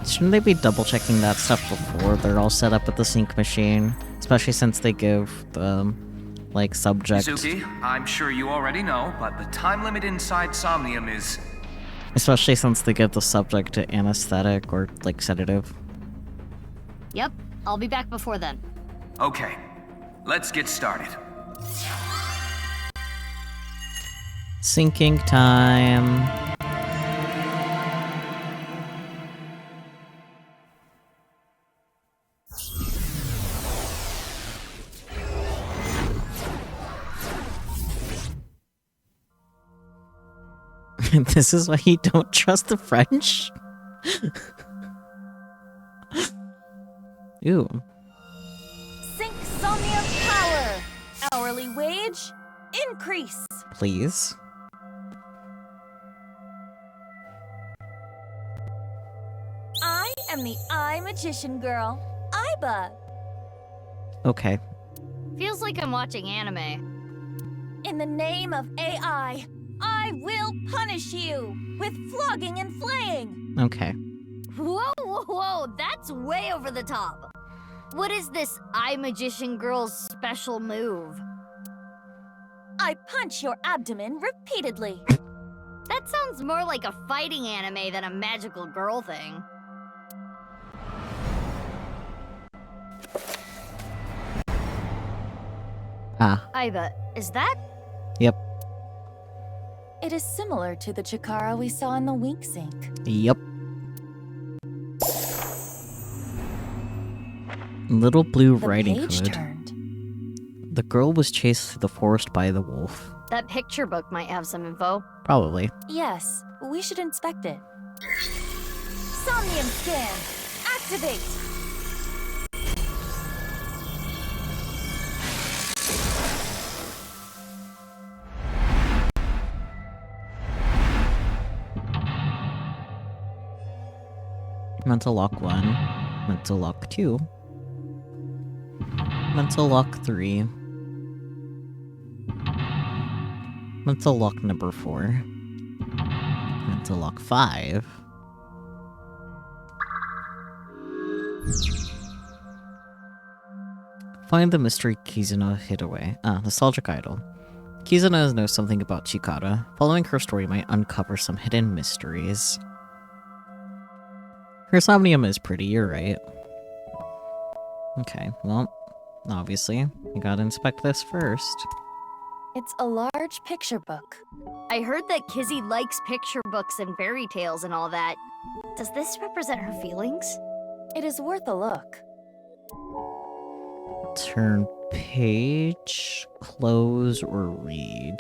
Shouldn't they be double-checking that stuff before they're all set up at the sync machine? Especially since they give the, like, subject... Mizuki, I'm sure you already know, but the time limit inside Somnium is... Especially since they give the subject to anesthetic or, like, sedative. Yep, I'll be back before then. Okay, let's get started. Syncing time. This is why you don't trust the French? Ooh. Sync Somnium power! Hourly wage, increase! Please. am the Eye Magician Girl, Aiba. Okay. Feels like I'm watching anime. In the name of AI, I will punish you with flogging and flaying. Okay. Whoa, whoa, whoa, that's way over the top. What is this Eye Magician Girl's special move? I punch your abdomen repeatedly. That sounds more like a fighting anime than a magical girl thing. Aiba, is that? Yep. It is similar to the Chikara we saw in the Wink Sink. Yep. Little Blue Riding Hood. Turned. The girl was chased through the forest by the wolf. That picture book might have some info. Probably. Yes, we should inspect it. Somnium scan! Activate! Mental Lock 1. Mental Lock 2. Mental Lock 3. Mental Lock number 4. Mental Lock 5. Find the mystery Kizuna hid away. Nostalgic Idol. Kizuna knows something about Chikara. Following her story might uncover some hidden mysteries. Her Somnium is pretty, you're right. Okay, well, obviously, you gotta inspect this first. It's a large picture book. I heard that Kizzy likes picture books and fairy tales and all that. Does this represent her feelings? It is worth a look. Turn page, close, or read.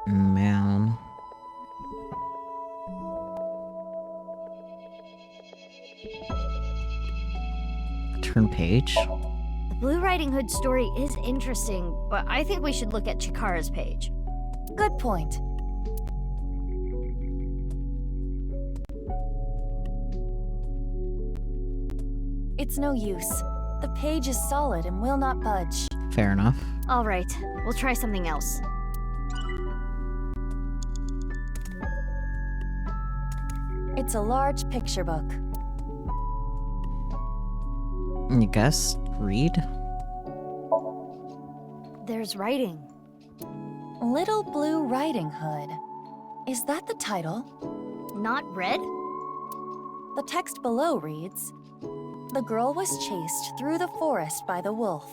Man. Turn page. The Blue Riding Hood story is interesting, but I think we should look at Chikara's page. Good point. It's no use. The page is solid and will not budge. Fair enough. All right, we'll try something else. It's a large picture book. You guess? Read? There's writing. Little Blue Riding Hood. Is that the title? Not read? The text below reads, "The girl was chased through the forest by the wolf."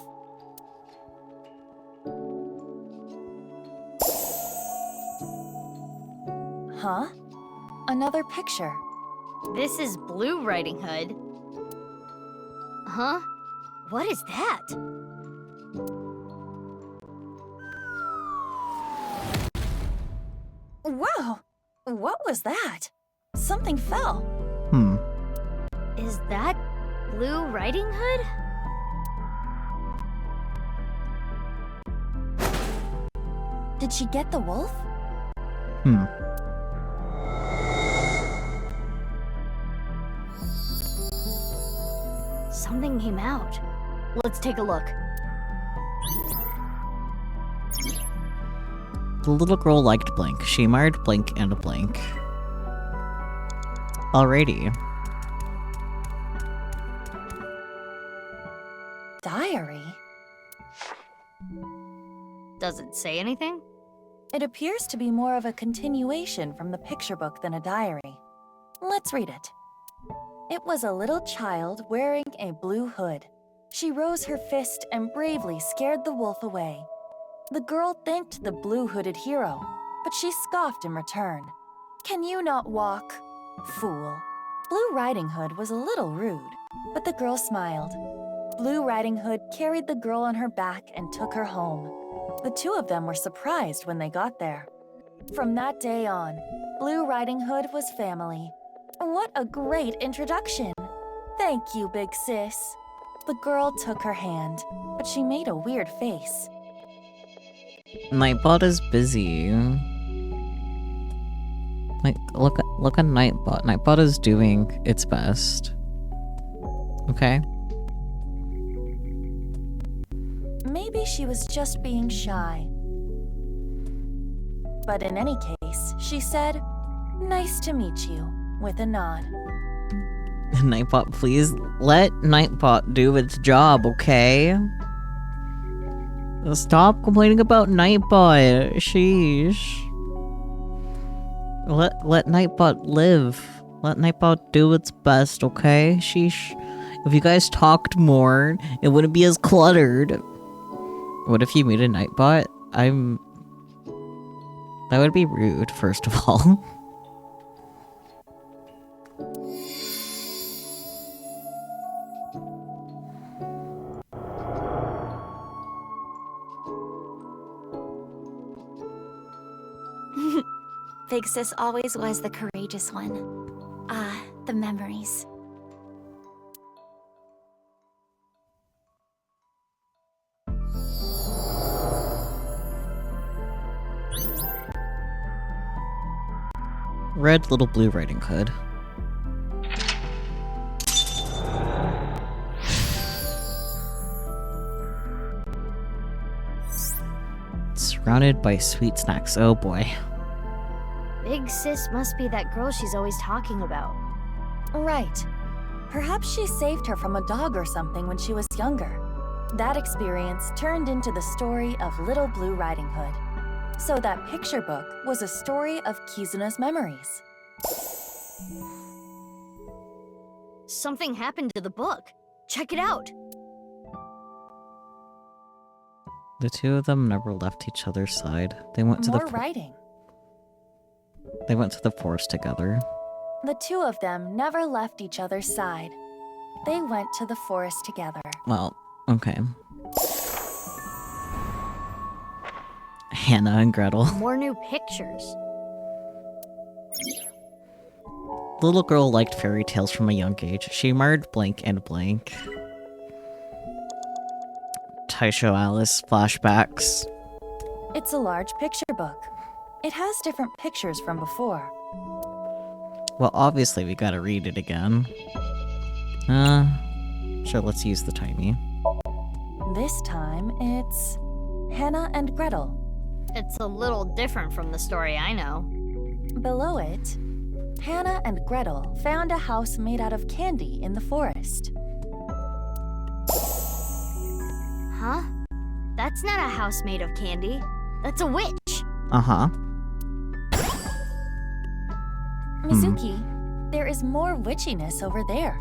Huh? Another picture. This is Blue Riding Hood. Huh? What is that? Wow! What was that? Something fell. Is that Blue Riding Hood? Did she get the wolf? Something came out. Let's take a look. The little girl liked blank. She admired blank and blank. Alrighty. Diary? Does it say anything? It appears to be more of a continuation from the picture book than a diary. Let's read it. It was a little child wearing a blue hood. She rose her fist and bravely scared the wolf away. The girl thanked the blue-hooded hero, but she scoffed in return. "Can you not walk? Fool." Blue Riding Hood was a little rude, but the girl smiled. Blue Riding Hood carried the girl on her back and took her home. The two of them were surprised when they got there. From that day on, Blue Riding Hood was family. What a great introduction! Thank you, big sis. The girl took her hand, but she made a weird face. Nightbot is busy. Like, look at Nightbot. Nightbot is doing its best. Okay? Maybe she was just being shy. But in any case, she said, "Nice to meet you," with a nod. Nightbot, please let Nightbot do its job, okay? Stop complaining about Nightbot. Sheesh. Let Nightbot live. Let Nightbot do its best, okay? Sheesh. If you guys talked more, it wouldn't be as cluttered. What if you made a Nightbot? That would be rude, first of all. Big Sis always was the courageous one. The memories. Red Little Blue Riding Hood. Surrounded by sweet snacks. Oh boy. Big Sis must be that girl she's always talking about. Right. Perhaps she saved her from a dog or something when she was younger. That experience turned into the story of Little Blue Riding Hood. So that picture book was a story of Kizuna's memories. Something happened to the book. Check it out. The two of them never left each other's side. They went to More writing. They went to the forest together. The two of them never left each other's side. They went to the forest together. Well, okay. Hannah and Gretel. More new pictures. The little girl liked fairy tales from a young age. She admired blank and blank. Taisho Alice flashbacks. It's a large picture book. It has different pictures from before. Well, obviously we gotta read it again. Sure, let's use the tiny. This time, it's Hannah and Gretel. It's a little different from the story I know. Below it, Hannah and Gretel found a house made out of candy in the forest. Huh? That's not a house made of candy. That's a witch. Uh-huh. Mizuki, there is more witchiness over there.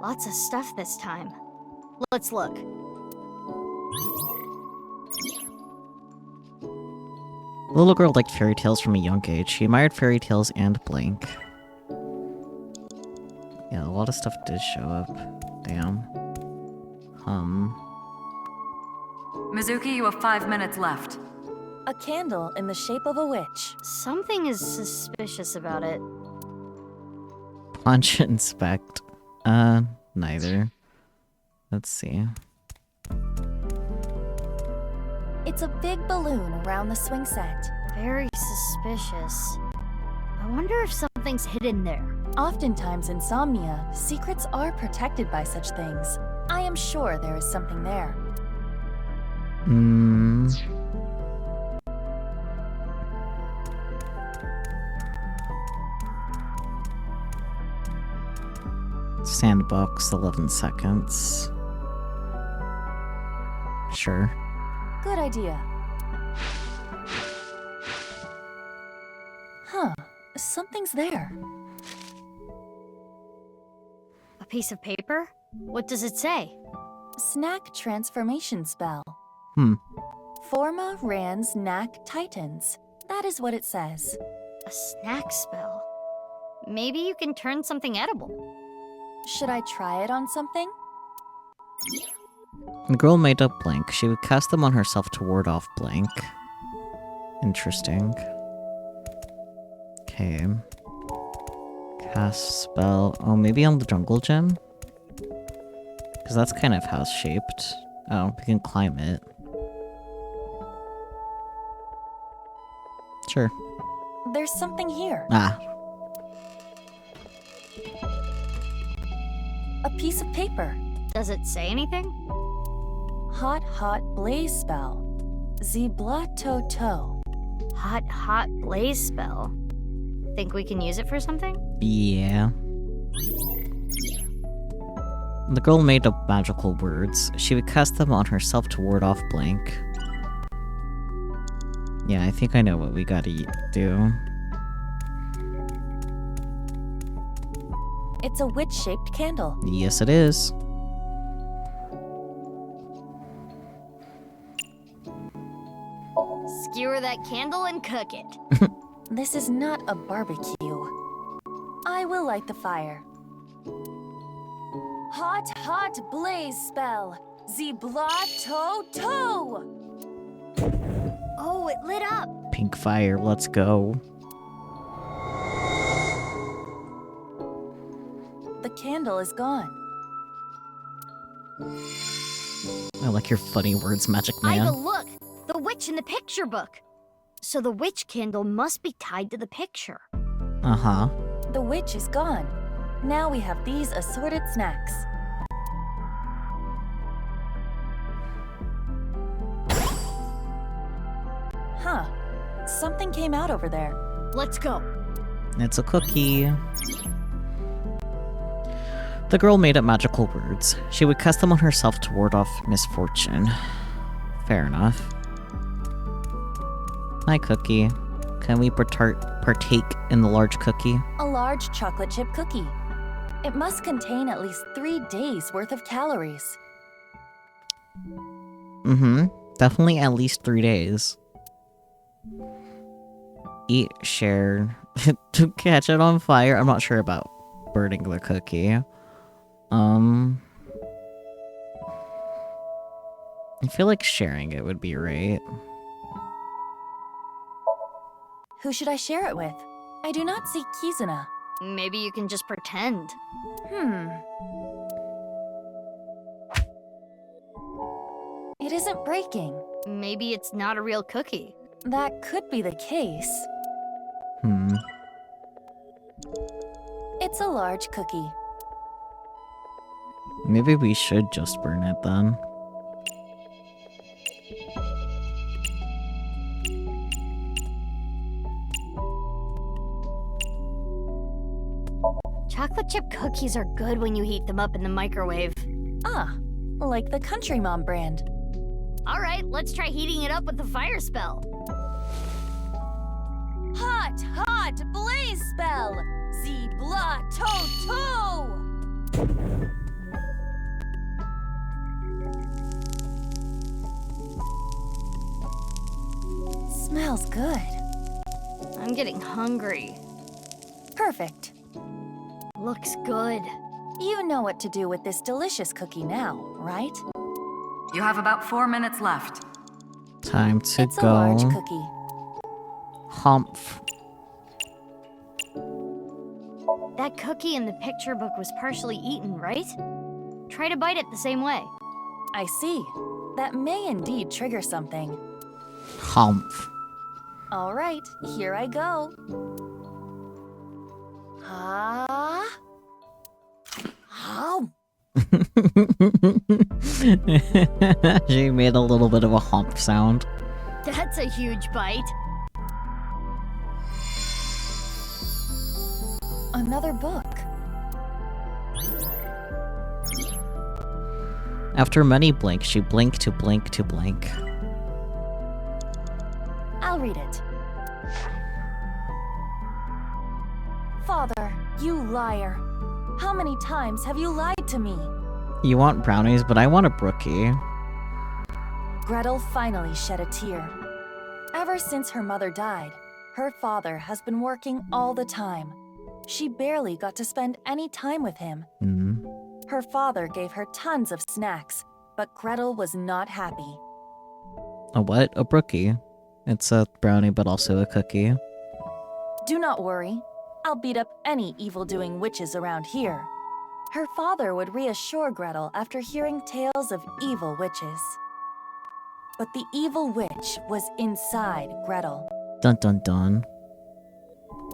Lots of stuff this time. Let's look. The little girl liked fairy tales from a young age. She admired fairy tales and blank. Yeah, a lot of stuff did show up. Damn. Mizuki, you have 5 minutes left. A candle in the shape of a witch. Something is suspicious about it. Punch and inspect. Neither. Let's see. It's a big balloon around the swing set. Very suspicious. I wonder if something's hidden there. Oftentimes in Somnia, secrets are protected by such things. I am sure there is something there. Sandbox, 11 seconds. Sure. Good idea. Huh, something's there. A piece of paper? What does it say? Snack transformation spell. Forma Rans Knack Titans. That is what it says. A snack spell. Maybe you can turn something edible. Should I try it on something? The girl made up blank. She would cast them on herself to ward off blank. Interesting. Okay. Cast spell. Oh, maybe on the jungle gem? Because Because that's kind of house-shaped. Oh, we can climb it. Sure. There's something here. Ah. A piece of paper. Does it say anything? Hot, hot blaze spell. Zibla-to-to. Hot, hot blaze spell. Think we can use it for something? Yeah. The girl made up magical words. She would cast them on herself to ward off blank. Yeah, I think I know what we gotta do. It's a witch-shaped candle. Yes, it is. Skewer that candle and cook it. This is not a barbecue. I will light the fire. Hot, hot blaze spell. Zibla-to-to. Oh, it lit up. Pink fire, let's go. The candle is gone. I like your funny words, Magic Man. Ida, look! The witch in the picture book. So the witch candle must be tied to the picture. Uh-huh. The witch is gone. Now we have these assorted snacks. Huh. Something came out over there. Let's go. It's a cookie. The girl made up magical words. She would cast them on herself to ward off misfortune. Fair enough. Hi, cookie. Can we partake in the large cookie? A large chocolate chip cookie. It must contain at least 3 days worth of calories. Mm-hmm. Definitely at least 3 days. Eat, share, to catch it on fire. I'm not sure about burning the cookie. I feel like sharing it would be right. Who should I share it with? I do not see Kizuna. Maybe you can just pretend. It isn't breaking. Maybe it's not a real cookie. That could be the case. It's a large cookie. Maybe we should just burn it then. Chocolate chip cookies are good when you heat them up in the microwave. Ah, like the Country Mom brand. Alright, let's try heating it up with the fire spell. Hot, hot blaze spell! Zibla-to-to! Smells good. I'm getting hungry. Perfect. Looks good. You know what to do with this delicious cookie now, right? You have about 4 minutes left. Time to It's go. a large cookie. Humph. That cookie in the picture book was partially eaten, right? Try to bite it the same way. I see. That may indeed trigger something. Humph. All right, here I go. She made a little bit of a hump sound. That's a huge bite. Another book. After many blinks, she blinked to blink to blink. I'll read it. Father, you liar. How many times have you lied to me? You want brownies, but I want a brookie. Gretel finally shed a tear. Ever since her mother died, her father has been working all the time. She barely got to spend any time with him. Her father gave her tons of snacks, but Gretel was not happy. A what? A brookie. It's a brownie, but also a cookie. Do not worry. I'll beat up any evil-doing witches around here. Her father would reassure Gretel after hearing tales of evil witches. But the evil witch was inside Gretel. Dun dun dun.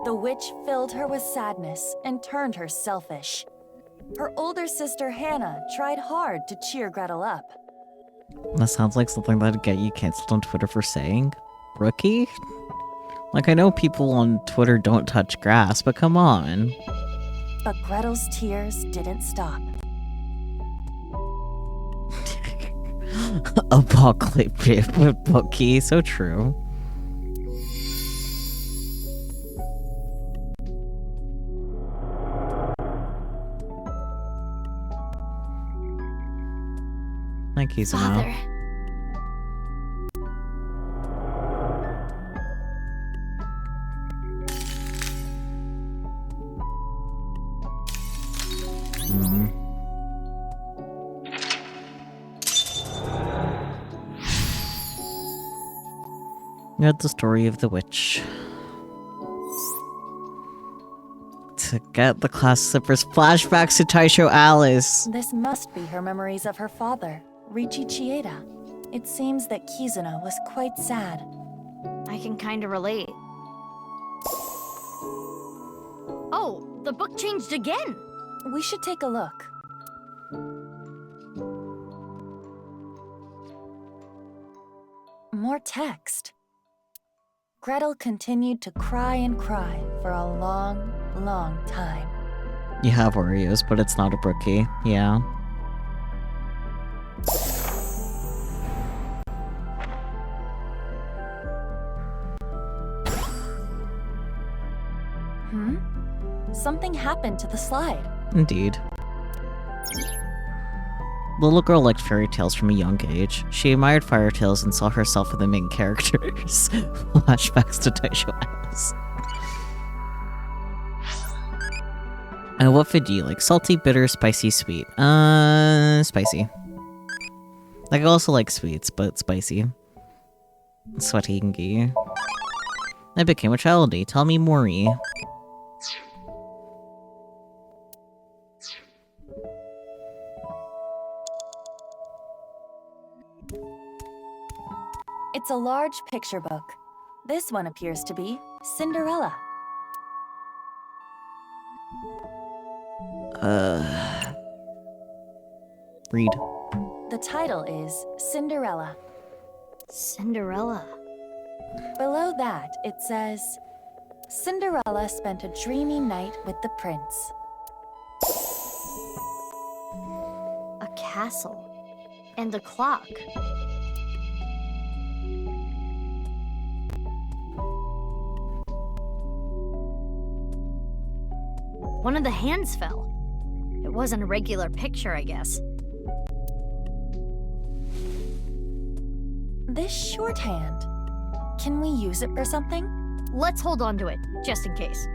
The witch filled her with sadness and turned her selfish. Her older sister Hannah tried hard to cheer Gretel up. That sounds like something that'd get you canceled on Twitter for saying. Rookie? Like, I know people on Twitter don't touch grass, but come on. But Gretel's tears didn't stop. Apocalyptic with Bookie, so true. Thank you, Father. Read the story of the witch. To get the class slippers, flashbacks to Taisho Alice. This must be her memories of her father, Riichi Chieda. It seems that Kizuna was quite sad. I can kinda relate. Oh, the book changed again! We should take a look. More text. Gretel continued to cry and cry for a long, long time. You have Oreos, but it's not a brookie. Yeah. Something happened to the slide. Indeed. The little girl liked fairy tales from a young age. She admired fairy tales and saw herself in the main characters. Flashbacks to Taisho Alice. And what food do you like? Salty, bitter, spicy, sweet? Spicy. Like, I also like sweets, but spicy. Sweatingy. I became a childie. Tell me more. It's a large picture book. This one appears to be Cinderella. Read. The title is Cinderella. Cinderella. Below that, it says, Cinderella spent a dreamy night with the prince. A castle. And a clock. One of the hands fell. It wasn't a regular picture, I guess. This shorthand. Can we use it for something? Let's hold on to it, just in case.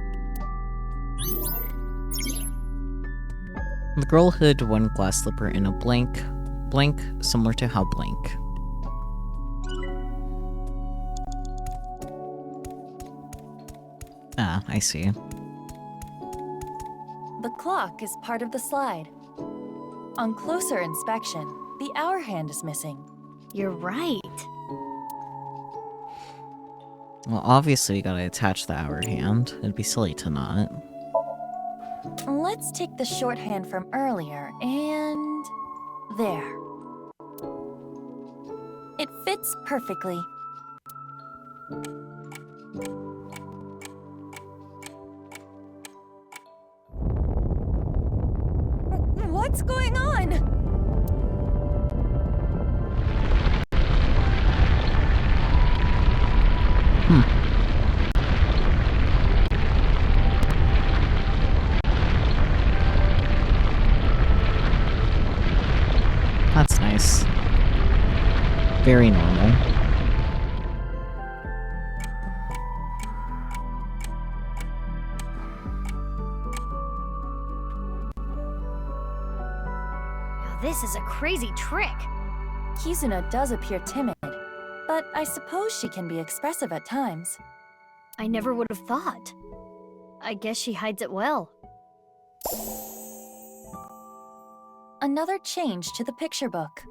The girl hid one glass slipper in a blank, similar to how blank. Ah, I see. The clock is part of the slide. On closer inspection, the hour hand is missing. You're right. Well, obviously we gotta attach the hour hand. It'd be silly to not. Let's take the shorthand from earlier and... there. It fits perfectly. What's going on? That's nice. Very normal. Now this is a crazy trick. Kizuna does appear timid, but I suppose she can be expressive at times. I never would have thought. I guess she hides it well. Another change to the picture book.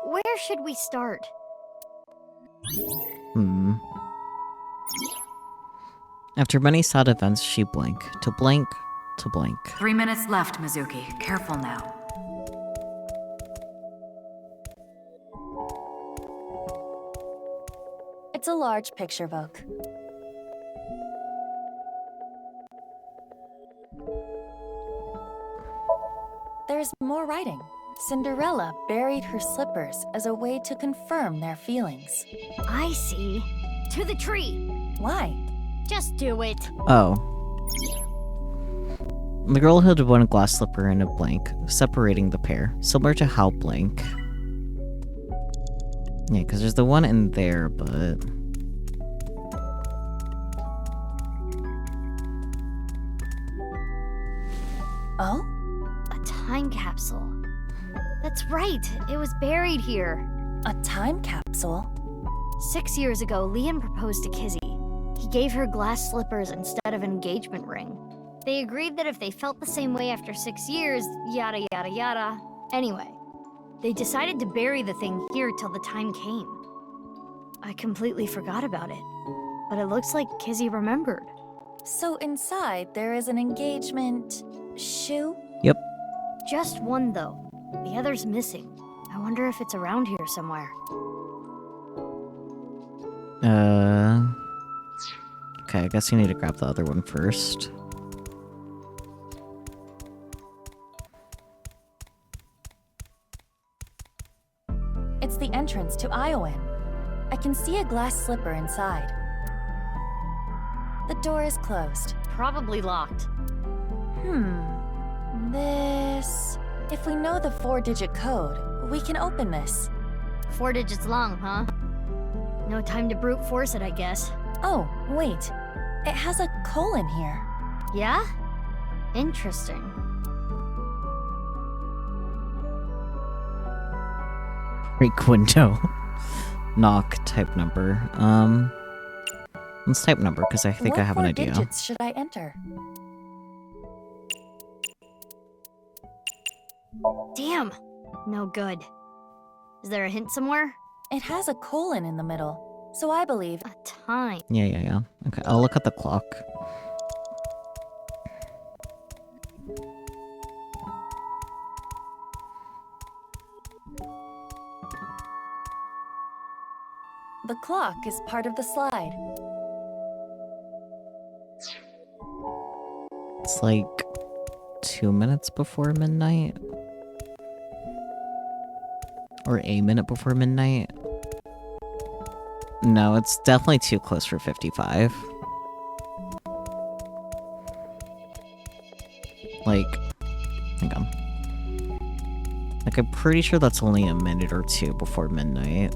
Where should we start? After many sad events, she blank to blank to blank. 3 minutes left, Mizuki. Careful now. It's a large picture book. There's more writing. Cinderella buried her slippers as a way to confirm their feelings. I see. To the tree. Why? Just do it. Oh. The girl hid one glass slipper in a blank, separating the pair, similar to how blank. Yeah, because there's the one in there, but... Oh? A time capsule. That's right, it was buried here. A time capsule? 6 years ago, Liam proposed to Kizzy. He gave her glass slippers instead of an engagement ring. They agreed that if they felt the same way after 6 years, yada yada yada. Anyway, they decided to bury the thing here till the time came. I completely forgot about it, but it looks like Kizzy remembered. So inside there is an engagement shoe? Yep. Just one though. The other's missing. I wonder if it's around here somewhere. Okay, I guess you need to grab the other one first. It's the entrance to Iowan. I can see a glass slipper inside. The door is closed. Probably locked. This... If we know the 4-digit code, we can open this. 4 digits long, huh? No time to brute force it, I guess. Oh, wait. It has a colon here. Yeah? Interesting. Break window. Knock, type number. Let's type number, because I think I have an idea. What 4 digits should I enter? Damn! No good. Is there a hint somewhere? It has a colon in the middle, so I believe... A time. Yeah. Okay, I'll look at the clock. The clock is part of the slide. It's like 2 minutes before midnight. Or a minute before midnight. No, it's definitely too close for 55. Like, hang on. Like, I'm pretty sure that's only a minute or two before midnight.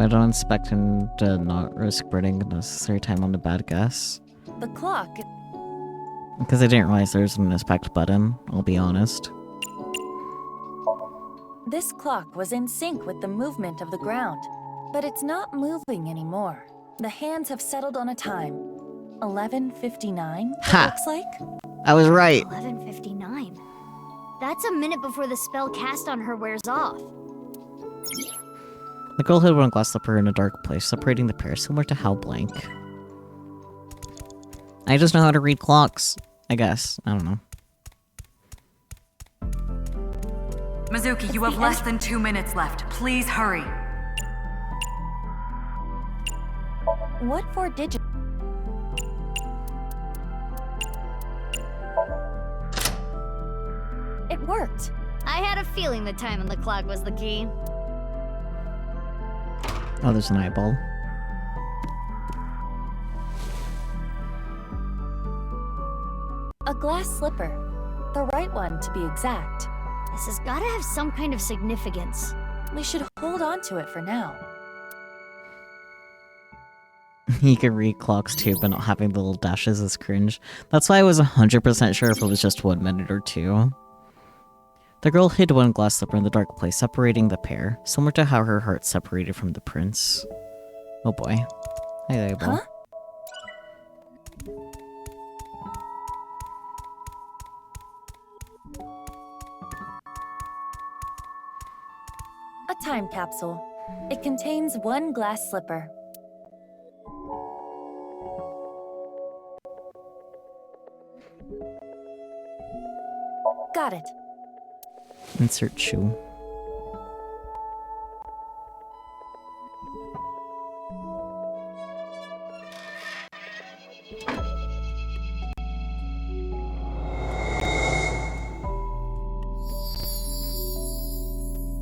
I don't expect him to not risk burning unnecessary time on the bad guess. The clock... Because I didn't realize there's an inspect button, I'll be honest. This clock was in sync with the movement of the ground, but it's not moving anymore. The hands have settled on a time. 11:59, it looks like? I was right! 11:59. That's a minute before the spell cast on her wears off. The girl hid one glass slipper in a dark place, separating the pair, similar to how blank. I just know how to read clocks, I guess. I don't know. Mizuki, you have less than 2 minutes left. Please hurry. What 4 digits? It worked. I had a feeling the time on the clock was the key. Oh, there's an eyeball. A glass slipper. The right one, to be exact. This has gotta have some kind of significance. We should hold on to it for now. You can read clocks too, but not having the little dashes is cringe. That's why I was 100% sure if it was just 1 minute or 2. The girl hid one glass slipper in the dark place, separating the pair, similar to how her heart separated from the prince. Oh boy. Hey, Abel. Huh? A time capsule. It contains one glass slipper. Got it. Insert shoe.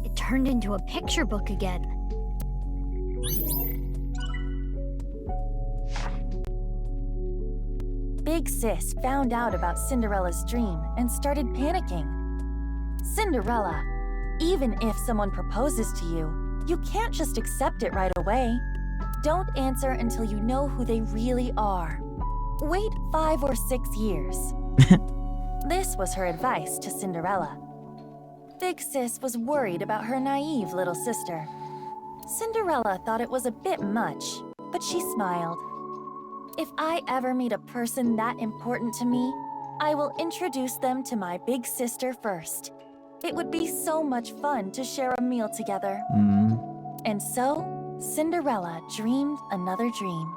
It turned into a picture book again. Big Sis found out about Cinderella's dream and started panicking. Cinderella, even if someone proposes to you, you can't just accept it right away. Don't answer until you know who they really are. Wait 5 or 6 years. This was her advice to Cinderella. Big Sis was worried about her naive little sister. Cinderella thought it was a bit much, but she smiled. If I ever meet a person that important to me, I will introduce them to my big sister first. It would be so much fun to share a meal together. And so, Cinderella dreamed another dream.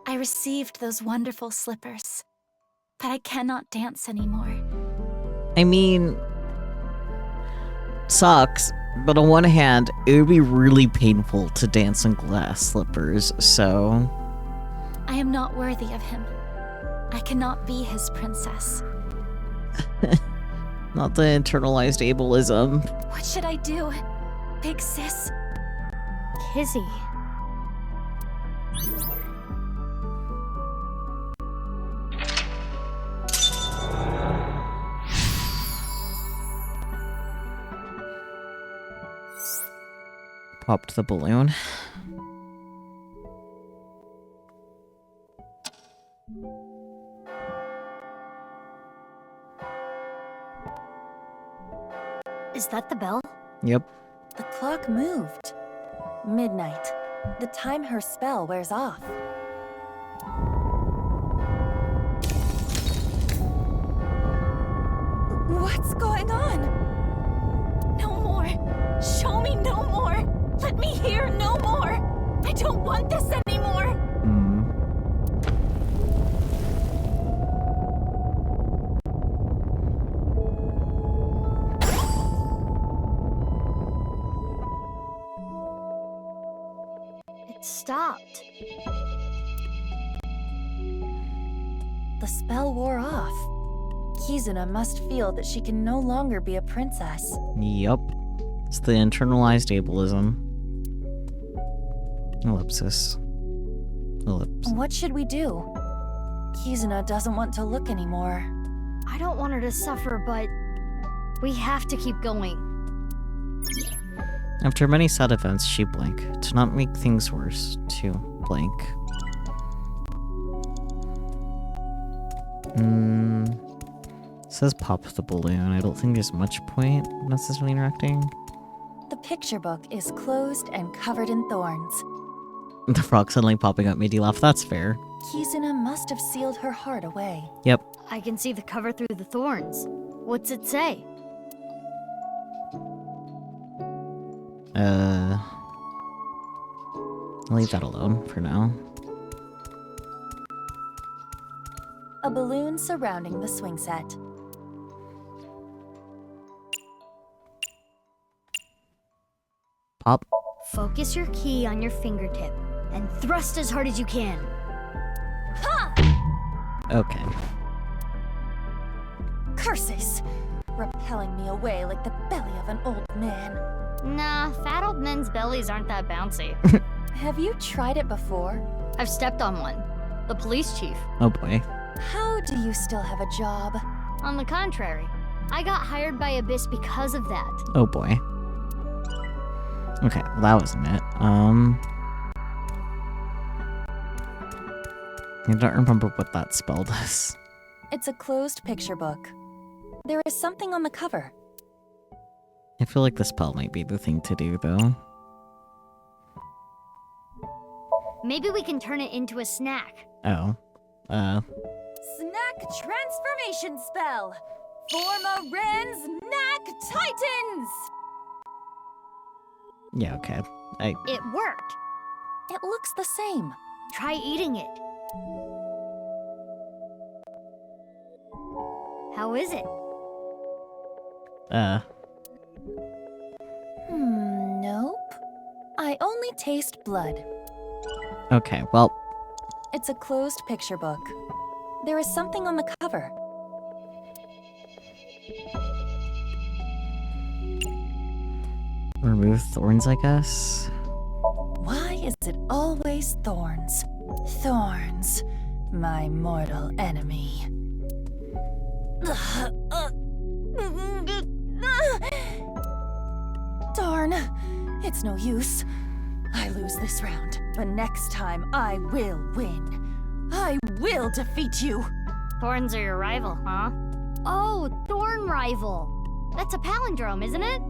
I received those wonderful slippers, but I cannot dance anymore. I mean, sucks, but on one hand, it would be really painful to dance in glass slippers, so... I am not worthy of him. I cannot be his princess. Not the internalized ableism. What should I do? Big Sis? Kizzy. Popped the balloon. Is that the bell? Yep. The clock moved. Midnight. The time her spell wears off. What's going on? No more! Show me no more! Let me hear no more! I don't want this anymore! It stopped. The spell wore off. Kizuna must feel that she can no longer be a princess. Yup. It's the internalized ableism. Ellipsis. Ellipse. What should we do? Kizuna doesn't want to look anymore. I don't want her to suffer, but we have to keep going. After many sad events, she blank. To not make things worse, to blank. It says pop the balloon. I don't think there's much point necessarily interacting. The picture book is closed and covered in thorns. The frog suddenly popping up made you laugh. That's fair. Kizuna must have sealed her heart away. Yep. I can see the cover through the thorns. What's it say? I'll leave that alone for now. A balloon surrounding the swing set. Pop. Focus your key on your fingertip and thrust as hard as you can. Okay. Curses! Repelling me away like the belly of an old man. Nah, fat old men's bellies aren't that bouncy. Have you tried it before? I've stepped on one. The police chief. Oh boy. How do you still have a job? On the contrary, I got hired by Abyss because of that. Oh boy. Okay, well that wasn't it. I don't remember what that spell does. It's a closed picture book. There is something on the cover. I feel like the spell might be the thing to do, though. Maybe we can turn it into a snack. Oh. Snack transformation spell! Forma Rens Knack Titans! Yeah, okay. It worked. It looks the same. Try eating it. How is it? Nope. I only taste blood. Okay, well... It's a closed picture book. There is something on the cover. Remove thorns, I guess? Why is it always thorns? Thorns, my mortal enemy. Darn, it's no use. I lose this round, but next time I will win. I will defeat you. Thorns are your rival, huh? Oh, Thorn Rival. That's a palindrome, isn't it?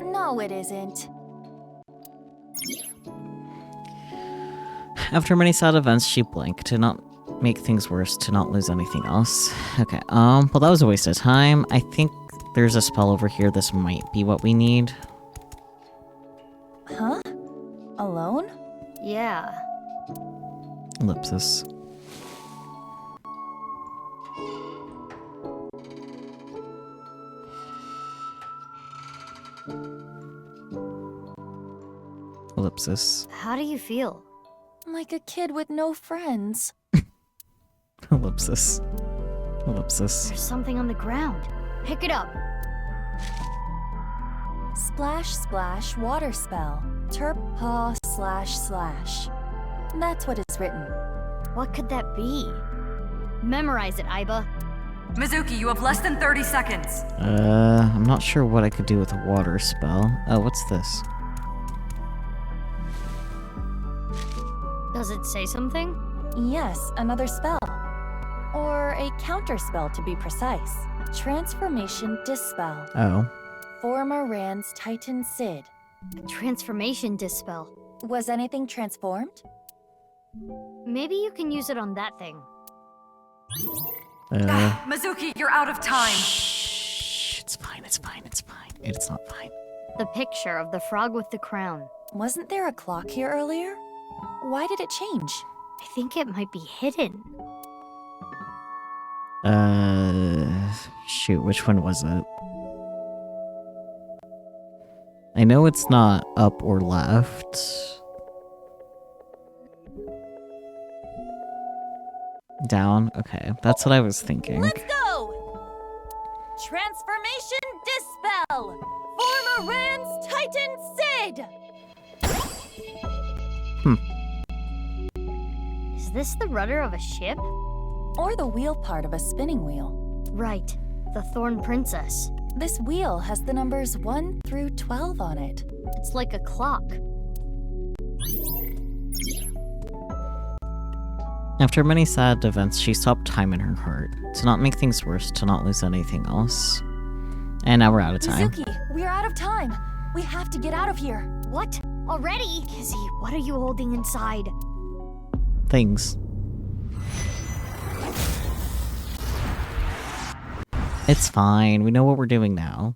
No, it isn't. After many sad events, she blinked to not make things worse, to not lose anything else. Okay, well that was a waste of time. I think there's a spell over here. This might be what we need. Huh? Alone? Yeah. Ellipsis. Ellipsis. How do you feel? Like a kid with no friends. Ellipsis. Ellipsis. There's something on the ground. Pick it up. Splash, splash, water spell. Terp paw //. That's what is written. What could that be? Memorize it, Aiba. Mizuki, you have less than 30 seconds. I'm not sure what I could do with a water spell. Oh, what's this? Does it say something? Yes, another spell. Or a counter spell to be precise. Transformation Dispel. Oh. Forma Rans Titan Sid. A transformation dispel. Was anything transformed? Maybe you can use it on that thing. Mizuki, you're out of time. Shh, it's fine, it's fine, it's fine. It's not fine. The picture of the frog with the crown. Wasn't there a clock here earlier? Why did it change? I think it might be hidden. Shoot, which one was it? I know it's not up or left. Down? Okay, that's what I was thinking. Let's go! Transformation Dispel! Forma Rans Titan Sid! Is this the rudder of a ship? Or the wheel part of a spinning wheel. Right, the Thorn Princess. This wheel has the numbers 1 through 12 on it. It's like a clock. After many sad events, she stopped time in her heart. To not make things worse, to not lose anything else. And now we're out of time. Mizuki, we're out of time. We have to get out of here. What? Already? Kizzy, what are you holding inside? Things. It's fine. We know what we're doing now.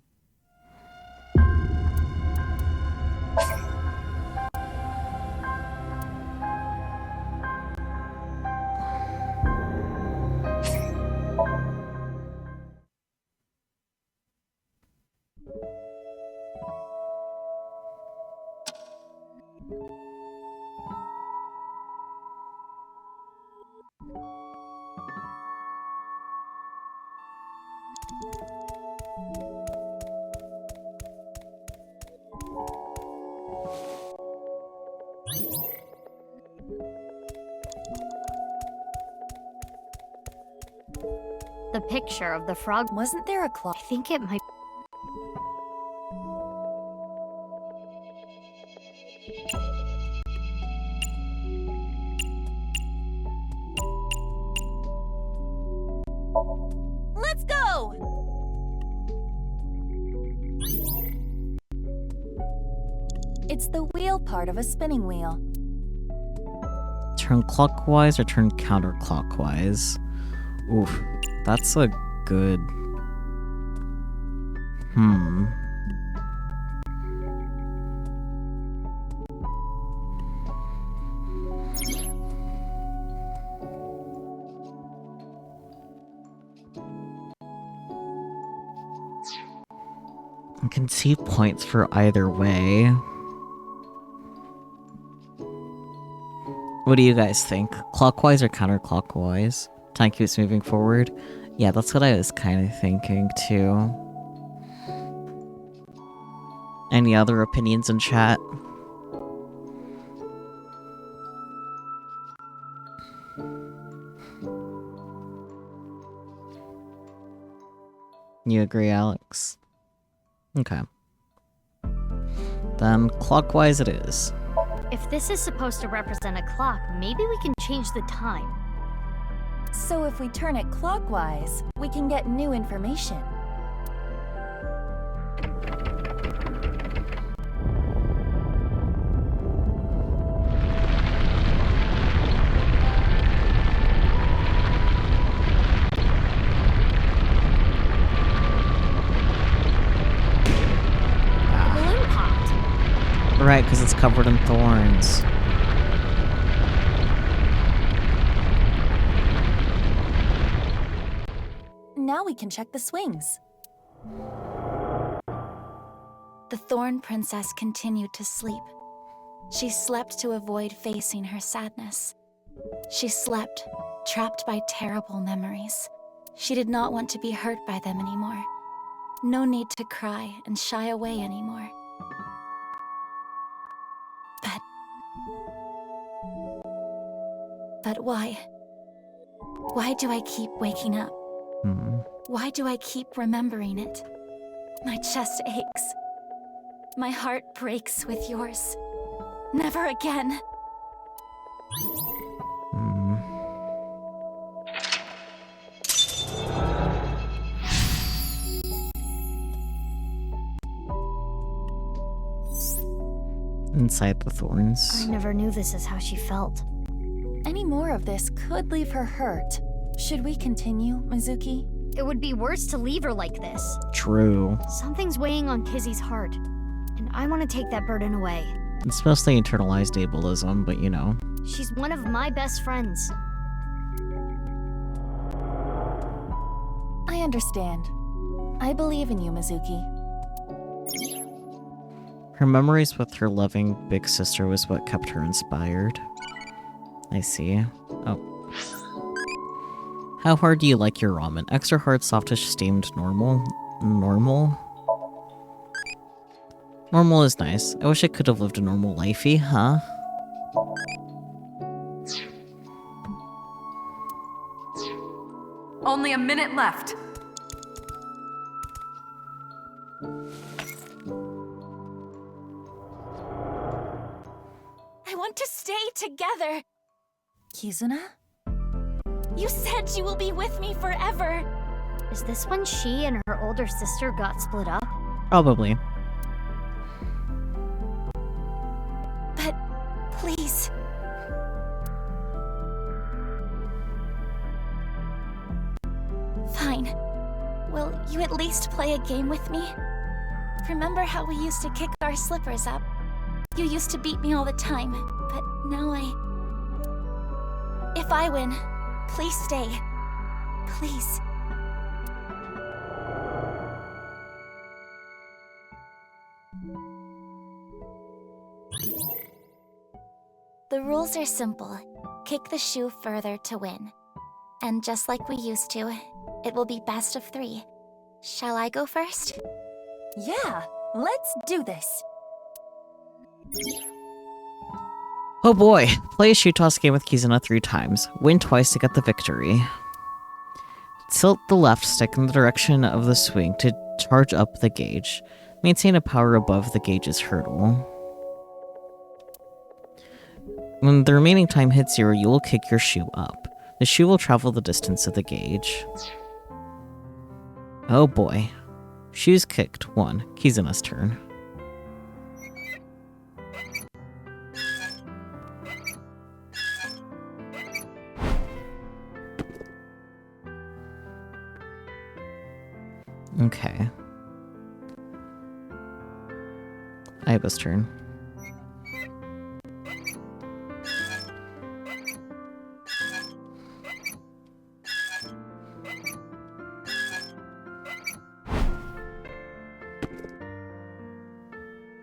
The picture of the frog. Wasn't there a clock? I think it might. Let's go! It's the wheel part of a spinning wheel. Turn clockwise or turn counterclockwise? Oof, that's a good... I can see points for either way. What do you guys think? Clockwise or counterclockwise? Time keeps moving forward? Yeah, that's what I was kind of thinking too. Any other opinions in chat? You agree, Alex? Okay. Then clockwise it is. If this is supposed to represent a clock, maybe we can change the time. So if we turn it clockwise, we can get new information. Balloon popped. Right, because it's covered in thorns. Now we can check the swings. The Thorn Princess continued to sleep. She slept to avoid facing her sadness. She slept, trapped by terrible memories. She did not want to be hurt by them anymore. No need to cry and shy away anymore. But why? Why do I keep waking up? Why do I keep remembering it? My chest aches. My heart breaks with yours. Never again. Inside the thorns. I never knew this is how she felt. Any more of this could leave her hurt. Should we continue, Mizuki? It would be worse to leave her like this. True. Something's weighing on Kizzy's heart, and I want to take that burden away. It's mostly internalized ableism, but you know. She's one of my best friends. I understand. I believe in you, Mizuki. Her memories with her loving big sister was what kept her inspired. I see. Oh. How hard do you like your ramen? Extra hard, softish, steamed, normal? Normal? Normal is nice. I wish I could have lived a normal lifey, huh? Only a minute left. I want to stay together. Kizuna? You said you will be with me forever. Is this when she and her older sister got split up? Probably. But please. Fine. Will you at least play a game with me? Remember how we used to kick our slippers up? You used to beat me all the time, but now If I win, please stay. Please. The rules are simple. Kick the shoe further to win. And just like we used to, it will be best of 3. Shall I go first? Yeah, let's do this. Oh boy. Play a shoe toss game with Kizuna 3 times. Win twice to get the victory. Tilt the left stick in the direction of the swing to charge up the gauge. Maintain a power above the gauge's hurdle. When the remaining time hits 0, you will kick your shoe up. The shoe will travel the distance of the gauge. Oh boy. Shoes kicked. 1. Kizuna's turn. Okay. Aiba's turn.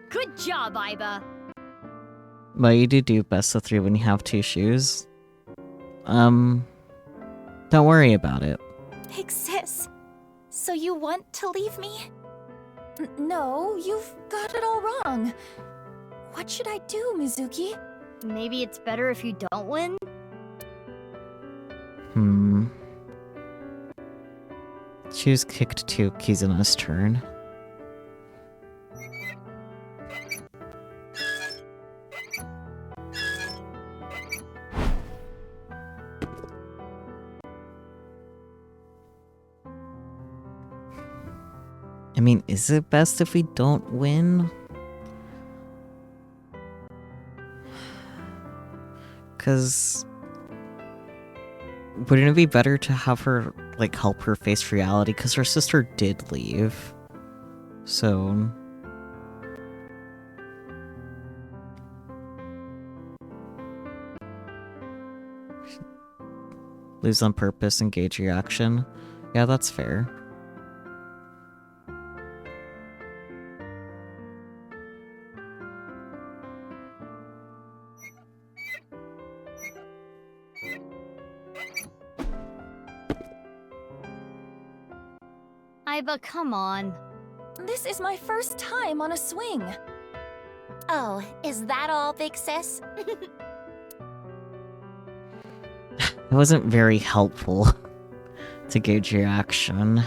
Good job, Aiba. But you do best of 3 when you have 2 shoes. Don't worry about it. Big sis, so you want to leave me? No, you've got it all wrong. What should I do, Mizuki? Maybe it's better if you don't win? Shoes kicked to Kizuna's turn. I mean, is it best if we don't win? Because wouldn't it be better to have her, like, help her face reality? Because her sister did leave. So... lose on purpose, engage reaction. Yeah, that's fair. Aiba, come on. This is my first time on a swing. Oh, is that all, big sis? It wasn't very helpful to gauge your action.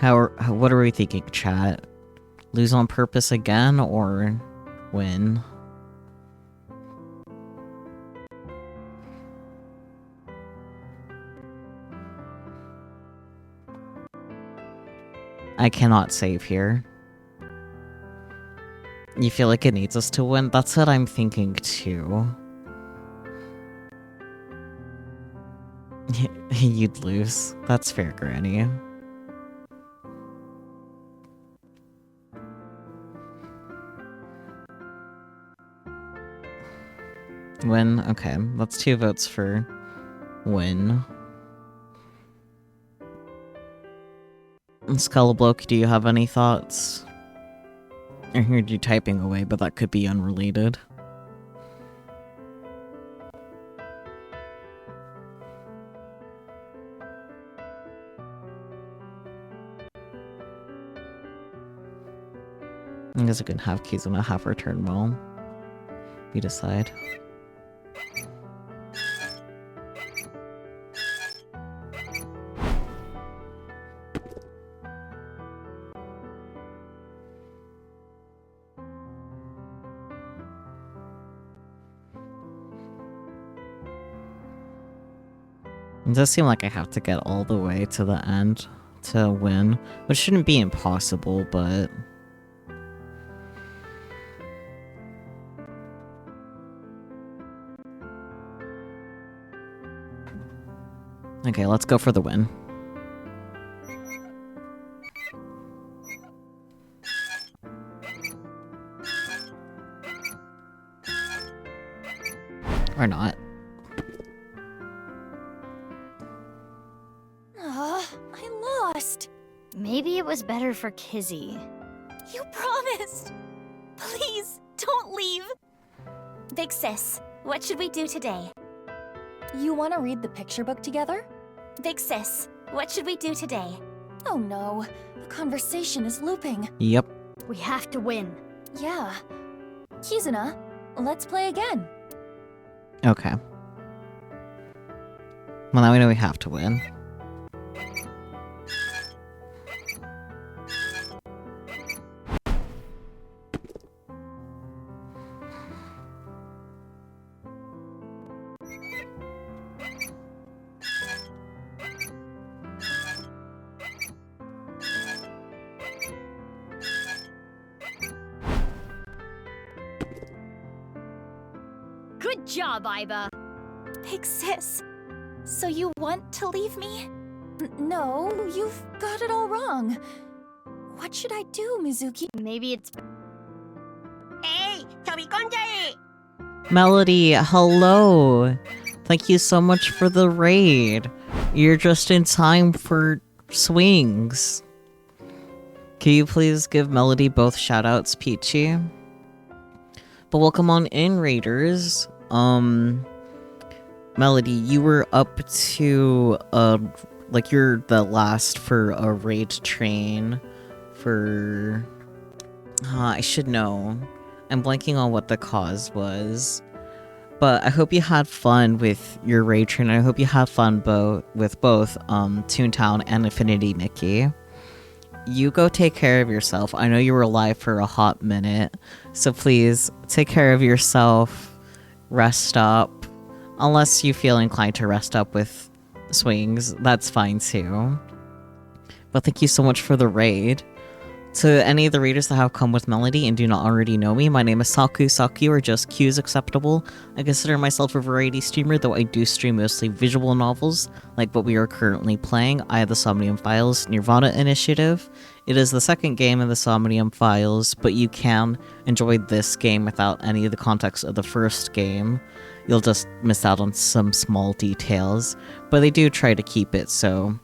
What are we thinking, chat? Lose on purpose again, or win? I cannot save here. You feel like it needs us to win? That's what I'm thinking too. You'd lose. That's fair, Granny. Win? Okay, that's 2 votes for win. Skullbloke, do you have any thoughts? I heard you typing away, but that could be unrelated. I guess I can have Kizuna have her turn well. We decide. It does seem like I have to get all the way to the end to win, which shouldn't be impossible, but... Okay, let's go for the win. Or not. I lost. Maybe it was better for Kizzy. You promised. Please, don't leave. Big sis, what should we do today? You want to read the picture book together? Big sis, what should we do today? Oh no, the conversation is looping. Yep. We have to win. Yeah. Kizuna, let's play again. Okay. Well, now we know we have to win. Good job, Aiba. Big sis, so you want to leave me? No, you've got it all wrong. What should I do, Mizuki? Maybe it's... Melody, hello! Thank you so much for the raid. You're just in time for swings. Can you please give Melody both shoutouts, Peachy? But welcome on in, raiders. Melody, you were up to, like, you're the last for a raid train for... I should know. I'm blanking on what the cause was. But I hope you had fun with your raid train. I hope you had fun with both Toontown and Infinity Mickey. You go take care of yourself. I know you were alive for a hot minute. So please, take care of yourself. Rest up. Unless you feel inclined to rest up with swings, that's fine too. But thank you so much for the raid. To any of the readers that have come with Melody and do not already know me, my name is Saku, or just Q is acceptable. I consider myself a variety streamer, though I do stream mostly visual novels, like what we are currently playing. I have the Somnium Files nirvanA Initiative. It is the second game in the Somnium Files, but you can enjoy this game without any of the context of the first game. You'll just miss out on some small details, but they do try to keep it so...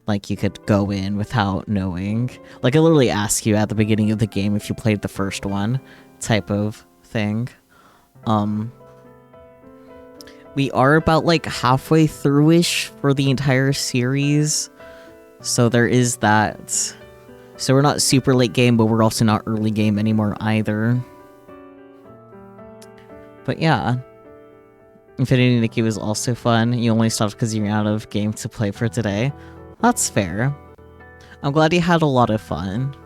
like, you could go in without knowing. Like, it literally asks you at the beginning of the game if you played the first one, type of thing. We are about, like, halfway through-ish for the entire series. So there is that. So we're not super late game, but we're also not early game anymore either. But yeah. Infinity Nikki was also fun. You only stopped because you ran out of game to play for today. That's fair. I'm glad you had a lot of fun.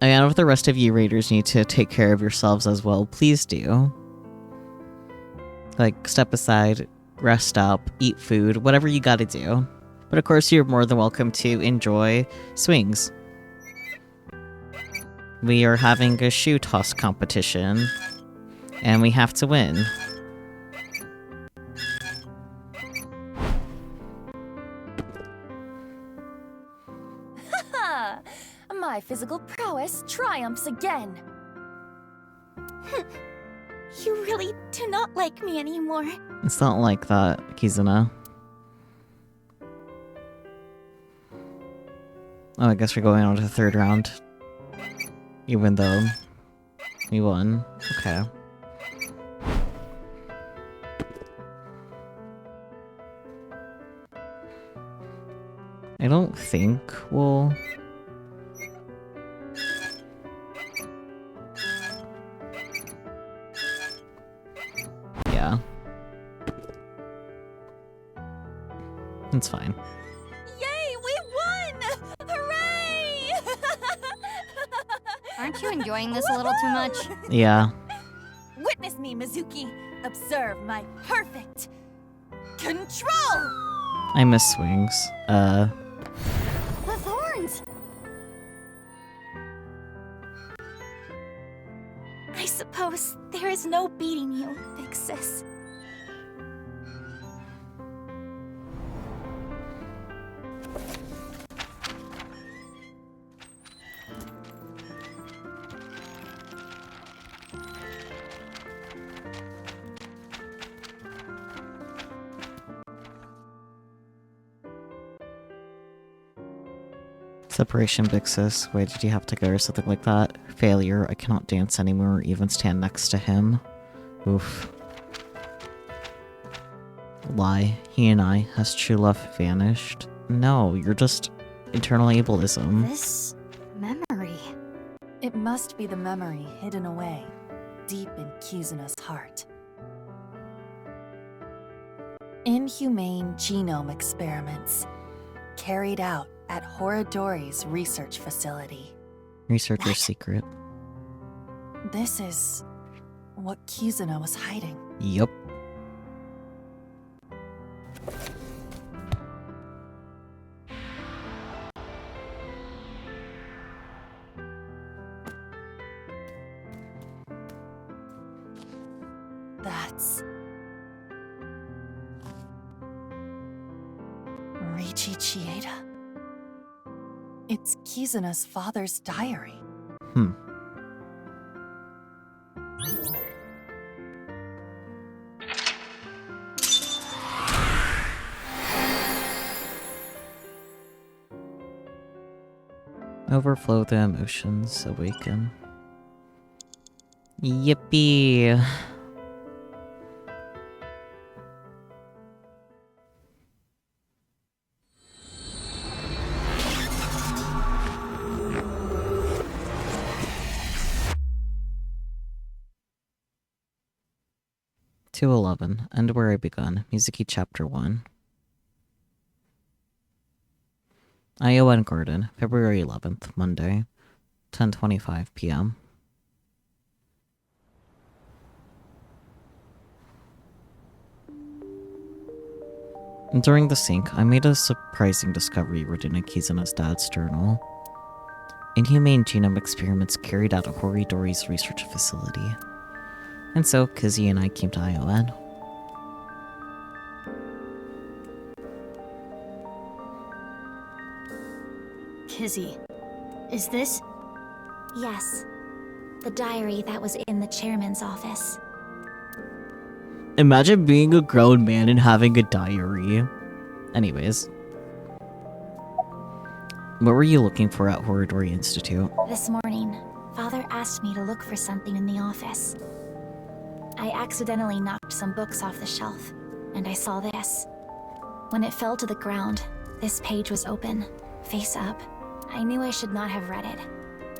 I know if the rest of you raiders need to take care of yourselves as well, please do. Like, step aside, rest up, eat food, whatever you gotta do. But of course, you're more than welcome to enjoy swings. We are having a shoe toss competition, and we have to win. My physical prowess triumphs again. You really do not like me anymore. It's not like that, Kizuna. Oh, I guess we're going on to the third round. Even though we won. Okay. I don't think we'll... Yeah. It's fine. Yay, we won! Hooray! Aren't you enjoying this a little too much? Yeah. Witness me, Mizuki. Observe my perfect control! I miss swings. The thorns! I suppose there is no beating you, big sis. Separation, big sis. Why did you have to go or something like that? Failure. I cannot dance anymore or even stand next to him. Oof. Lie. He and I. Has true love vanished? No, you're just internal ableism. This memory. It must be the memory hidden away, deep in Kizuna's heart. Inhumane genome experiments, carried out at Horadori's research facility. Researcher's secret. This is what Kizuna was hiding. Yup. That's... Riichi Chieda. It's Kizuna's father's diary. Overflow the emotions, awaken. Yippee! (2:11) End where I begun. Mizuki Chapter 1. ION Garden, February 11th, Monday, 10:25 p.m. During the sync, I made a surprising discovery written in Kizuna's dad's journal. Inhumane genome experiments carried out at Horidori's research facility. And so, Kizzy and I came to ION. Kizzy, is this? Yes. The diary that was in the chairman's office. Imagine being a grown man and having a diary. Anyways. What were you looking for at Horadori Institute? This morning, Father asked me to look for something in the office. I accidentally knocked some books off the shelf, and I saw this. When it fell to the ground, this page was open, face up. I knew I should not have read it.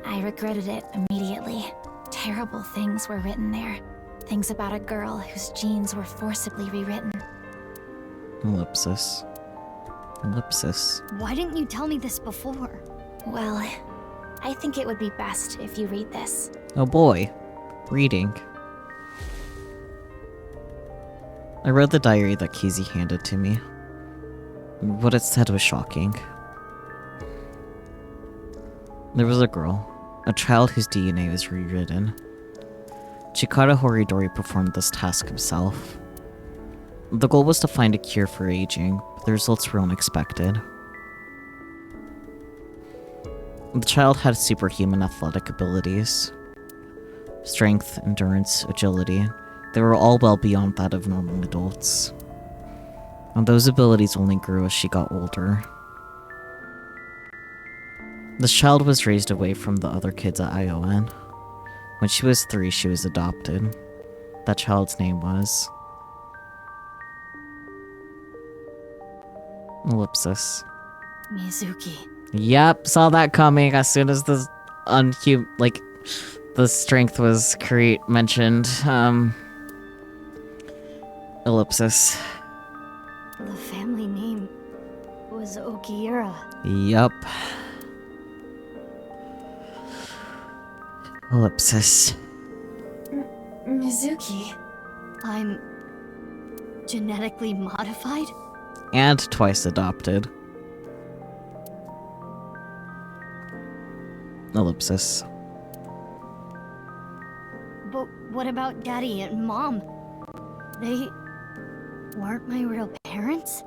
I regretted it immediately. Terrible things were written there. Things about a girl whose genes were forcibly rewritten. Ellipsis. Ellipsis. Why didn't you tell me this before? Well, I think it would be best if you read this. Oh boy. Reading. I read the diary that Kizzy handed to me. What it said was shocking. There was a girl, a child whose DNA was rewritten. Chikara Horidori performed this task himself. The goal was to find a cure for aging, but the results were unexpected. The child had superhuman athletic abilities. Strength, endurance, agility. They were all well beyond that of normal adults. And those abilities only grew as she got older. This child was raised away from the other kids at ION. When she was 3, she was adopted. That child's name was... Ellipsis. Mizuki. Yep, saw that coming as soon as the the strength was mentioned. Ellipsis. The family name was Okiura. Yup. Ellipsis. Mizuki. I'm genetically modified? And twice adopted. Ellipsis. But what about Daddy and Mom? They weren't my real parents?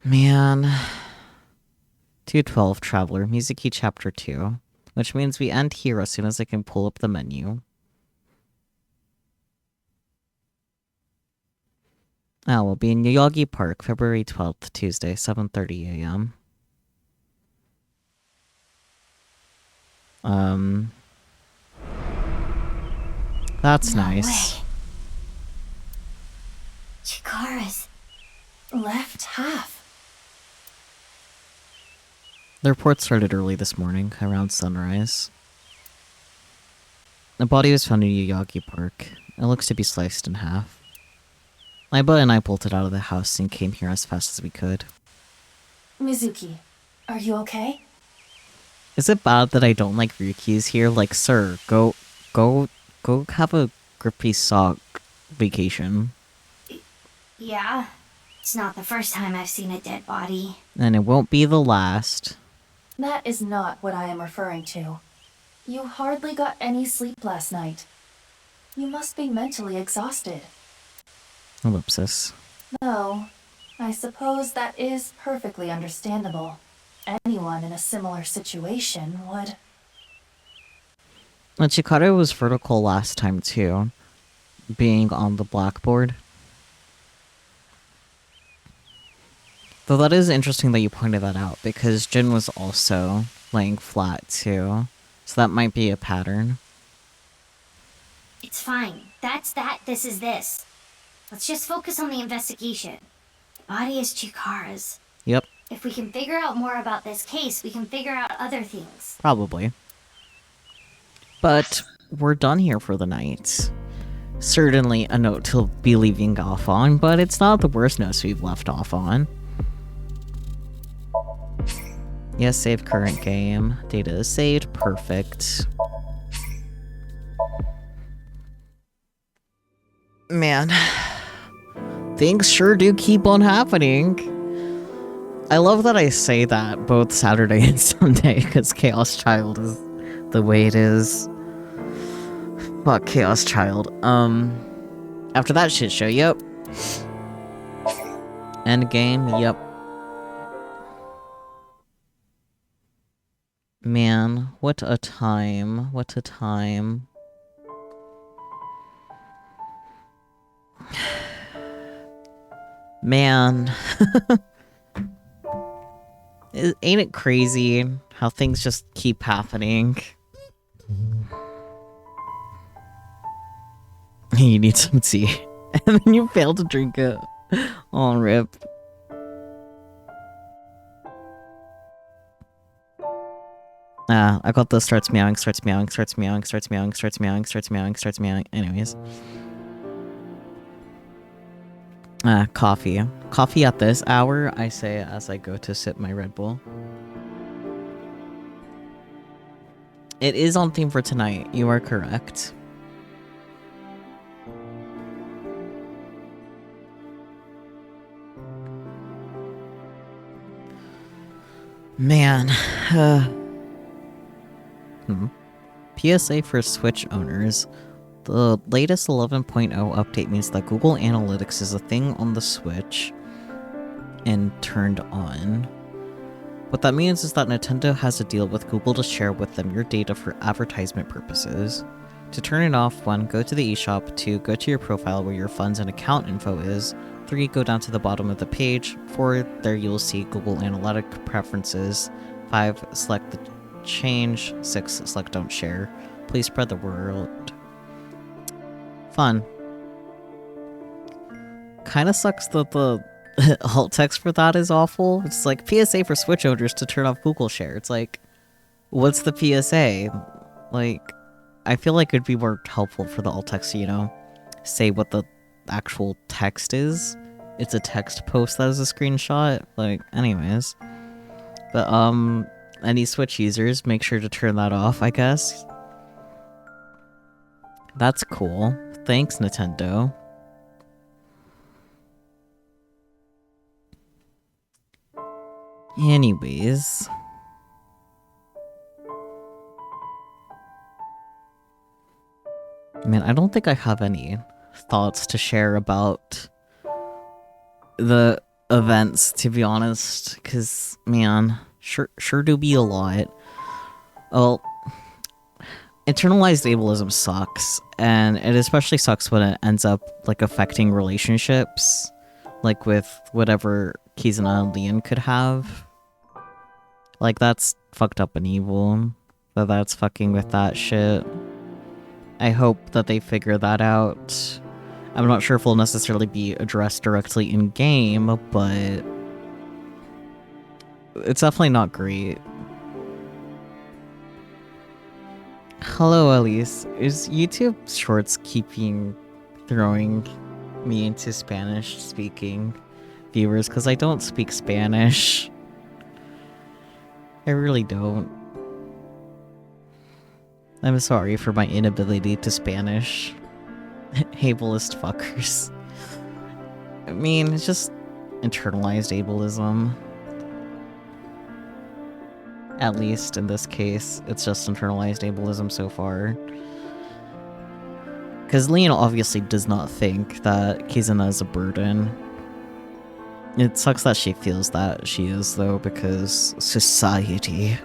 Man. 212 Traveler, Mizuki Chapter 2. Which means we end here as soon as I can pull up the menu. We'll be in Yoyogi Park, February 12th, Tuesday, 7:30 a.m. That's nice. Chikara's left half. The report started early this morning, around sunrise. The body was found in Yuyagi Park. It looks to be sliced in half. Aiba and I bolted out of the house and came here as fast as we could. Mizuki, are you okay? Is it bad that I don't like Ryuki's here? Like, sir, go have a grippy sock vacation. Yeah. It's not the first time I've seen a dead body. And it won't be the last. That is not what I am referring to. You hardly got any sleep last night. You must be mentally exhausted. Ellipsis. No, I suppose that is perfectly understandable. Anyone in a similar situation would. And Chikara was vertical last time too, being on the blackboard. Though that is interesting that you pointed that out, because Jin was also laying flat too. So that might be a pattern. It's fine. That's that, this is this. Let's just focus on the investigation. The body is Chikara's. Yep. If we can figure out more about this case, we can figure out other things. Probably. But we're done here for the night. Certainly a note to be leaving off on, but it's not the worst notes we've left off on. Yes, save current game. Data is saved. Perfect. Man. Things sure do keep on happening. I love that I say that both Saturday and Sunday, because Chaos Child is the way it is. Fuck Chaos Child. After that shit show, yep. Endgame, yep. Man, what a time. What a time. Man. Ain't it crazy how things just keep happening? You need some tea. And then you fail to drink it. Oh, rip. I got the starts meowing, starts meowing, starts meowing, starts meowing, starts meowing, starts meowing, starts meowing. Anyways. Coffee. Coffee at this hour, I say as I go to sip my Red Bull. It is on theme for tonight. You are correct. Man. PSA for Switch owners. The latest 11.0 update means that Google Analytics is a thing on the Switch and turned on. What that means is that Nintendo has a deal with Google to share with them your data for advertisement purposes. To turn it off, 1. Go to the eShop. 2. Go to your profile where your funds and account info is. 3. Go down to the bottom of the page. 4. There you will see Google Analytic preferences. 5. Select the change. 6. Select don't share. Please spread the word. Fun. Kinda sucks that the alt text for that is awful. It's like PSA for Switch owners to turn off Google Share. It's like, what's the PSA? Like, I feel like it'd be more helpful for the alt text to, you know, say what the actual text is. It's a text post that is a screenshot. Like, anyways. But, any Switch users, make sure to turn that off, I guess. That's cool. Thanks, Nintendo. Anyways. Man, I don't think I have any thoughts to share about the events, to be honest, because, man, sure do be a lot. Well, internalized ableism sucks, and it especially sucks when it ends up, like, affecting relationships, like with whatever Kizuna and Leon could have. Like, that's fucked up and evil, that's fucking with that shit. I hope that they figure that out. I'm not sure if it'll necessarily be addressed directly in game, but it's definitely not great. Hello, Elise. Is YouTube Shorts throwing me into Spanish-speaking viewers? Because I don't speak Spanish. I really don't. I'm sorry for my inability to Spanish. Ableist fuckers. I mean, it's just internalized ableism. At least in this case, it's just internalized ableism so far. Because Leon obviously does not think that Kizuna is a burden. It sucks that she feels that she is, though, because society.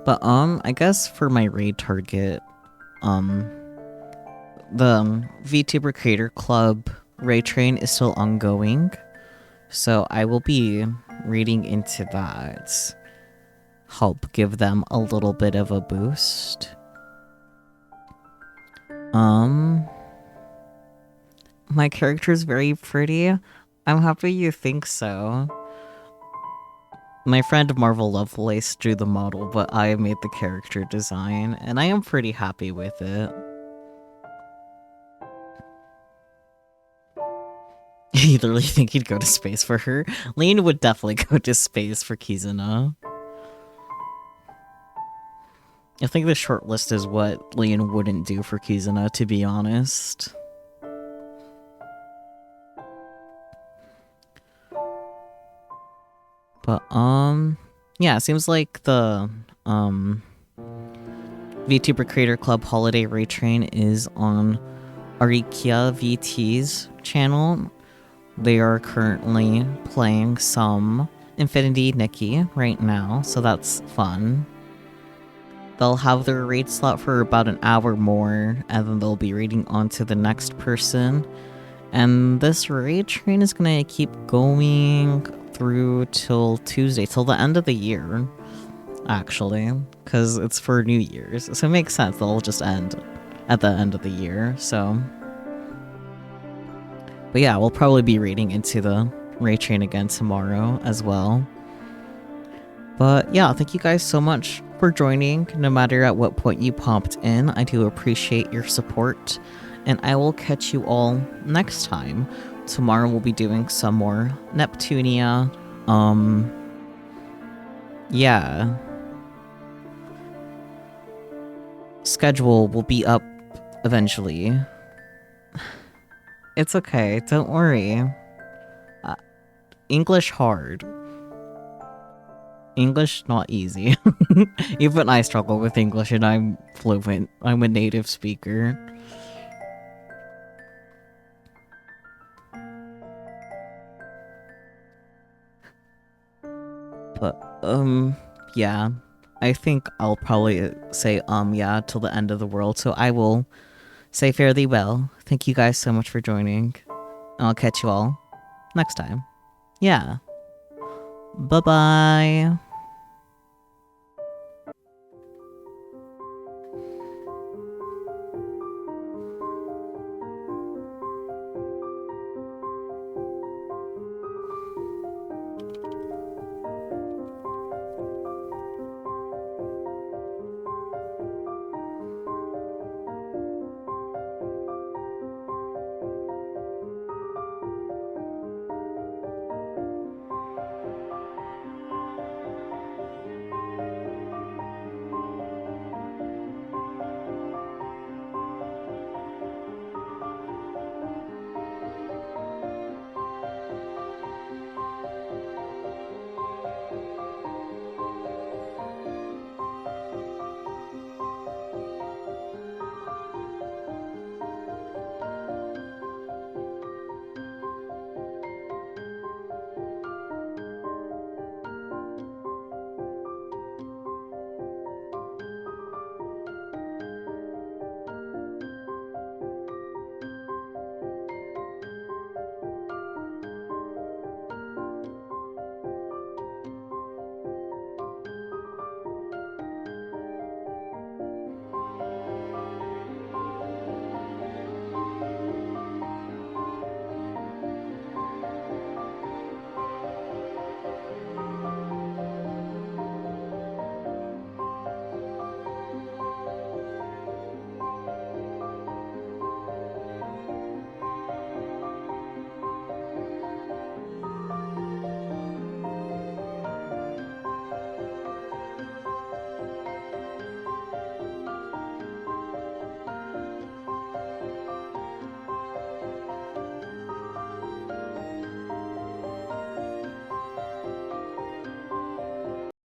But, I guess for my raid target, the VTuber Creator Club raid train is still ongoing, so I will be reading into that. Help give them a little bit of a boost. My character's very pretty. I'm happy you think so. My friend Marvel Lovelace drew the model, but I made the character design, and I am pretty happy with it. You literally think he'd go to space for her? Lane would definitely go to space for Kizuna. I think the short list is what Lane wouldn't do for Kizuna, to be honest. But, yeah, it seems like the, VTuber Creator Club Holiday Raid Train is on Arikia VT's channel. They are currently playing some Infinity Nikki right now, so that's fun. They'll have their raid slot for about an hour more, and then they'll be raiding on to the next person. And this raid train is gonna keep going through till Tuesday, till the end of the year, actually, because it's for New Year's, so it makes sense they'll just end at the end of the year, so. But yeah, we'll probably be raiding into the raid train again tomorrow as well. But yeah, thank you guys so much for joining, no matter at what point you popped in. I do appreciate your support, and I will catch you all next time. Tomorrow we'll be doing some more Neptunia. Yeah. Schedule will be up eventually. It's okay, don't worry. English hard. English not easy. Even I struggle with English and I'm fluent. I'm a native speaker. But, yeah. I think I'll probably say, yeah, till the end of the world, so I will say fare thee well. Thank you guys so much for joining. I'll catch you all next time. Yeah. Bye-bye.